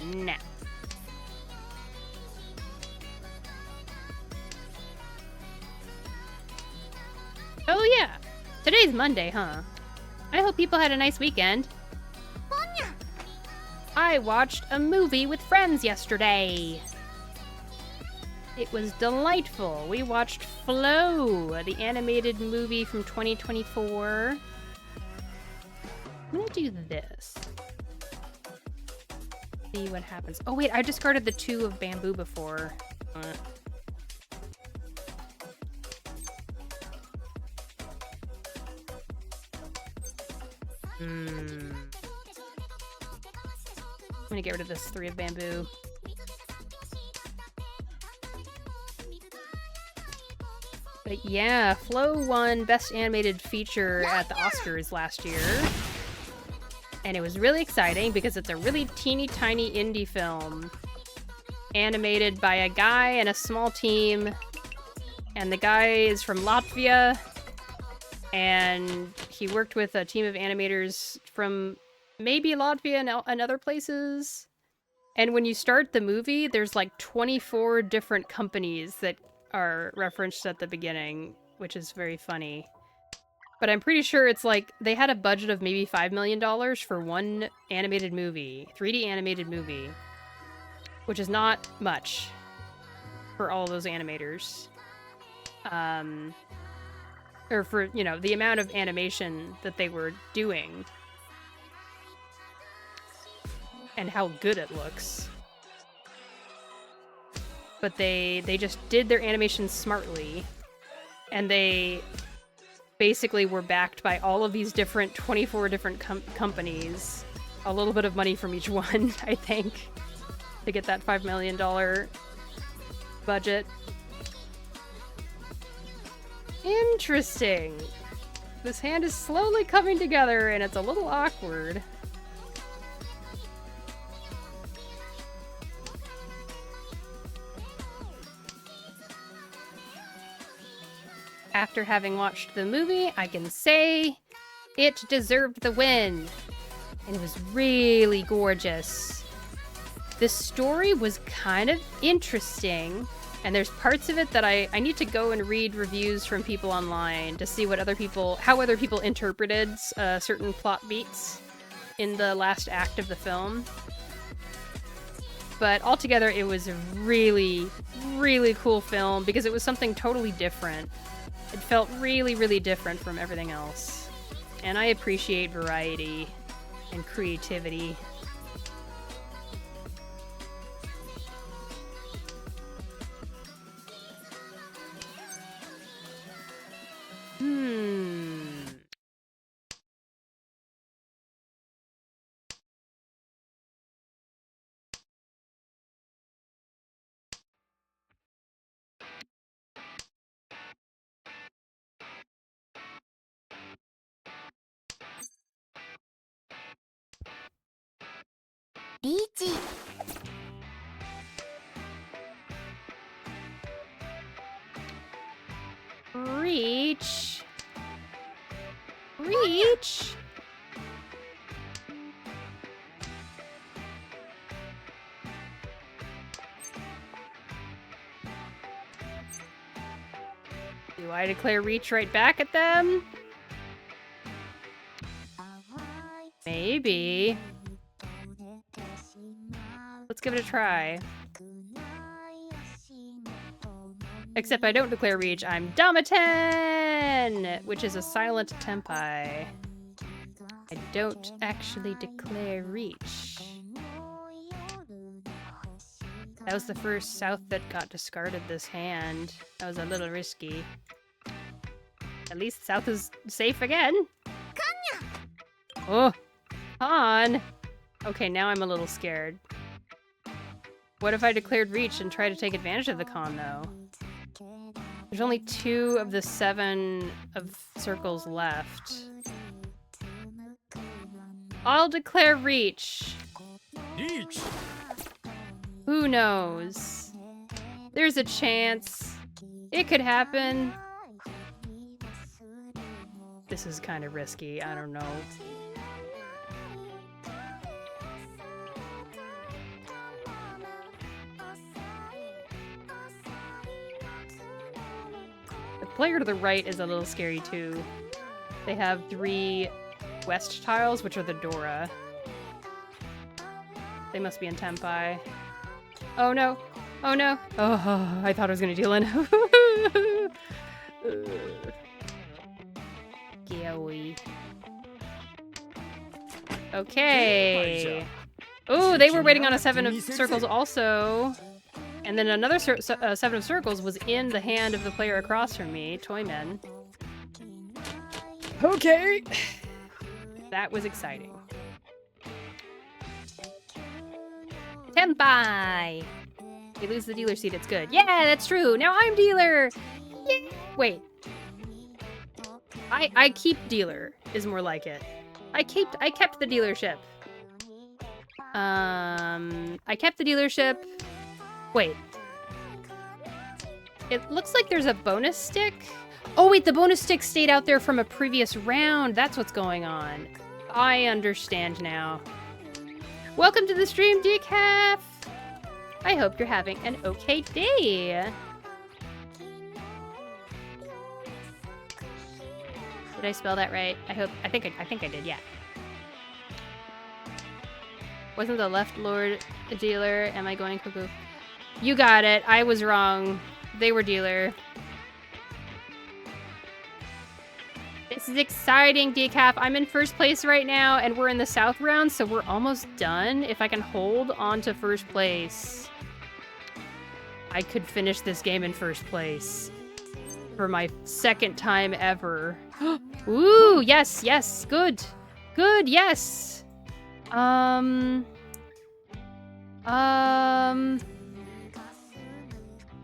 No. Today's Monday, huh? I hope people had a nice weekend. I watched a movie with friends yesterday. It was delightful. We watched Flow, the animated movie from 2024. I'm gonna do this. See what happens. Oh wait, I discarded the 2 of bamboo before. I'm gonna get rid of this 3 of bamboo. But yeah, Flow won Best Animated Feature at the Oscars last year. And it was really exciting because it's a really teeny tiny indie film. Animated by a guy and a small team. And the guy is from Latvia. And he worked with a team of animators from maybe Latvia and other places. And when you start the movie, there's like 24 different companies that are referenced at the beginning, which is very funny. But I'm pretty sure it's like they had a budget of maybe $5 million for one animated movie, 3D animated movie, which is not much for all those animators. Or for, you know, the amount of animation that they were doing and how good it looks. But they just did their animation smartly, and they basically were backed by all of these different 24 different companies, a little bit of money from each one, I think, to get that $5 million budget. Interesting. This hand is slowly coming together and it's a little awkward. After having watched the movie, I can say it deserved the win. And it was really gorgeous. The story was kind of interesting, and there's parts of it that I need to go and read reviews from people online to see what how other people interpreted certain plot beats in the last act of the film. But altogether, it was a really, really cool film because it was something totally different. It felt really, really different from everything else. And I appreciate variety and creativity. Reach. Reach. Do I declare reach right back at them? Maybe. Let's give it a try. Except I don't declare reach, I'm Damaten! Which is a silent tempai. I don't actually declare reach. That was the first South that got discarded this hand. That was a little risky. At least South is safe again. Oh, Han! Okay, now I'm a little scared. What if I declared reach and try to take advantage of the con, though? There's only 2 of the 7 of circles left. I'll declare reach. Reach. Who knows? There's a chance. It could happen. This is kind of risky. I don't know. The player to the right is a little scary too. They have 3 west tiles, which are the Dora. They must be in Tempai. Oh no! Oh no! Oh, I thought I was gonna deal in. Goey. Okay. Oh, they were waiting on a 7 of circles also. And then another 7 of circles was in the hand of the player across from me, Toyman. Okay. That was exciting. Tempai! We lose the dealer seat, it's good. Yeah, that's true! Now I'm dealer! Yay! Wait. I keep dealer, is more like it. I kept the dealership. I kept the dealership. Wait. It looks like there's a bonus stick. Oh wait, the bonus stick stayed out there from a previous round. That's what's going on. I understand now. Welcome to the stream, Decaf! I hope you're having an okay day. Did I spell that right? I think I did, yeah. Wasn't the left lord a dealer? Am I going cuckoo? You got it. I was wrong. They were dealer. This is exciting, Decaf. I'm in first place right now, and we're in the south round, so we're almost done. If I can hold on to first place, I could finish this game in first place for my 2nd time ever. Ooh, yes, yes, good. Good, yes.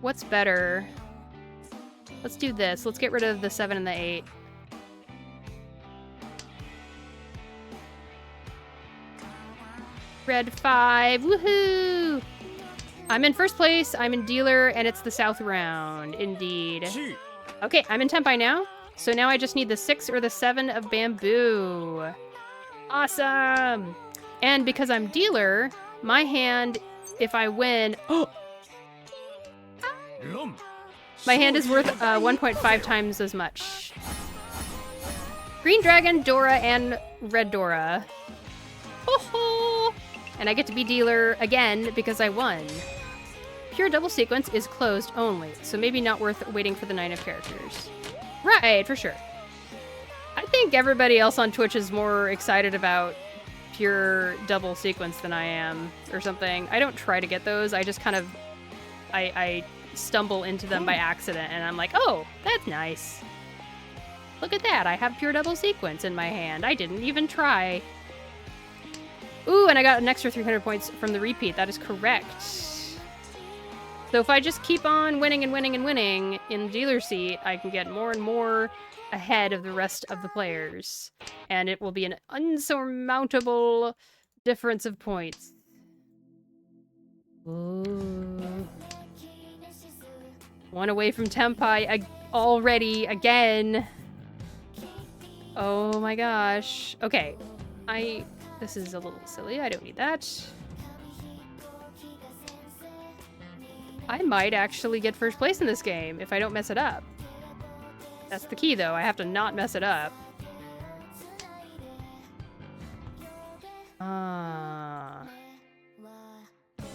What's better? Let's do this. Let's get rid of the 7 and the 8. Red 5, woohoo! I'm in first place, I'm in dealer, and it's the south round, indeed. Okay, I'm in Tempai now, so now I just need the 6 or the 7 of bamboo. Awesome! And because I'm dealer, my hand, if I win... my hand is worth 1.5 times as much. Green Dragon, Dora, and Red Dora. Ho-ho! And I get to be dealer again because I won. Pure double sequence is closed only, so maybe not worth waiting for the 9 of characters. Right, for sure. I think everybody else on Twitch is more excited about pure double sequence than I am, or something. I don't try to get those, I just kind of... I stumble into them by accident, and I'm like, oh, that's nice. Look at that, I have pure double sequence in my hand. I didn't even try. Ooh, and I got an extra 300 points from the repeat. That is correct. So if I just keep on winning and winning and winning in the dealer seat, I can get more and more ahead of the rest of the players. And it will be an unsurmountable difference of points. Ooh. 1 away from Tempai already, again. Oh my gosh. Okay, this is a little silly. I don't need that. I might actually get first place in this game if I don't mess it up. That's the key, though. I have to not mess it up.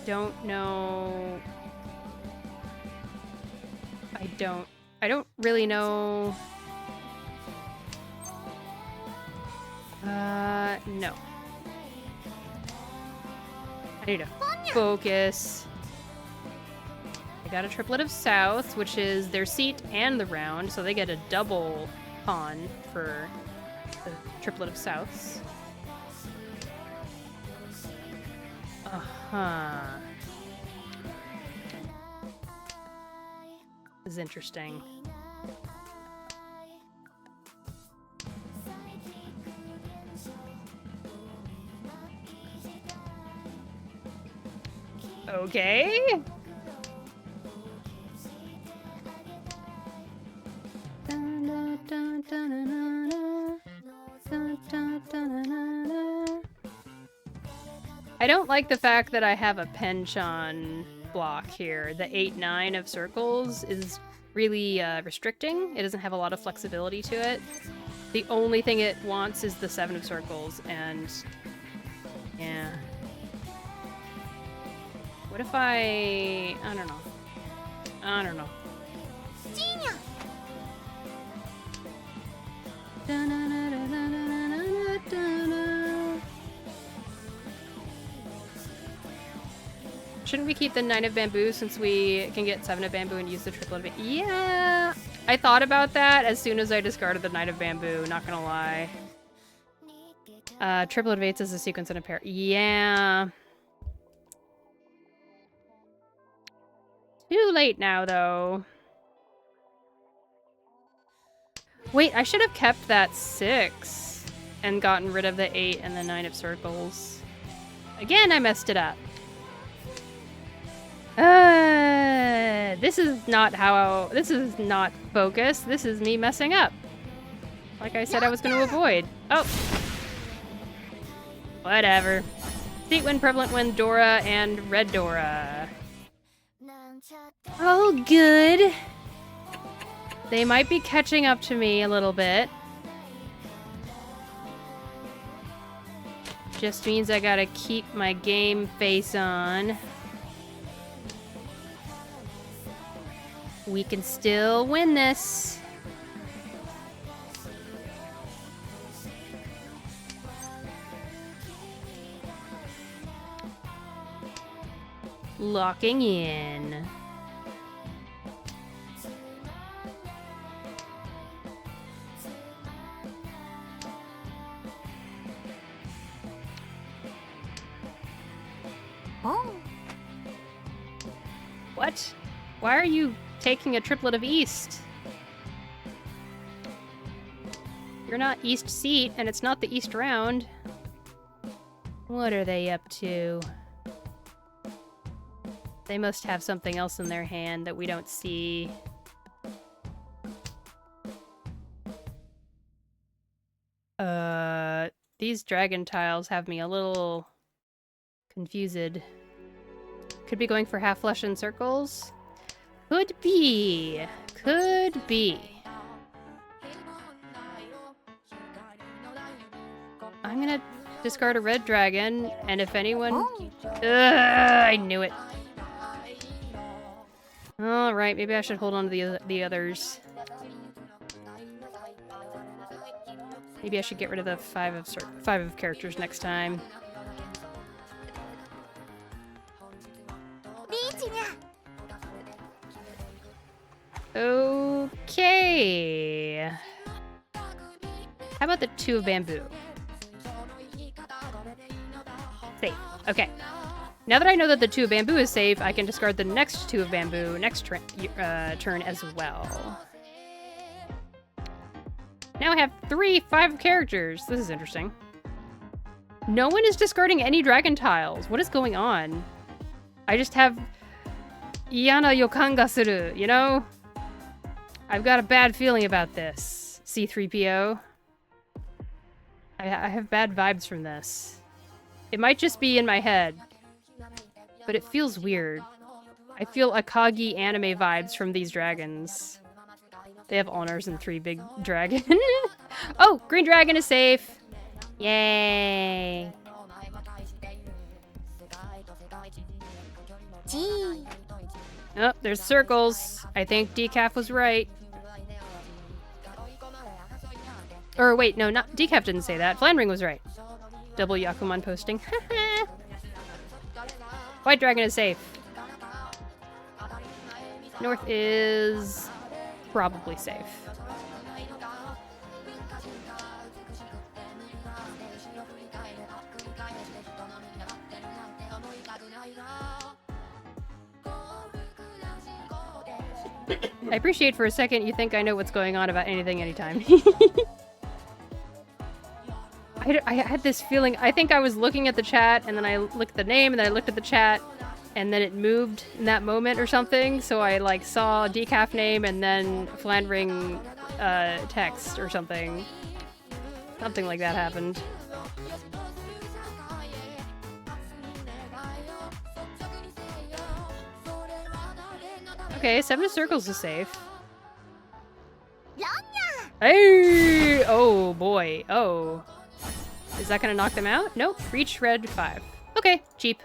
Don't know. I don't really know. No. I need to focus. I got a triplet of South, which is their seat and the round, so they get a double pawn for the triplet of Souths. This is interesting. Okay. I don't like the fact that I have a penchant block here. The 8-9 of circles is really restricting. It doesn't have a lot of flexibility to it. The only thing it wants is the 7 of circles, and yeah. What if I don't know. I don't know. Shouldn't we keep the 9 of bamboo since we can get 7 of bamboo and use the triplet of Yeah, I thought about that as soon as I discarded the 9 of bamboo, not gonna lie. Triplet of 8s is a sequence and a pair. Yeah. Too late now, though. Wait, I should have kept that 6 and gotten rid of the 8 and the 9 of circles. Again, I messed it up. This is not this is not focus. This is me messing up. Like I said I was going to avoid. Oh. Whatever. Seat Wind, Prevalent Wind, Dora, and Red Dora. Oh, good. They might be catching up to me a little bit. Just means I gotta keep my game face on. We can still win this. Locking in. Oh. What? Why are you taking a triplet of East? You're not East seat, and it's not the East round. What are they up to? They must have something else in their hand that we don't see. These dragon tiles have me a little confused. Could be going for half flush and circles. Could be. Could be. I'm gonna discard a red dragon, and if anyone... I knew it. Alright, maybe I should hold on to the others. Maybe I should get rid of the 5 of characters next time. Okay. How about the 2 of bamboo? Safe. Okay. Now that I know that the 2 of bamboo is safe, I can discard the next 2 of bamboo next turn as well. Now I have 3 5 characters. This is interesting. No one is discarding any dragon tiles. What is going on? I just have Iyana yokan ga suru, you know? I've got a bad feeling about this, C3PO. I have bad vibes from this. It might just be in my head, but it feels weird. I feel Akagi anime vibes from these dragons. They have honors and 3 big dragon. Oh, green dragon is safe. Yay. Gee. Oh, there's circles. I think Decaf was right. Or wait, no, not Decaf didn't say that. Flandring was right. Double Yakuman posting. White dragon is safe. North is probably safe. I appreciate for a second you think I know what's going on about anything anytime. I had this feeling, I think I was looking at the chat, and then I looked at the name, and then I looked at the chat, and then it moved in that moment or something, so I like saw Decaf name and then Flandring text or something. Something like that happened. Okay, 7 of circles is safe. Hey! Oh boy. Oh. Is that gonna knock them out? Nope. Reach red 5. Okay, cheap.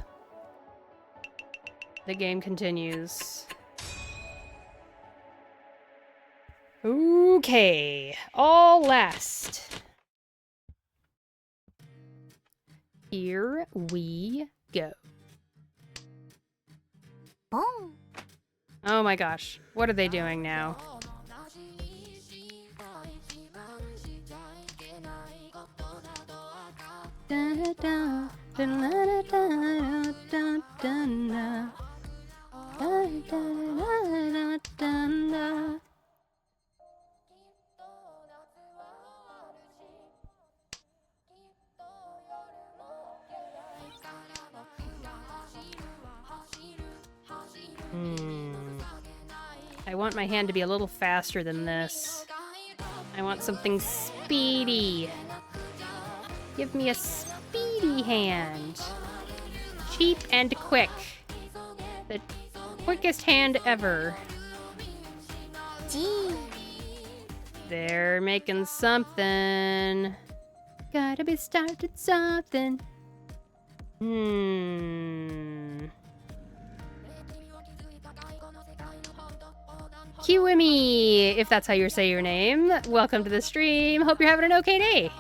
The game continues. Okay. All last. Here we go. Boom. Oh my gosh. What are they doing now? I want my hand to be a little faster than this. I want something speedy. Give me a speedy hand. Cheap and quick. The quickest hand ever. Gee. They're making something. Gotta be started something. Kiwimi, if that's how you say your name. Welcome to the stream. Hope you're having an okay day.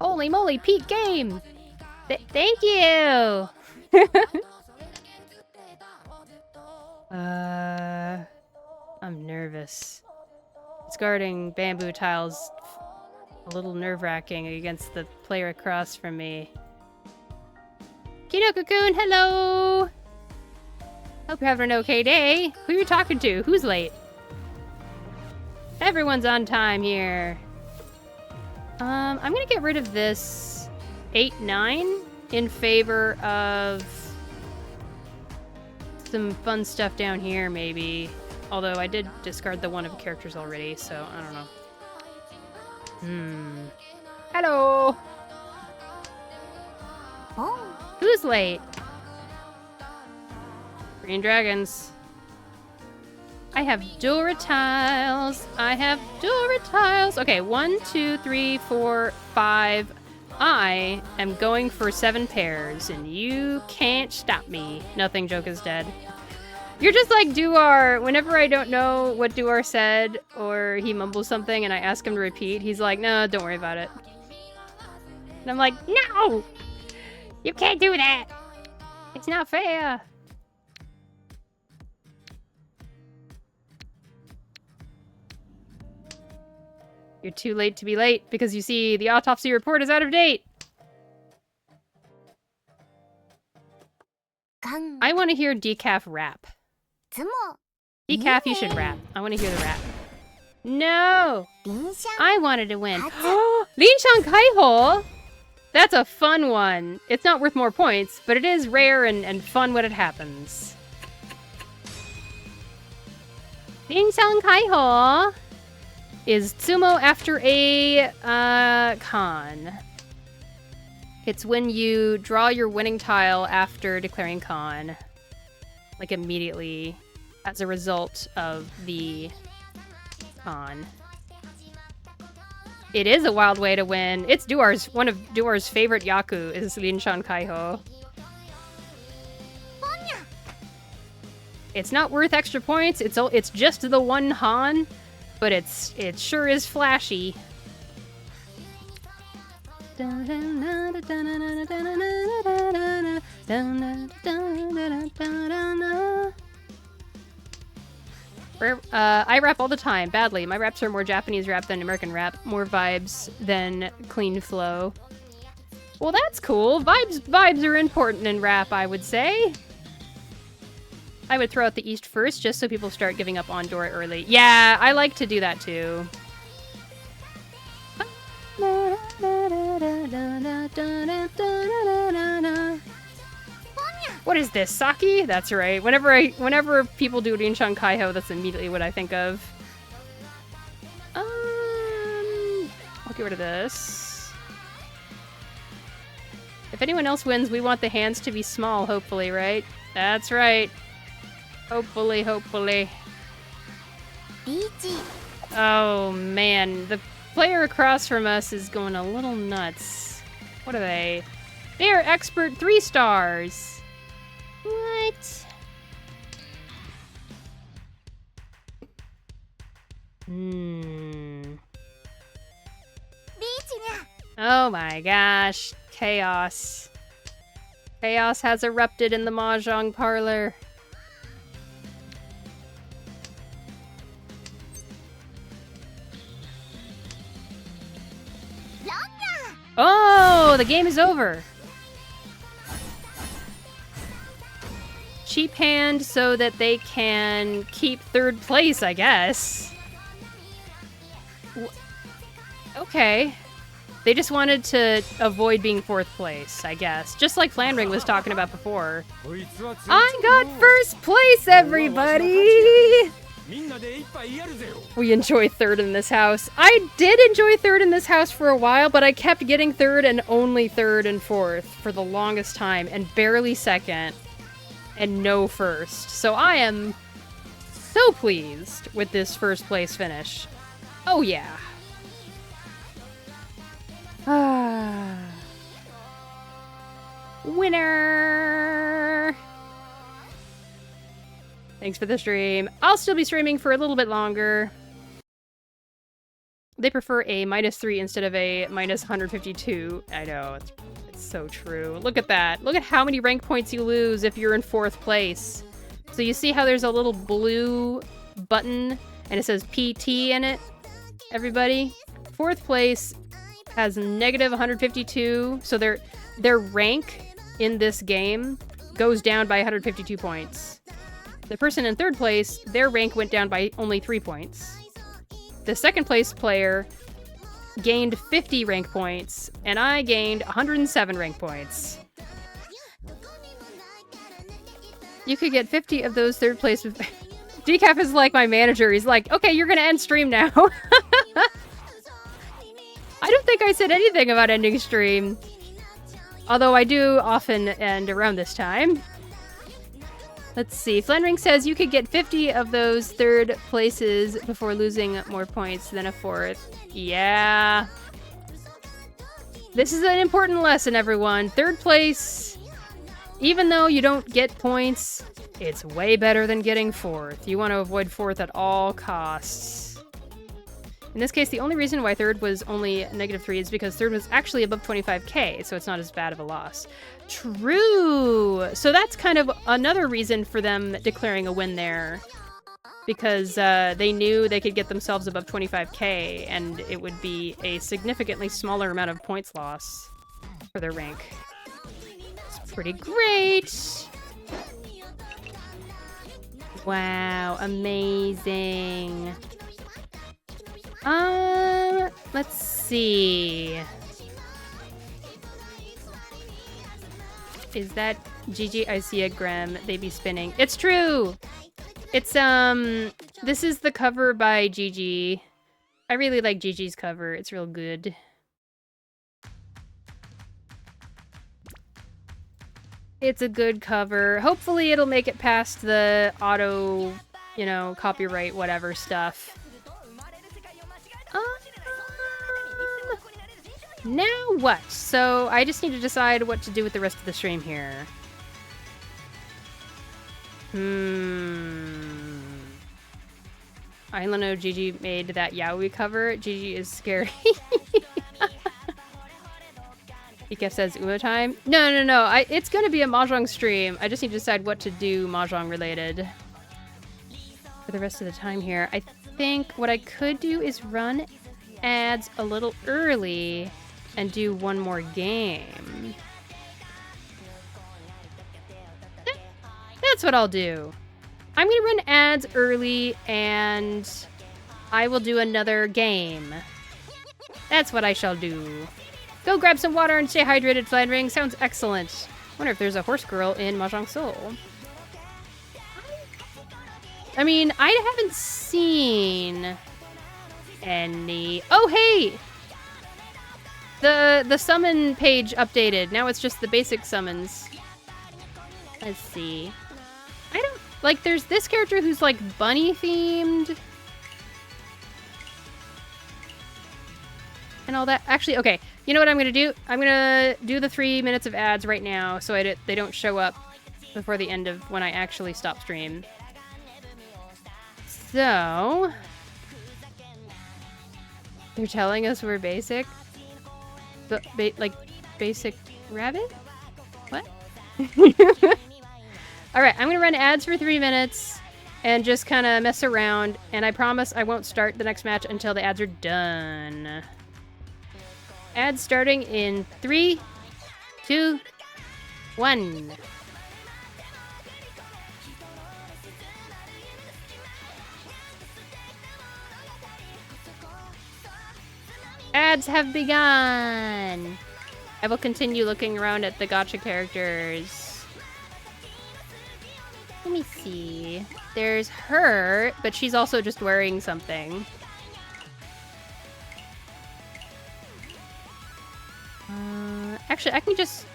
Holy moly, peak game. Thank you. I'm nervous. It's guarding bamboo tiles a little nerve-wracking against the player across from me. Kinoko-kun, hello! Hope you're having an okay day. Who are you talking to? Who's late? Everyone's on time here. I'm gonna get rid of this 8-9 in favor of some fun stuff down here, maybe. Although I did discard the one of the characters already, so I don't know. Hello! Oh. Who's late? Green dragons. I have Dora tiles. I have Dora tiles. Okay, 1, 2, 3, 4, 5. I am going for 7 pairs, and you can't stop me. Nothing, joke is dead. You're just like Duar. Whenever I don't know what Duar said, or he mumbles something and I ask him to repeat, he's like, no, don't worry about it. And I'm like, no! You can't do that! It's not fair! You're too late to be late, because you see, the autopsy report is out of date! I want to hear Decaf rap. Decaf, you should rap. I want to hear the rap. No! I wanted to win. Linshan Kaiho! That's a fun one. It's not worth more points, but it is rare and fun when it happens. Linshan Kaiho is Tsumo after a con. It's when you draw your winning tile after declaring con. Like immediately as a result of the con. It is a wild way to win. It's Duar's, one of Duar's favorite Yaku is Linshan Kaiho. It's not worth extra points. It's just the one Han, but it sure is flashy. I rap all the time, badly. My raps are more Japanese rap than American rap, more vibes than clean flow. Well, that's cool. Vibes are important in rap, I would say. I would throw out the East first, just so people start giving up on Dora early. Yeah, I like to do that too. What is this, Saki? That's right. Whenever people do Rinshan Kaiho, that's immediately what I think of. I'll get rid of this. If anyone else wins, we want the hands to be small, hopefully, right? That's right. Hopefully. Oh man, the player across from us is going a little nuts. What are they? They are expert 3 stars. What? Oh my gosh. Chaos. Chaos has erupted in the Mahjong parlor. Oh, the game is over. Cheap hand so that they can keep 3rd place, I guess. Okay. They just wanted to avoid being 4th place, I guess. Just like Flandering was talking about before. I got 1st place, everybody! We enjoy 3rd in this house. I did enjoy 3rd in this house for a while, but I kept getting 3rd and only 3rd and 4th for the longest time, and barely 2nd, and no 1st. So I am so pleased with this 1st place finish. Oh yeah. Winner! Thanks for the stream. I'll still be streaming for a little bit longer. They prefer a -3 instead of a -152. I know, it's so true. Look at that. Look at how many rank points you lose if you're in 4th place. So you see how there's a little blue button and it says PT in it? Everybody? 4th place has -152, so their rank in this game goes down by 152 points. The person in 3rd place, their rank went down by only 3 points. The 2nd place player gained 50 rank points, and I gained 107 rank points. You could get 50 of those 3rd place... Decaf is like my manager. He's like, okay, you're gonna end stream now. I don't think I said anything about ending stream. Although I do often end around this time. Let's see. Flandering says you could get 50 of those 3rd places before losing more points than a 4th. Yeah. This is an important lesson, everyone. 3rd place, even though you don't get points, it's way better than getting 4th. You want to avoid 4th at all costs. In this case, the only reason why 3rd was only -3 is because 3rd was actually above 25k, so it's not as bad of a loss. True! So that's kind of another reason for them declaring a win there. Because they knew they could get themselves above 25k, and it would be a significantly smaller amount of points loss for their rank. It's pretty great! Wow, amazing. Let's see. Is that Gigi? I see a Grem. They be spinning. It's true! It's, this is the cover by Gigi. I really like Gigi's cover. It's real good. It's a good cover. Hopefully it'll make it past the auto, you know, copyright whatever stuff. Now what? So I just need to decide what to do with the rest of the stream here. I don't know. Gigi made that yaoi cover. Gigi is scary. Ika says Umo time. No. It's gonna be a Mahjong stream. I just need to decide what to do Mahjong related for the rest of the time here. I think what I could do is run ads a little early and do one more game. That's what I'll do. I'm gonna run ads early and I will do another game. That's what I shall do. Go grab some water and stay hydrated, Flandering. Sounds excellent. Wonder if there's a horse girl in Mahjong Soul. I mean, I haven't seen any. Oh, hey! The summon page updated. Now it's just the basic summons. Let's see. I don't like. There's this character who's like bunny themed. and all that. Actually, okay, you know what I'm gonna do? I'm gonna do the 3 minutes of ads right now so they don't show up before the end of when I actually stop stream. So, they're telling us we're basic? Like, basic rabbit? What? Alright, I'm gonna run ads for 3 minutes and just kind of mess around, and I promise I won't start the next match until the ads are done. Ads starting in 3, 2, 1. Ads have begun! I will continue looking around at the gacha characters. Let me see. There's her, but she's also just wearing something. Actually, I can just...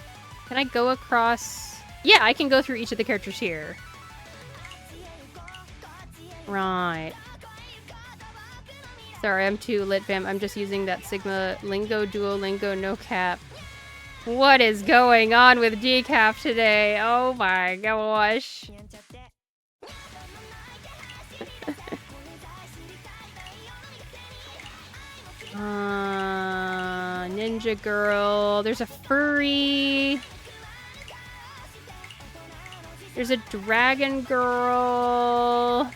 Can I go across... Yeah, I can go through each of the characters here. Right. Sorry, I'm too lit, fam. I'm just using that Sigma Lingo Duolingo no cap. What is going on with decaf today? Oh my gosh. Ninja girl. There's a furry. There's a dragon girl.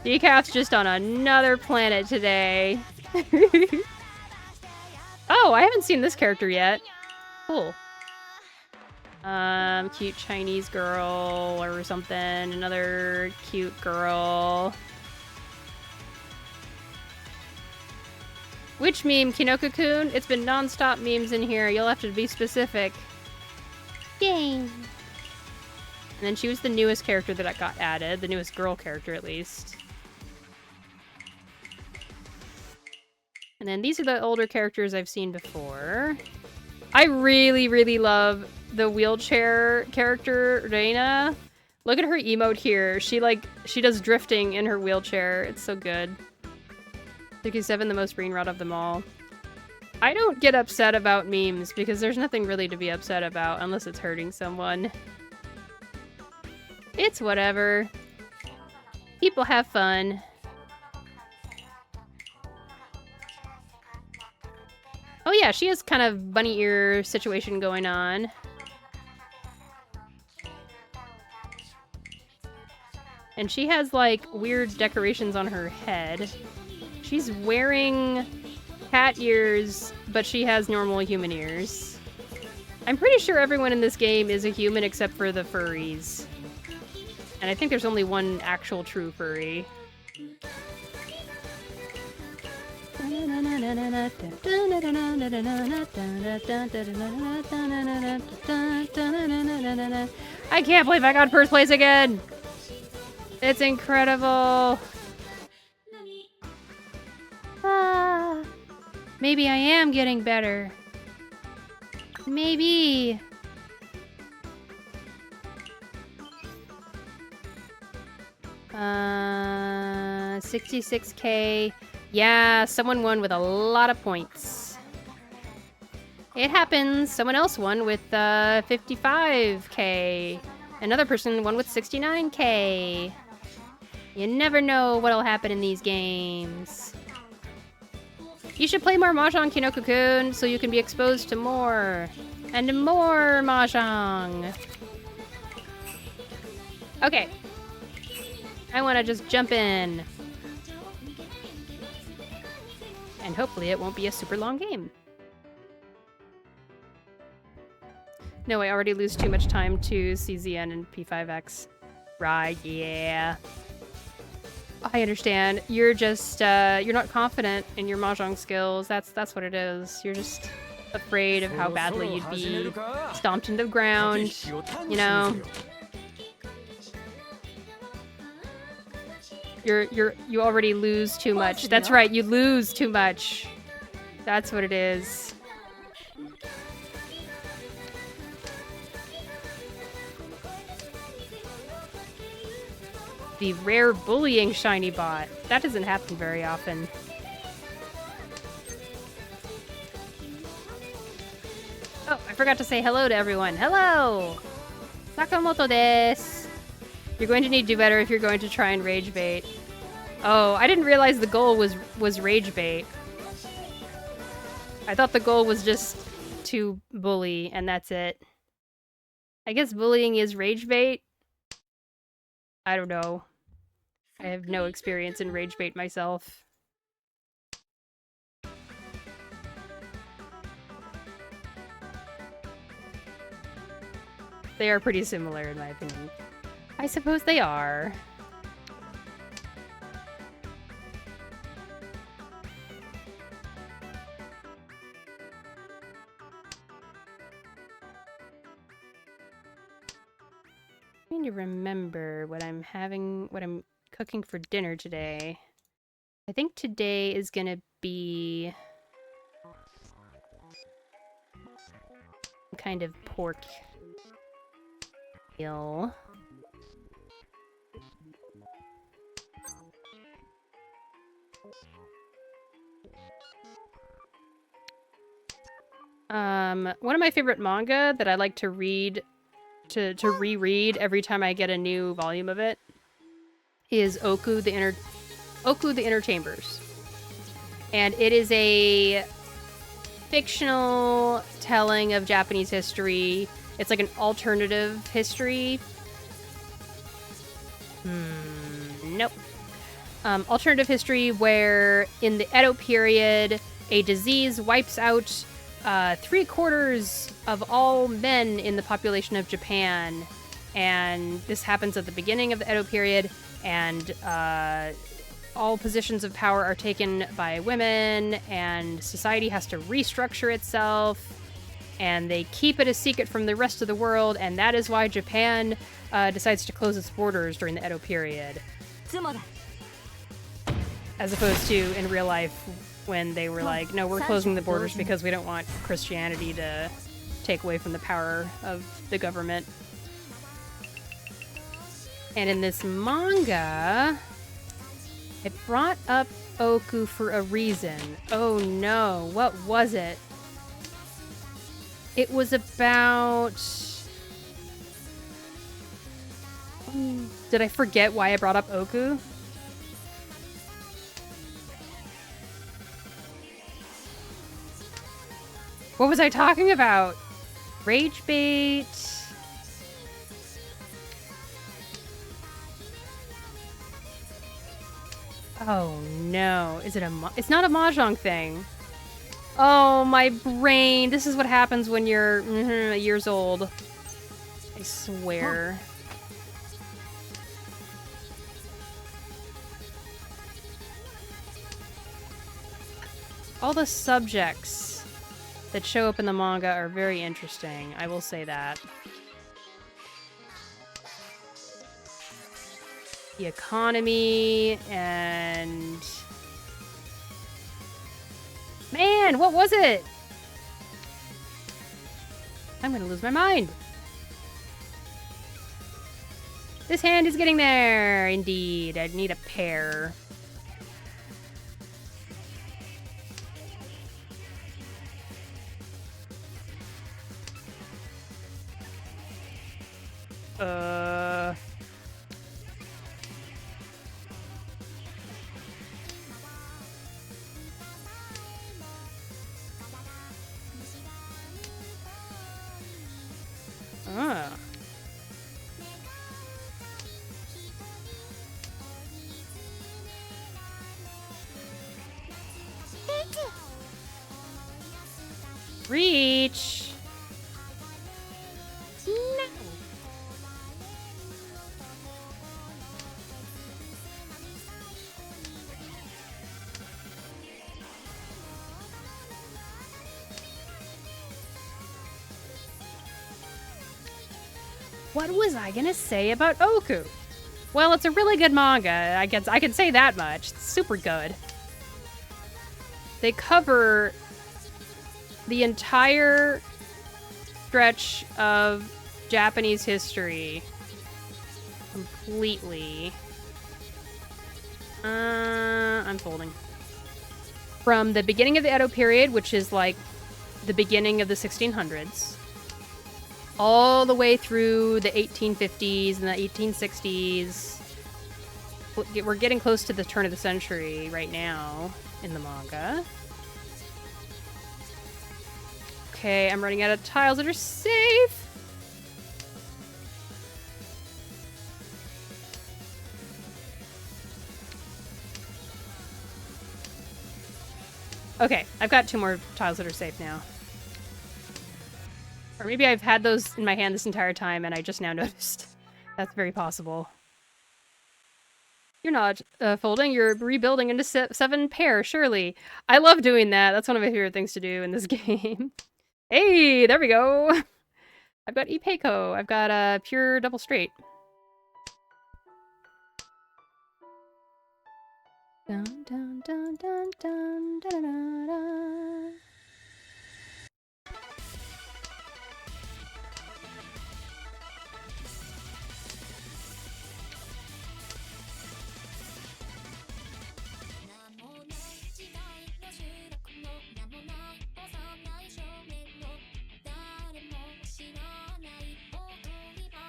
Decaf's just on another planet today. Oh, I haven't seen this character yet. Cool. Cute Chinese girl or something. Another cute girl. Which meme, Kinoko-kun? It's been non-stop memes in here. You'll have to be specific. Yay! And then she was the newest character that got added. The newest girl character, at least. And then these are the older characters I've seen before. I really, really love the wheelchair character, Reina. Look at her emote here. She does drifting in her wheelchair. It's so good. 67, the most brain rot of them all. I don't get upset about memes because there's nothing really to be upset about unless it's hurting someone. It's whatever. People have fun. Oh yeah, she has kind of bunny ear situation going on. And she has like weird decorations on her head. She's wearing cat ears, but she has normal human ears. I'm pretty sure everyone in this game is a human except for the furries. And I think there's only one actual true furry. I can't believe I got first place again! It's incredible! Maybe I am getting better. Maybe. 66k. Yeah, someone won with a lot of points. It happens. Someone else won with 55k. Another person won with 69k. You never know what'll happen in these games. You should play more Mahjong, Kinoko-kun, so you can be exposed to more and more Mahjong. Okay. I want to just jump in. And hopefully it won't be a super long game. No, I already lose too much time to CZN and P5X. Right, yeah. I understand. You're just, you're not confident in your Mahjong skills. That's what it is. You're just afraid of how badly you'd be stomped into the ground, you know? You already lose too much. That's right, you lose too much. That's what it is. The rare bullying shiny bot. That doesn't happen very often. forgot to say hello to everyone. Hello! Sakamoto desu. You're going to need to do better if you're going to try and rage bait. Oh, I didn't realize the goal was rage bait. I thought the goal was just to bully, and that's it. I guess bullying is rage bait? I don't know. I have no experience in rage bait myself. They are pretty similar in my opinion. I suppose they are. I'm trying to remember what I'm cooking for dinner today. I think today is gonna be some kind of pork meal. One of my favorite manga that I like to read, to reread every time I get a new volume of it, is Oku the Inner Chambers. And it is a fictional telling of Japanese history. It's like an alternative history. Nope. Alternative history where in the Edo period, a disease wipes out 3/4 of all men in the population of Japan. And this happens at the beginning of the Edo period, and all positions of power are taken by women, and society has to restructure itself, and they keep it a secret from the rest of the world, and that is why Japan decides to close its borders during the Edo period. As opposed to in real life, when they were like, no, we're closing the borders because we don't want Christianity to take away from the power of the government. And in this manga, it brought up Oku for a reason. Oh no, what was it? It was about... Did I forget why I brought up Oku? What was I talking about? Rage bait. Oh no, is it it's not a Mahjong thing. Oh, my brain. This is what happens when you're years old. I swear. All the subjects that show up in the manga are very interesting. I will say that. The economy and... Man, what was it? I'm gonna lose my mind. This hand is getting there. Indeed, I'd need a pair. Reach. No. What was I gonna say about Oku? Well, it's a really good manga. I can say that much. It's super good. They cover the entire stretch of Japanese history completely. I'm folding. From the beginning of the Edo period, which is like the beginning of the 1600s, all the way through the 1850s and the 1860s. We're getting close to the turn of the century right now in the manga. Okay, I'm running out of tiles that are safe. Okay, I've got 2 more tiles that are safe now. Or maybe I've had those in my hand this entire time and I just now noticed. That's very possible. You're not folding, you're rebuilding into 7 pairs, surely. I love doing that. That's one of my favorite things to do in this game. Hey, there we go. I've got Ipeiko. I've got a pure double straight. Dun, dun, dun, dun, dun, dun, dun, dun.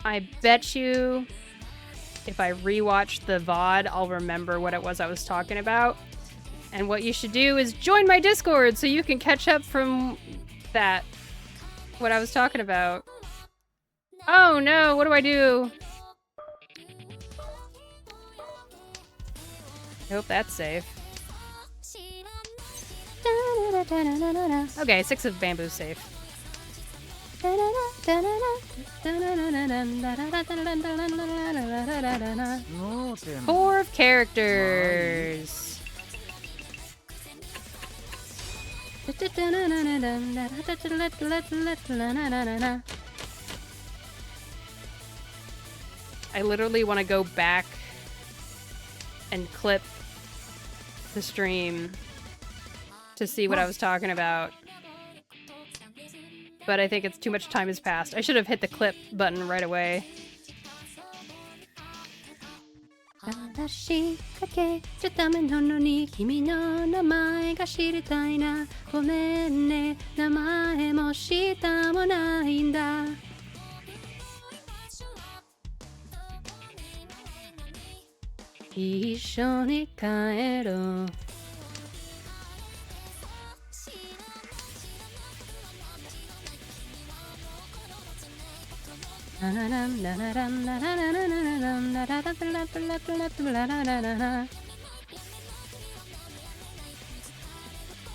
I bet you if I rewatch the VOD, I'll remember what it was I was talking about. And what you should do is join my Discord so you can catch up from that. What I was talking about. Oh no, what do I do? I hope that's safe. Okay, 6 of bamboo safe. 4 of characters. I literally want to go back and clip the stream to see what I was talking about. But I think it's too much time has passed. I should have hit the clip button right away.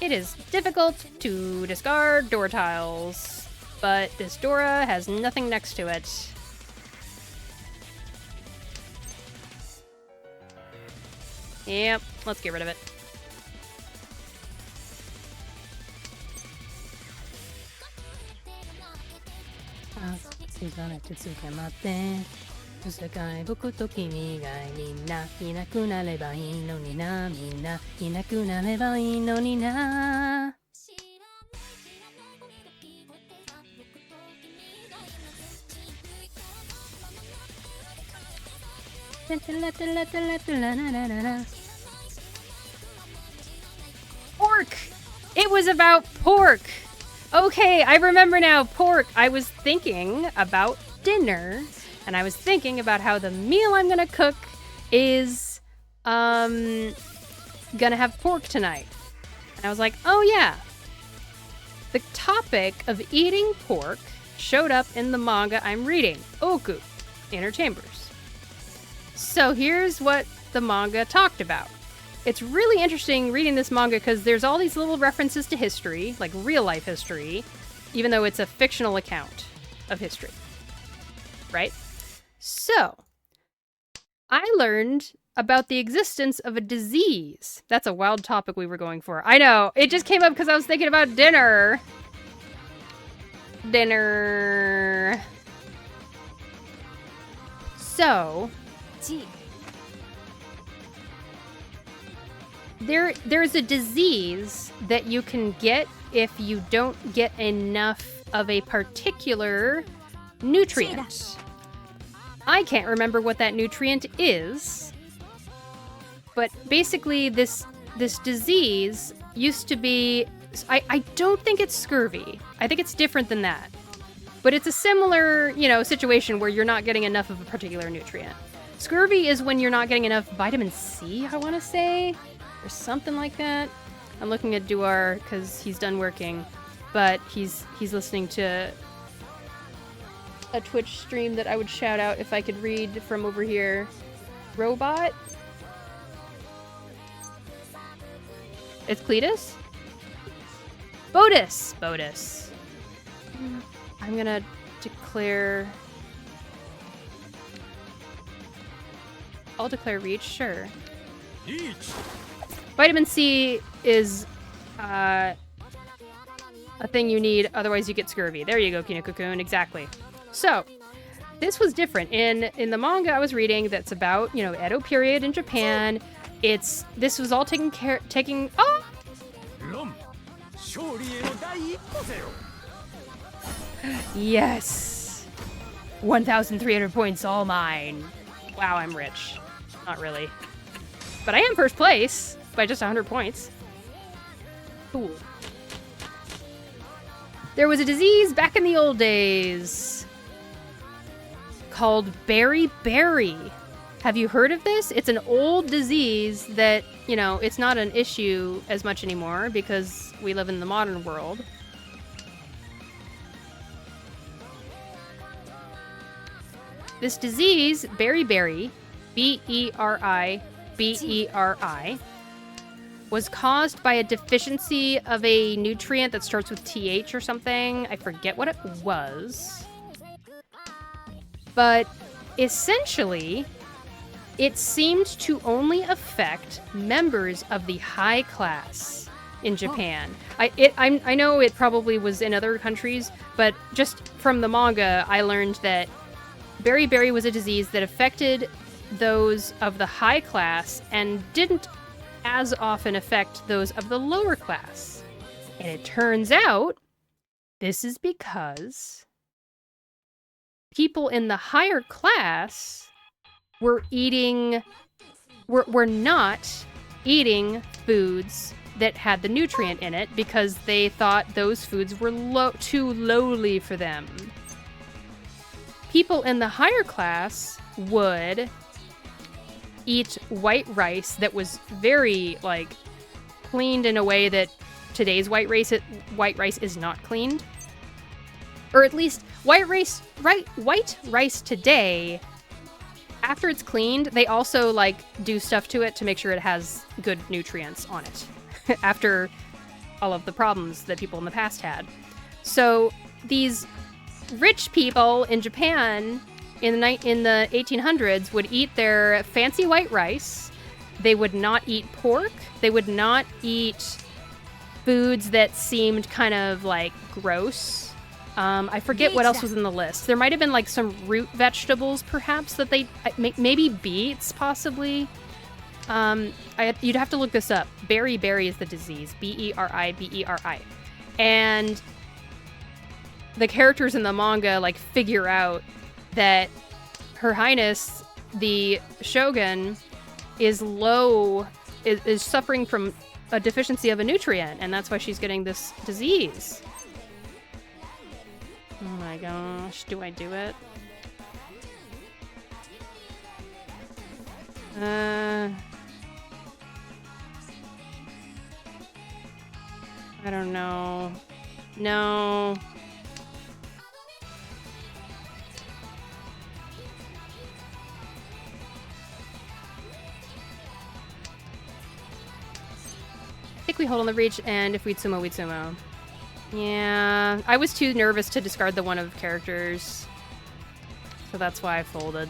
It is difficult to discard door tiles, but this Dora has nothing next to it. Yep, let's get rid of it. Pork! It was about pork! Okay, I remember now, pork. I was thinking about dinner, and I was thinking about how the meal I'm gonna cook is, gonna have pork tonight. And I was like, oh yeah. The topic of eating pork showed up in the manga I'm reading, Oku, Inner Chambers. So here's what the manga talked about. It's really interesting reading this manga because there's all these little references to history, like real life history, even though it's a fictional account of history. Right? So, I learned about the existence of a disease. That's a wild topic we were going for. I know, it just came up because I was thinking about dinner. Dinner. So, there's a disease that you can get if you don't get enough of a particular nutrient. I can't remember what that nutrient is, but basically this disease used to be, I don't think it's scurvy. I think it's different than that. But it's a similar, you know, situation where you're not getting enough of a particular nutrient. Scurvy is when you're not getting enough vitamin C, I want to say, or something like that. I'm looking at Duar because he's done working, but he's listening to a Twitch stream that I would shout out if I could read from over here. Robot? It's Cletus? Bodus! Bodus. I'm gonna declare... I'll declare reach, sure. Vitamin C is a thing you need, otherwise you get scurvy. There you go, Kinokukun, exactly. So, this was different. In the manga I was reading that's about, you know, Edo period in Japan, this was all oh! Yes! 1,300 points, all mine. Wow, I'm rich. Not really. But I am first place by just 100 points. Cool. There was a disease back in the old days called beriberi. Have you heard of this? It's an old disease that, you know, it's not an issue as much anymore because we live in the modern world. This disease, beriberi, B-E-R-I-B-E-R-I, was caused by a deficiency of a nutrient that starts with TH or something. I forget what it was. But essentially, it seemed to only affect members of the high class in Japan. I know it probably was in other countries, but just from the manga, I learned that beriberi was a disease that affected those of the high class and didn't as often affect those of the lower class. And it turns out this is because people in the higher class were not eating foods that had the nutrient in it because they thought those foods were too lowly for them. People in the higher class would eat white rice that was very, like, cleaned in a way that today's white rice is not cleaned. Or at least white rice today, after it's cleaned, they also, like, do stuff to it to make sure it has good nutrients on it after all of the problems that people in the past had. So these rich people in Japan in the 1800s would eat their fancy white rice. They would not eat pork. They would not eat foods that seemed kind of like gross. I forget what else was in the list. There might have been like some root vegetables, perhaps, that they maybe beets, possibly. You'd have to look this up. Beriberi is the disease. B-E-R-I-B-E-R-I. And the characters in the manga like figure out that Her Highness, the Shogun, is suffering from a deficiency of a nutrient, and that's why she's getting this disease. Oh my gosh, do I do it? I don't know. No. I think we hold on the reach, and if we'd sumo, we'd sumo. Yeah, I was too nervous to discard the one of characters, so that's why I folded.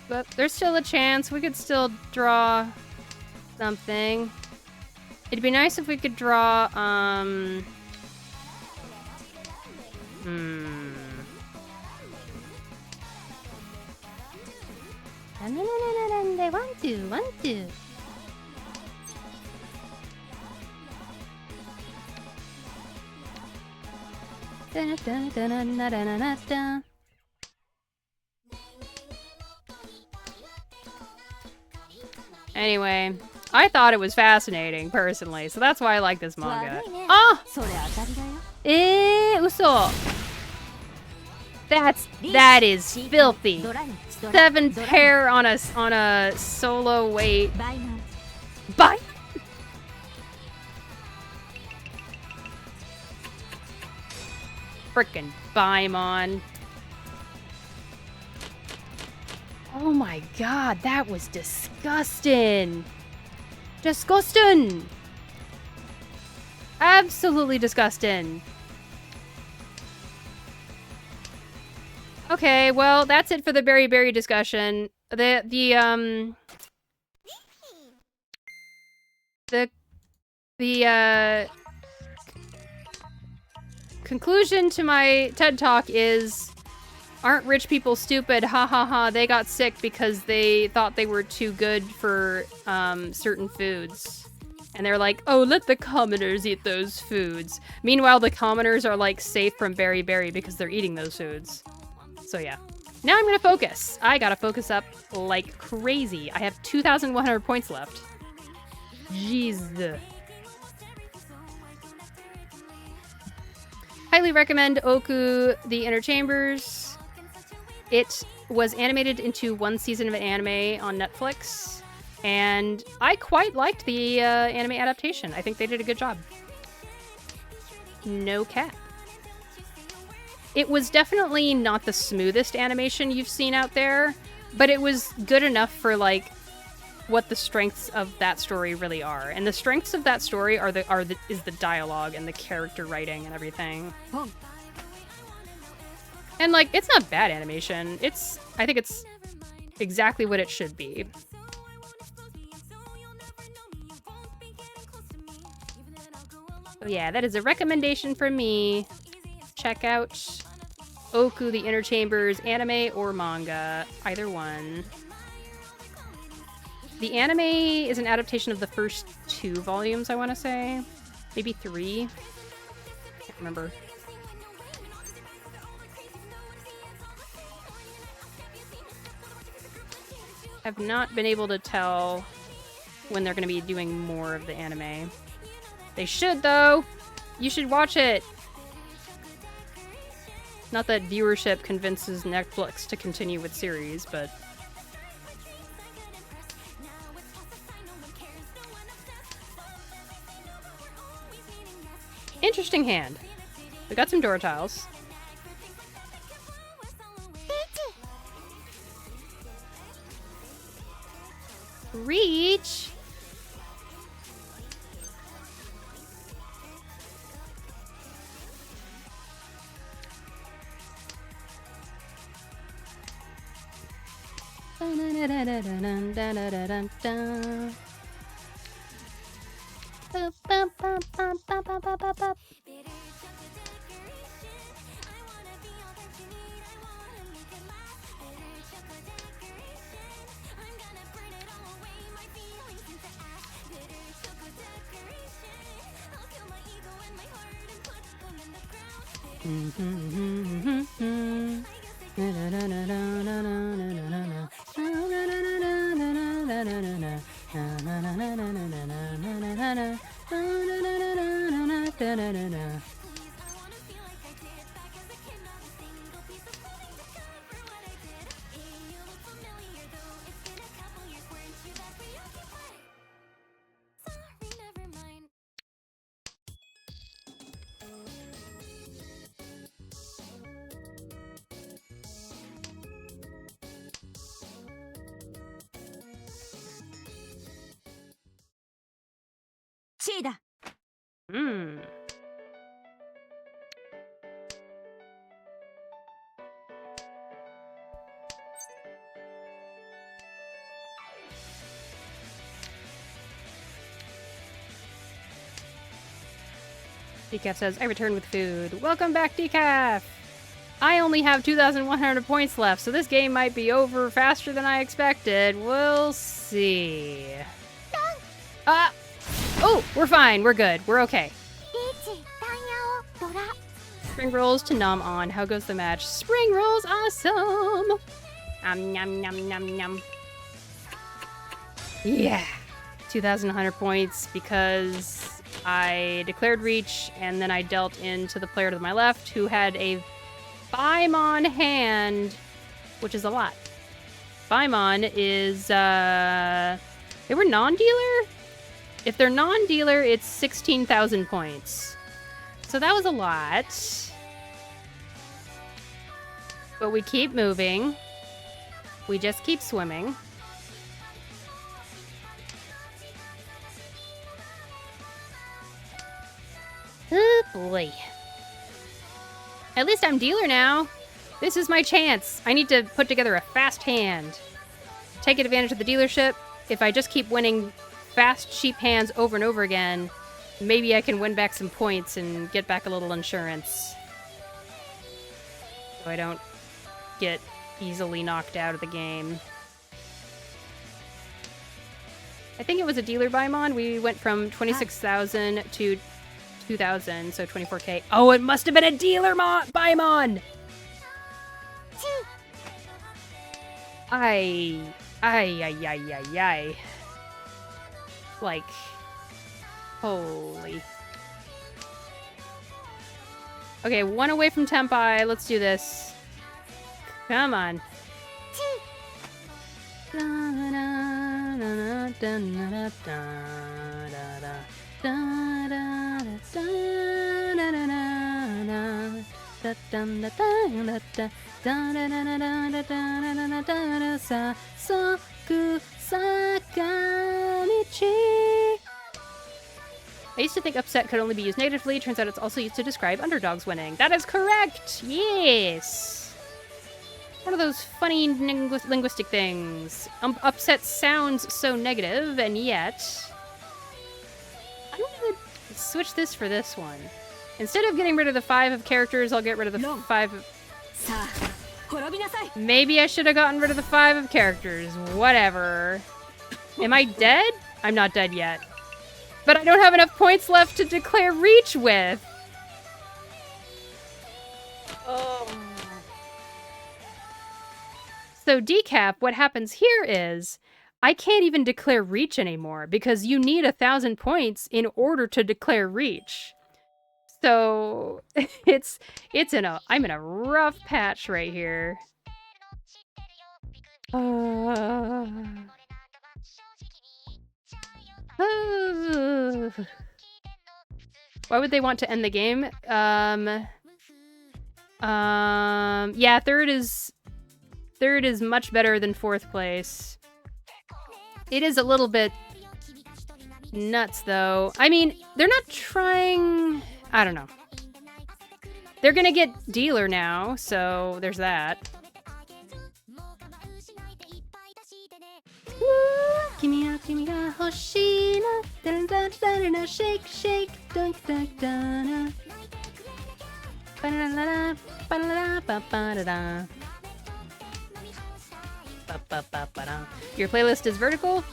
But there's still a chance we could still draw something. It'd be nice if we could draw, Want to. Anyway, I thought it was fascinating, personally, so that's why I like this manga. Ah! それ当たりだよ。嘘! That is filthy. 7 pair on a solo weight. Bye. Frickin' Baimon. Oh my god, that was disgusting. Disgusting. Absolutely disgusting. Okay, well, that's it for the berry discussion. The conclusion to my TED Talk is, aren't rich people stupid? Ha ha ha, they got sick because they thought they were too good for certain foods. And they're like, oh, let the commoners eat those foods. Meanwhile, the commoners are like safe from berry because they're eating those foods. So yeah. Now I'm gonna focus. I gotta focus up like crazy. I have 2,100 points left. Jeez. Highly recommend Oku the Inner Chambers. It was animated into 1 season of an anime on Netflix, and I quite liked the anime adaptation. I think they did a good job. No cap. It was definitely not the smoothest animation you've seen out there, but it was good enough for like what the strengths of that story really are. And the strengths of that story is the dialogue and the character writing and everything. And like, it's not bad animation. I think it's exactly what it should be. So yeah, that is a recommendation from me. Check out Oku the Inner Chambers anime or manga, either one. The anime is an adaptation of the first 2 volumes, I want to say. Maybe 3. Can't remember. I've not been able to tell when they're going to be doing more of the anime. They should, though! You should watch it! Not that viewership convinces Netflix to continue with series, but... Interesting hand. We got some door tiles. Reach! Decaf says, I return with food. Welcome back, Decaf! I only have 2,100 points left, so this game might be over faster than I expected. We'll see. Oh, we're fine. We're good. We're okay. Spring rolls to nom on. How goes the match? Spring rolls, awesome! Yum, yum, yum, yum. Yeah! 2,100 points because I declared reach and then I dealt into the player to my left who had a Paimon hand, which is a lot. Paimon is, they were non-dealer? If they're non-dealer, it's 16,000 points. So that was a lot. But we keep moving. We just keep swimming. Oh boy. At least I'm dealer now. This is my chance. I need to put together a fast hand. Take advantage of the dealership. If I just keep winning fast, cheap hands over and over again, maybe I can win back some points and get back a little insurance. So I don't get easily knocked out of the game. I think it was a dealer Paimon. We went from 26,000 to 2,000, so 24k. Oh, it must have been a dealer Paimon! Ay. Like, holy. Okay, one away from Tempai. Let's do this. Come on. I used to think upset could only be used negatively. Turns out it's also used to describe underdogs winning. That is correct! Yes! One of those funny linguistic things. Upset sounds so negative, and yet... I'm gonna switch this for this one. Instead of getting rid of the 5 of characters, I'll get rid of the 5 of... Maybe I should have gotten rid of the 5 of characters. Whatever. Am I dead? I'm not dead yet. But I don't have enough points left to declare reach with. Oh. So decap, what happens here is I can't even declare reach anymore because you need 1,000 points in order to declare reach. So I'm in a rough patch right here. Why would they want to end the game? Yeah, third is much better than 4th place. It is a little bit nuts, though. I mean, they're not trying... I don't know. They're gonna get dealer now, so there's that. Shake, shake, dunk, dunk, dun. Your playlist is vertical?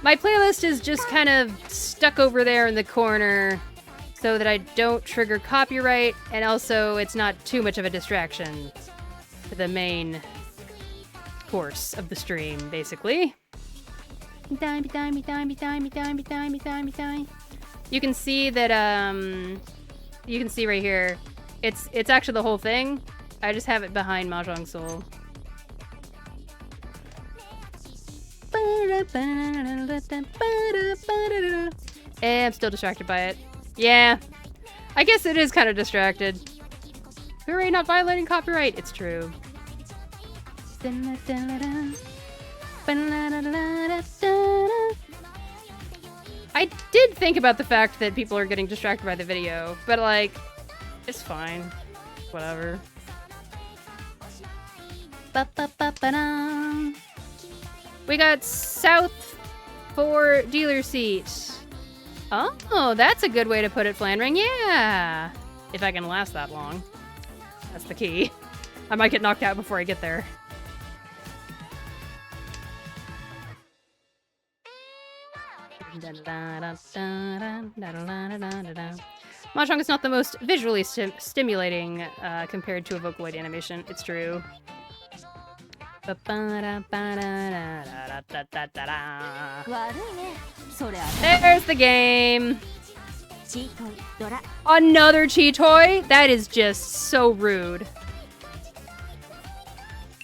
My playlist is just kind of stuck over there in the corner so that I don't trigger copyright, and also it's not too much of a distraction to the main course of the stream, basically. You can see that, you can see right here, it's actually the whole thing. I just have it behind Mahjong Soul. I'm still distracted by it. Yeah, I guess it is kind of distracted. Hooray, not violating copyright. It's true. I did think about the fact that people are getting distracted by the video, but like, it's fine. Whatever. We got South for dealer seat. Oh, that's a good way to put it, Flanring. Yeah. If I can last that long. That's the key. I might get knocked out before I get there. Mahjong is not the most visually stimulating compared to a Vocaloid animation. It's true. There's the game. Another Cheetoy? That is just so rude.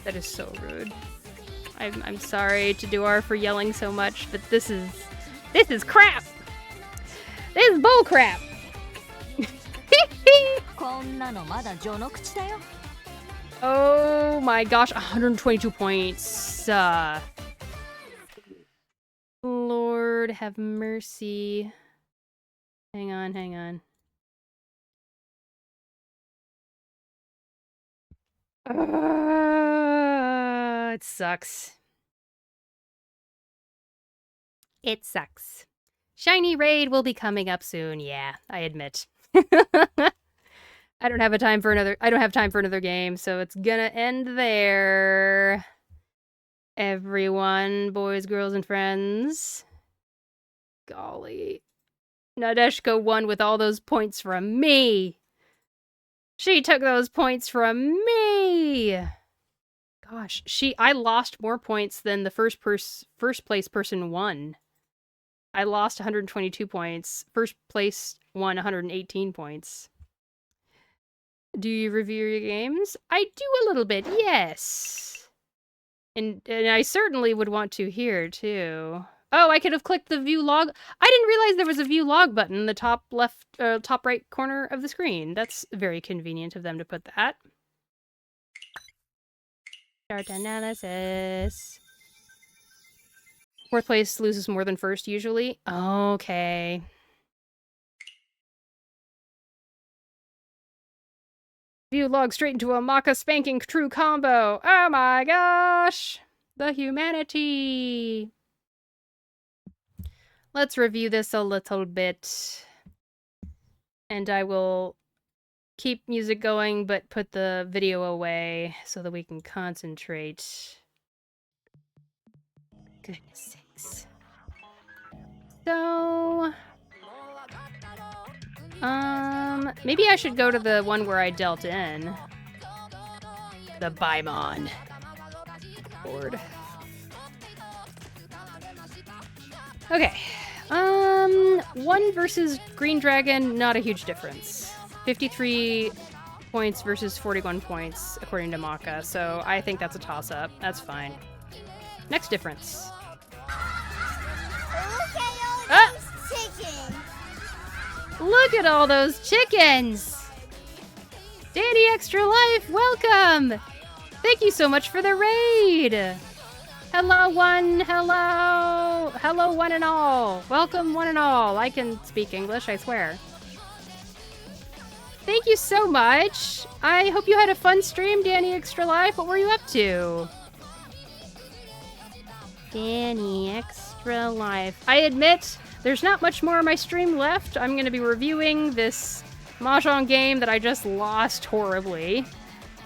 That is so rude. I'm sorry to Duar for yelling so much, but this is crap. This is bull crap. Oh my gosh, 122 points. Lord have mercy. Hang on. It sucks. It sucks. Shiny Raid will be coming up soon. Yeah, I admit. I don't have time for another game, so it's gonna end there. Everyone, boys, girls, and friends. Golly. Nadeshka won with all those points from me. She took those points from me. Gosh, I lost more points than the first place person won. I lost 122 points. First place won 118 points. Do you review your games? I do a little bit, yes. And I certainly would want to here, too. Oh, I could have clicked the view log. I didn't realize there was a view log button in the top right corner of the screen. That's very convenient of them to put that. Start analysis. Fourth place loses more than first, usually. Okay. View log straight into a Maka spanking true combo. Oh my gosh! The humanity! Let's review this a little bit. And I will keep music going, but put the video away so that we can concentrate. Goodness sakes. So... maybe I should go to the one where I dealt in. The Baimon board. Okay. 1 versus Green Dragon, not a huge difference. 53 points versus 41 points, according to Maka, so I think that's a toss-up. That's fine. Next difference. Look at all those chickens! Danny Extra Life, welcome! Thank you so much for the raid! Hello, one and all! Welcome, one and all! I can speak English, I swear. Thank you so much! I hope you had a fun stream, Danny Extra Life. What were you up to? Danny Extra Life. I admit, there's not much more of my stream left. I'm going to be reviewing this Mahjong game that I just lost horribly.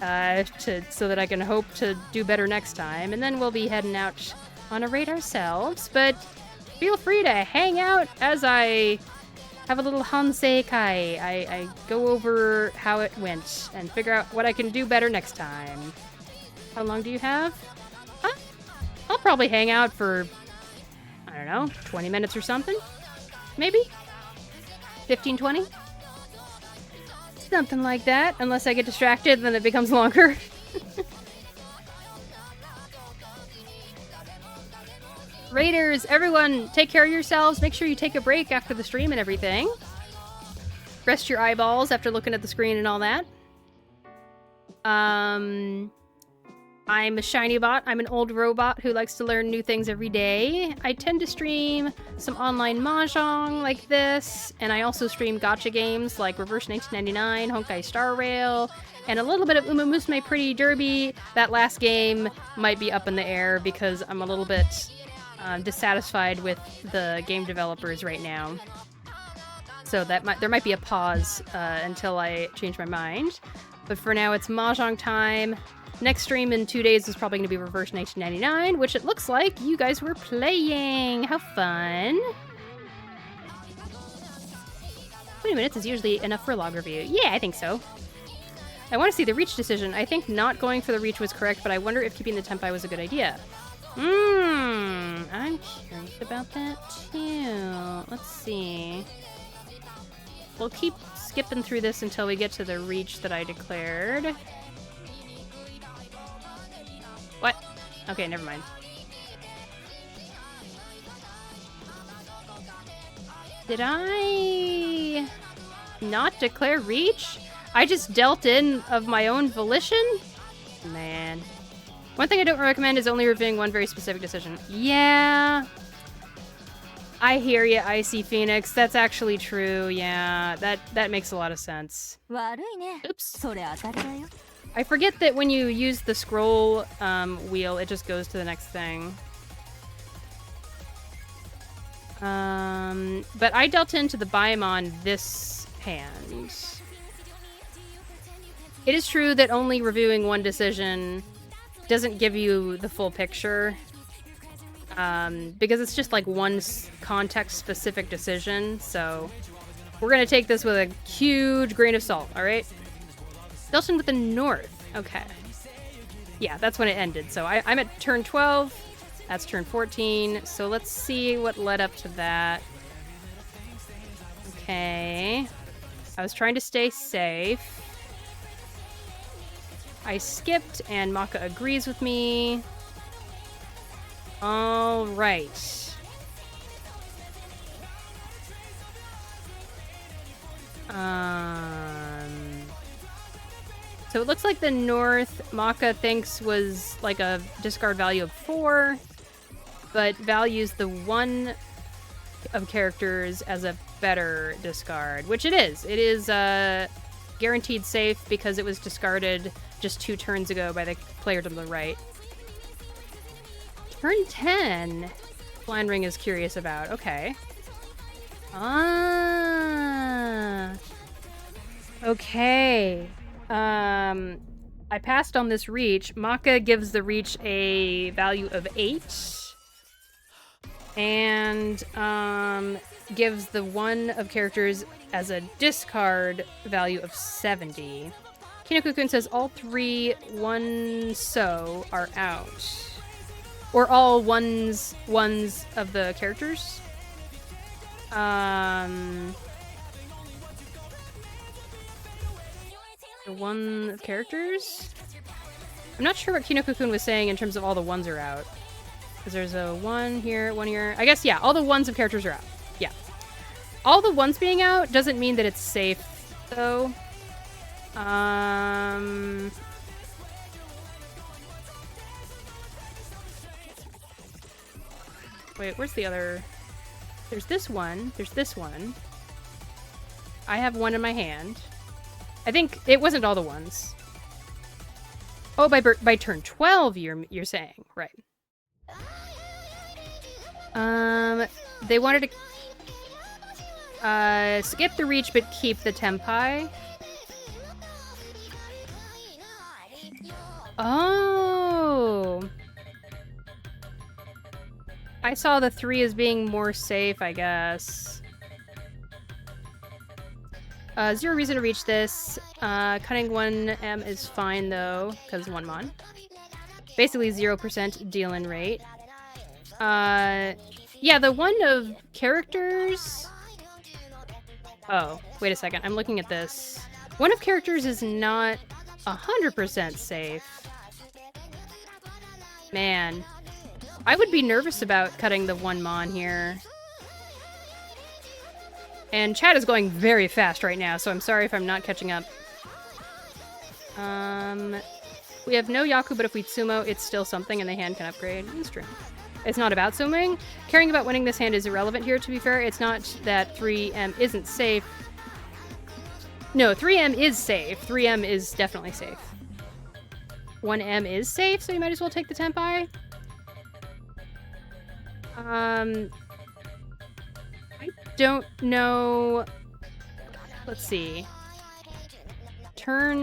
So that I can hope to do better next time. And then we'll be heading out on a raid ourselves. But feel free to hang out as I have a little Hanseikai. I go over how it went and figure out what I can do better next time. How long do you have? I'll probably hang out for, I don't know, 20 minutes or something? Maybe? 15, 20? Something like that, unless I get distracted, then it becomes longer. Raiders, everyone, take care of yourselves. Make sure you take a break after the stream and everything. Rest your eyeballs after looking at the screen and all that. I'm a shiny bot. I'm an old robot who likes to learn new things every day. I tend to stream some online mahjong like this, and I also stream gacha games like Reverse 1999, Honkai Star Rail, and a little bit of Uma Musume Pretty Derby. That last game might be up in the air because I'm a little bit dissatisfied with the game developers right now. So there might be a pause until I change my mind. But for now, it's mahjong time. Next stream in 2 days is probably going to be Reverse 1999, which it looks like you guys were playing. How fun. 20 minutes is usually enough for a log review. Yeah, I think so. I want to see the reach decision. I think not going for the reach was correct, but I wonder if keeping the tempi was a good idea. I'm curious about that too. Let's see. We'll keep skipping through this until we get to the reach that I declared. Okay, never mind. Did I not declare reach? I just dealt in of my own volition? Man. One thing I don't recommend is only reviewing one very specific decision. Yeah. I hear ya, Icy Phoenix. That's actually true. Yeah, that makes a lot of sense. Oops. I forget that when you use the scroll wheel, it just goes to the next thing. But I dealt into the Biomon this hand. It is true that only reviewing one decision doesn't give you the full picture. Because it's just like one context-specific decision, so we're gonna take this with a huge grain of salt, alright? Delton with the North. Okay. Yeah, that's when it ended. So I'm at turn 12. That's turn 14. So let's see what led up to that. Okay. I was trying to stay safe. I skipped, and Maka agrees with me. All right. So it looks like the North Maka thinks was like a discard value of 4, but values the one of characters as a better discard, which it is. It is guaranteed safe because it was discarded just 2 turns ago by the player to the right. Turn 10. Blind Ring is curious about. Okay. Ah. Okay. I passed on this reach. Maka gives the reach a value of 8. And gives the one of characters as a discard value of 70. Kinokukun says all 3 one so are out. Or all ones of the characters. The one of characters? I'm not sure what Kinokukun was saying in terms of all the ones are out. Because there's a 1 here, 1 here. I guess, yeah, all the ones of characters are out. Yeah. All the ones being out doesn't mean that it's safe, though. Wait, where's the other? There's this one. There's this one. I have one in my hand. I think it wasn't all the ones. Oh, by turn 12, you're saying, right? They wanted to skip the reach but keep the Tempai. Oh. I saw the 3 as being more safe, I guess. 0 reason to reach this. Cutting 1M is fine, though, because 1 mon. Basically 0% deal-in rate. Yeah, the one of characters... Oh, wait a second. I'm looking at this. One of characters is not 100% safe. Man. I would be nervous about cutting the 1 mon here. And chat is going very fast right now, so I'm sorry if I'm not catching up. We have no Yaku, but if we Tsumo, it's still something and the hand can upgrade. It's true. It's not about Tsuming. Caring about winning this hand is irrelevant here, to be fair. It's not that 3M isn't safe. No, 3M is safe. 3M is definitely safe. 1M is safe, so you might as well take the Tempai. I don't know. Let's see.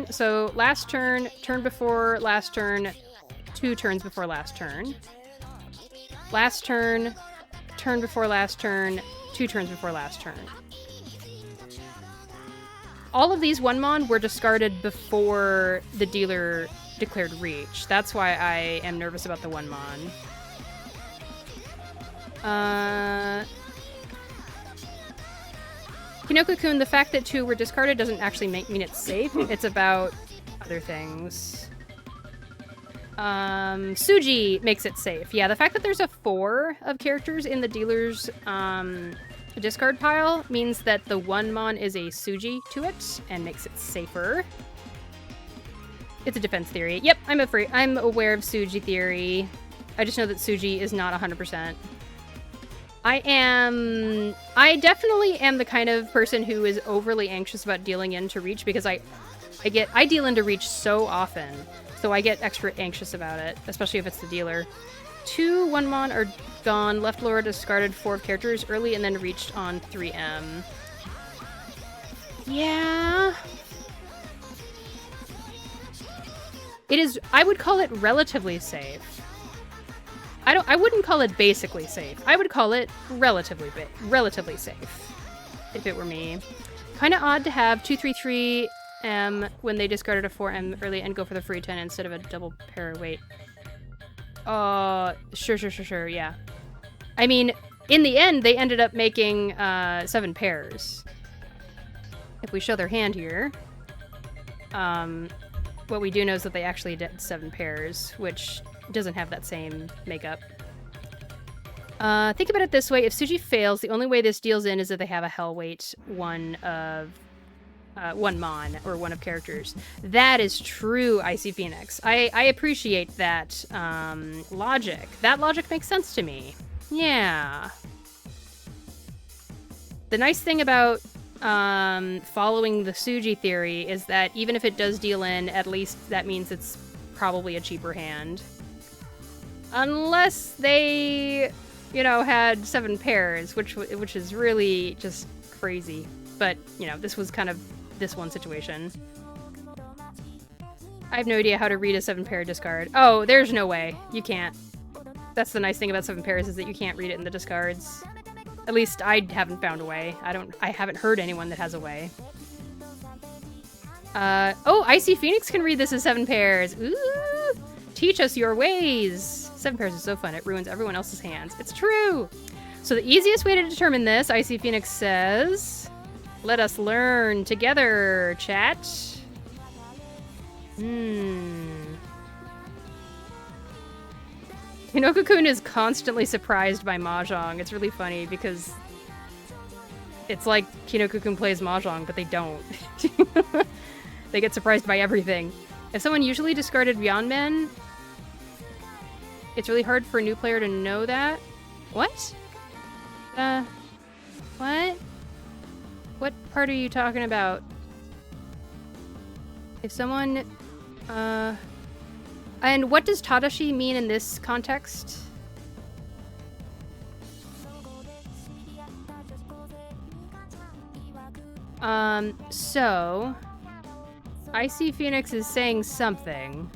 So last turn, turn before last turn, 2 turns before last turn. Last turn, turn before last turn, 2 turns before last turn. All of these 1 mon were discarded before the dealer declared reach. That's why I am nervous about the 1 mon. Kinokukun, the fact that 2 were discarded doesn't actually mean it's safe. It's about other things. Suji makes it safe. Yeah, the fact that there's a 4 of characters in the dealer's discard pile means that the 1 mon is a Suji to it and makes it safer. It's a defense theory. Yep, I'm aware of Suji theory. I just know that Suji is not 100%. I definitely am the kind of person who is overly anxious about dealing into Reach because I deal into Reach so often. So I get extra anxious about it, especially if it's the dealer. 2 1 mon are gone. Left lower discarded 4 of characters early and then reached on 3M. Yeah. It is, I would call it relatively safe. I wouldn't call it basically safe. I would call it relatively safe, if it were me. Kind of odd to have 2/3/3 M when they discarded a 4M early and go for the free 10 instead of a double pair. Wait. Sure, yeah. I mean, in the end, they ended up making 7 pairs. If we show their hand here, what we do know is that they actually did 7 pairs, which doesn't have that same makeup. Think about it this way. If Suji fails, the only way this deals in is if they have a hell weight 1 mon, or 1 of characters. That is true, Icy Phoenix. I appreciate that logic. That logic makes sense to me. Yeah. The nice thing about following the Suji theory is that even if it does deal in, at least that means it's probably a cheaper hand. Unless they, you know, had 7 pairs, which is really just crazy. But, you know, this was kind of this one situation. I have no idea how to read a 7-pair discard. Oh, there's no way. You can't. That's the nice thing about 7 pairs is that you can't read it in the discards. At least I haven't found a way. I haven't heard anyone that has a way. Oh, Icy Phoenix can read this as 7 pairs. Ooh! Teach us your ways. 7 pairs is so fun. It ruins everyone else's hands. It's true. So the easiest way to determine this, Icy Phoenix says, let us learn together, chat. Hinokokun is constantly surprised by Mahjong. It's really funny because it's like Hinokokun plays Mahjong, but they don't. They get surprised by everything. If someone usually discarded Beyondmen, it's really hard for a new player to know that. What? What? What part are you talking about? If someone, and what does Tadashi mean in this context? So, Icy Phoenix is saying something.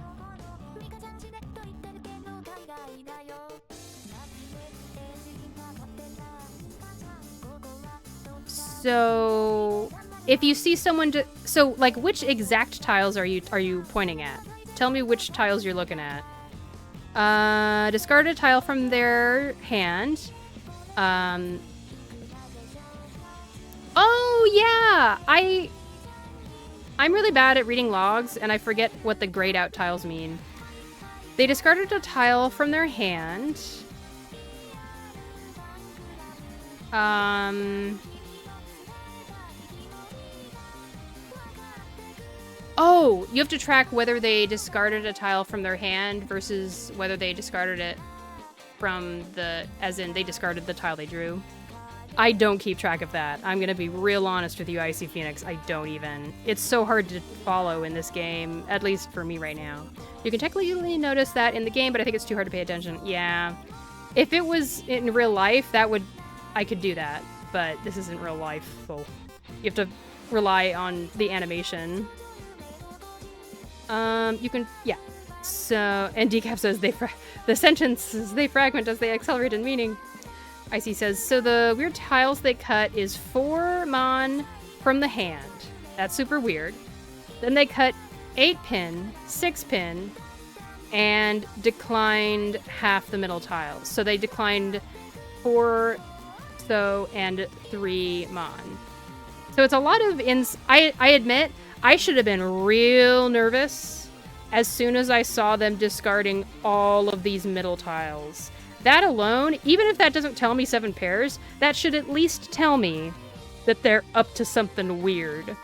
So, if you see someone, so like, which exact tiles are you pointing at? Tell me which tiles you're looking at. Discard a tile from their hand. Oh yeah, I'm really bad at reading logs, and I forget what the grayed out tiles mean. They discarded a tile from their hand. Oh, you have to track whether they discarded a tile from their hand versus whether they discarded it from the, as in they discarded the tile they drew. I don't keep track of that. I'm gonna be real honest with you, Icy Phoenix. I don't even. It's so hard to follow in this game, at least for me right now. You can technically notice that in the game, but I think it's too hard to pay attention. Yeah. If it was in real life, I could do that, but this isn't real life, so you have to rely on the animation. You can, yeah. So, and Decaf says the sentences, they fragment as they accelerate in meaning. Icy says, so the weird tiles they cut is 4 mon from the hand. That's super weird. Then they cut 8 pin, 6 pin, and declined half the middle tiles. So they declined 4 so and 3 mon. So it's a lot of I admit, I should have been real nervous as soon as I saw them discarding all of these middle tiles. That alone, even if that doesn't tell me 7 pairs, that should at least tell me that they're up to something weird.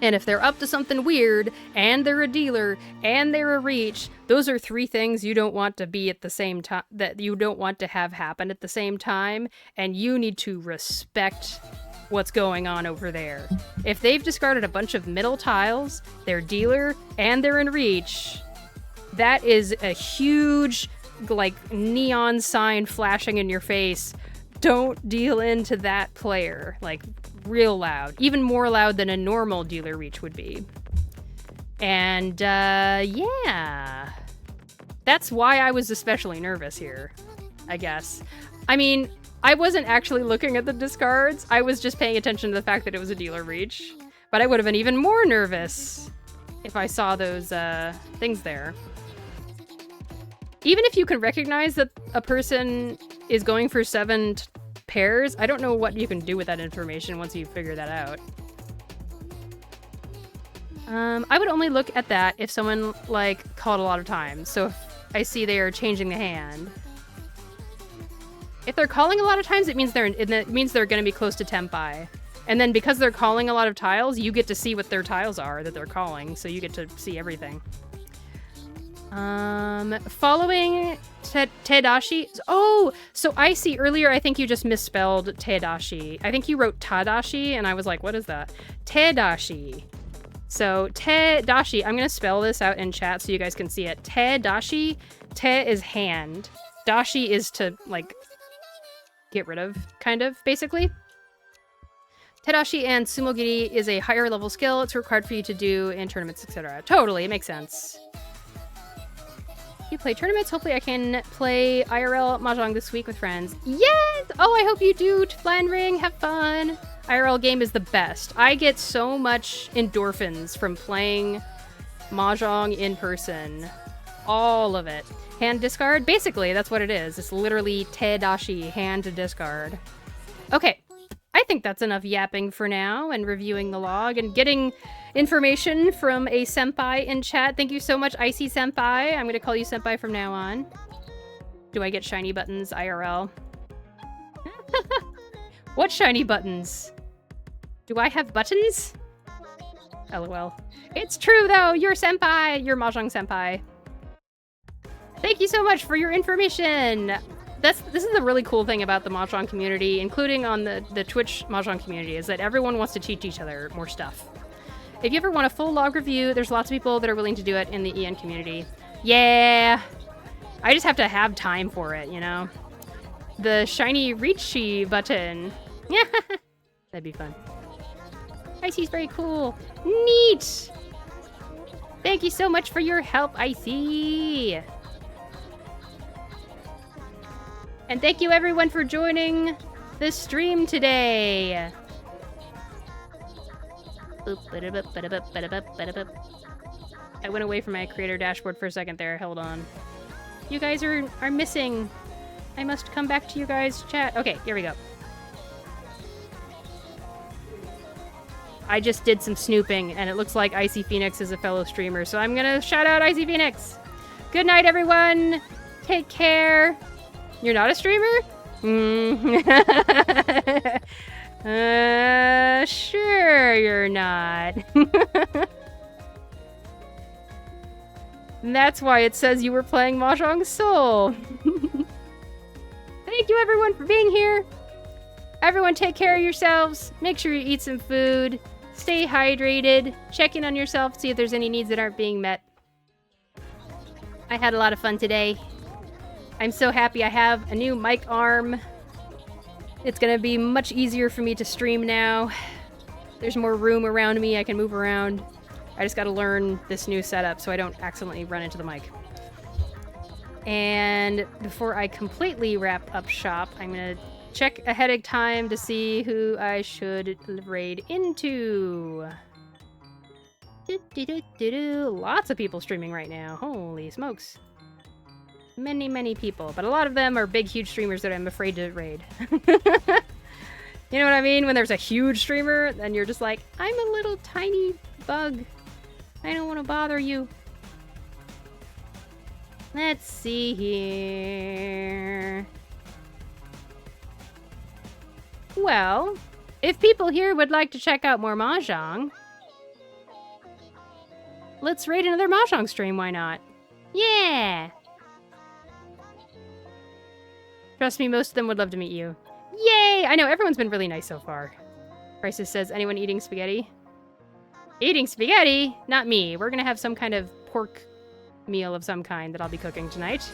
And if they're up to something weird, and they're a dealer, and they're a reach, those are 3 things you don't want to be at the same time, that you don't want to have happen at the same time, and you need to respect what's going on over there. If they've discarded a bunch of middle tiles, they're dealer, and they're in reach, that is a huge, like, neon sign flashing in your face. Don't deal into that player. Like, real loud. Even more loud than a normal dealer reach would be. And, yeah. That's why I was especially nervous here, I guess. I mean, I wasn't actually looking at the discards. I was just paying attention to the fact that it was a dealer reach. But I would have been even more nervous if I saw those, things there. Even if you can recognize that a person is going for 7 pairs, I don't know what you can do with that information once you figure that out. I would only look at that if someone, like, called a lot of times. So if I see they are changing the hand. If they're calling a lot of times, it means they're going to be close to Tempai. And then because they're calling a lot of tiles, you get to see what their tiles are that they're calling, so you get to see everything. Following Tadashi. Oh, so I see earlier, I think you just misspelled Tadashi. I think you wrote Tadashi, and I was like, what is that? Tadashi. So, Tadashi, I'm going to spell this out in chat so you guys can see it. Tadashi, Te is hand. Dashi is to, like, get rid of, kind of, basically. Tadashi and Sumogiri is a higher level skill. It's required for you to do in tournaments, etc. Totally, it makes sense. You play tournaments. Hopefully I can play IRL Mahjong this week with friends. Yes! Oh, I hope you do, Flandring. Have fun. IRL game is the best. I get so much endorphins from playing Mahjong in person. All of it. Hand discard? Basically, that's what it is. It's literally Tadashi, hand to discard. Okay. I think that's enough yapping for now and reviewing the log and getting information from a senpai in chat. Thank you so much, Icy Senpai. I'm going to call you Senpai from now on. Do I get shiny buttons IRL? What shiny buttons? Do I have buttons? LOL. It's true though, you're Senpai! You're Mahjong Senpai. Thank you so much for your information! This is the really cool thing about the Mahjong community, including on the Twitch Mahjong community, is that everyone wants to teach each other more stuff. If you ever want a full log review, there's lots of people that are willing to do it in the EN community. Yeah! I just have to have time for it, you know? The shiny Reachy button. Yeah, that'd be fun. Icy's very cool. Neat! Thank you so much for your help, Icy! And thank you everyone for joining the stream today. I went away from my creator dashboard for a second there. Hold on. You guys are missing. I must come back to you guys' chat. Okay, here we go. I just did some snooping, and it looks like Icy Phoenix is a fellow streamer, so I'm gonna shout out Icy Phoenix. Good night, everyone. Take care. You're not a streamer? Sure you're not. And that's why it says you were playing Mahjong Soul. Thank you everyone for being here. Everyone take care of yourselves. Make sure you eat some food. Stay hydrated. Check in on yourself, see if there's any needs that aren't being met. I had a lot of fun today. I'm so happy I have a new mic arm. It's gonna be much easier for me to stream now. There's more room around me, I can move around. I just gotta learn this new setup so I don't accidentally run into the mic. And before I completely wrap up shop, I'm gonna check ahead of time to see who I should raid into. Lots of people streaming right now. Holy smokes. Many, many people, but a lot of them are big, huge streamers that I'm afraid to raid. You know what I mean? When there's a huge streamer, then you're just like, I'm a little tiny bug. I don't want to bother you. Let's see here. Well, if people here would like to check out more Mahjong, let's raid another Mahjong stream, why not? Yeah! Trust me, most of them would love to meet you. Yay! I know, everyone's been really nice so far. Crisis says, anyone eating spaghetti? Eating spaghetti? Not me. We're gonna have some kind of pork meal of some kind that I'll be cooking tonight.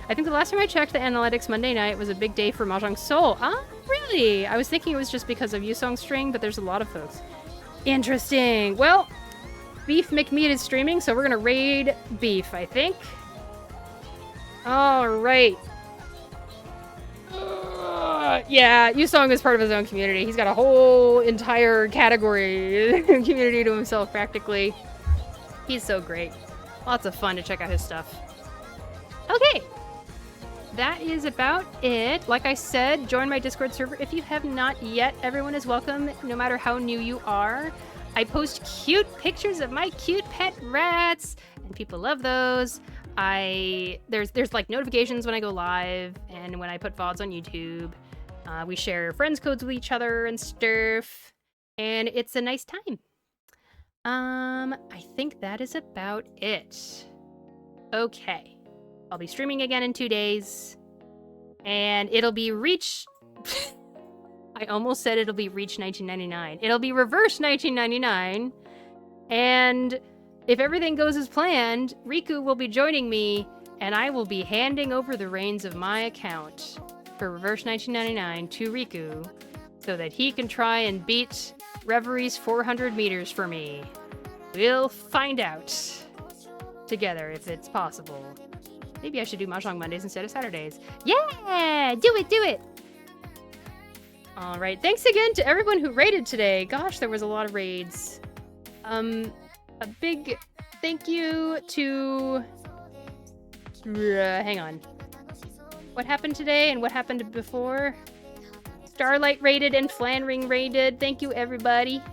I think the last time I checked the analytics, Monday night was a big day for Mahjong Soul. Ah, really? I was thinking it was just because of Yusong's string, but there's a lot of folks. Interesting. Well, Beef McMeat is streaming, so we're gonna raid Beef, I think. Alright. Yeah, Yusong is part of his own community. He's got a whole entire category community to himself, practically. He's so great. Lots of fun to check out his stuff. Okay. That is about it. Like I said, join my Discord server if you have not yet. Everyone is welcome, no matter how new you are. I post cute pictures of my cute pet rats, and people love those. There's like notifications when I go live and when I put VODs on YouTube. We share friends codes with each other and stuff, and it's a nice time. I think that is about it. Okay. I'll be streaming again in 2 days, and it'll be Reach... I almost said it'll be Reach 1999. It'll be Reverse 1999, and if everything goes as planned, Riku will be joining me, and I will be handing over the reins of my account for Reverse 1999 to Riku, so that he can try and beat Reverie's 400 meters for me. We'll find out together if it's possible. Maybe I should do Mahjong Mondays instead of Saturdays. Yeah! Do it, do it! Alright, thanks again to everyone who raided today. Gosh, there was a lot of raids. A big thank you to... hang on. What happened today and what happened before? Starlight raided and Flanring raided. Thank you, everybody.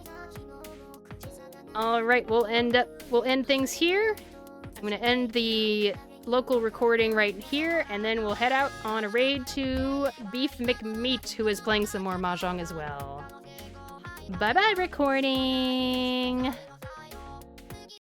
Alright, we'll end things here. I'm gonna end the local recording right here, and then we'll head out on a raid to Beef McMeat, who is playing some more Mahjong as well. Bye-bye, recording!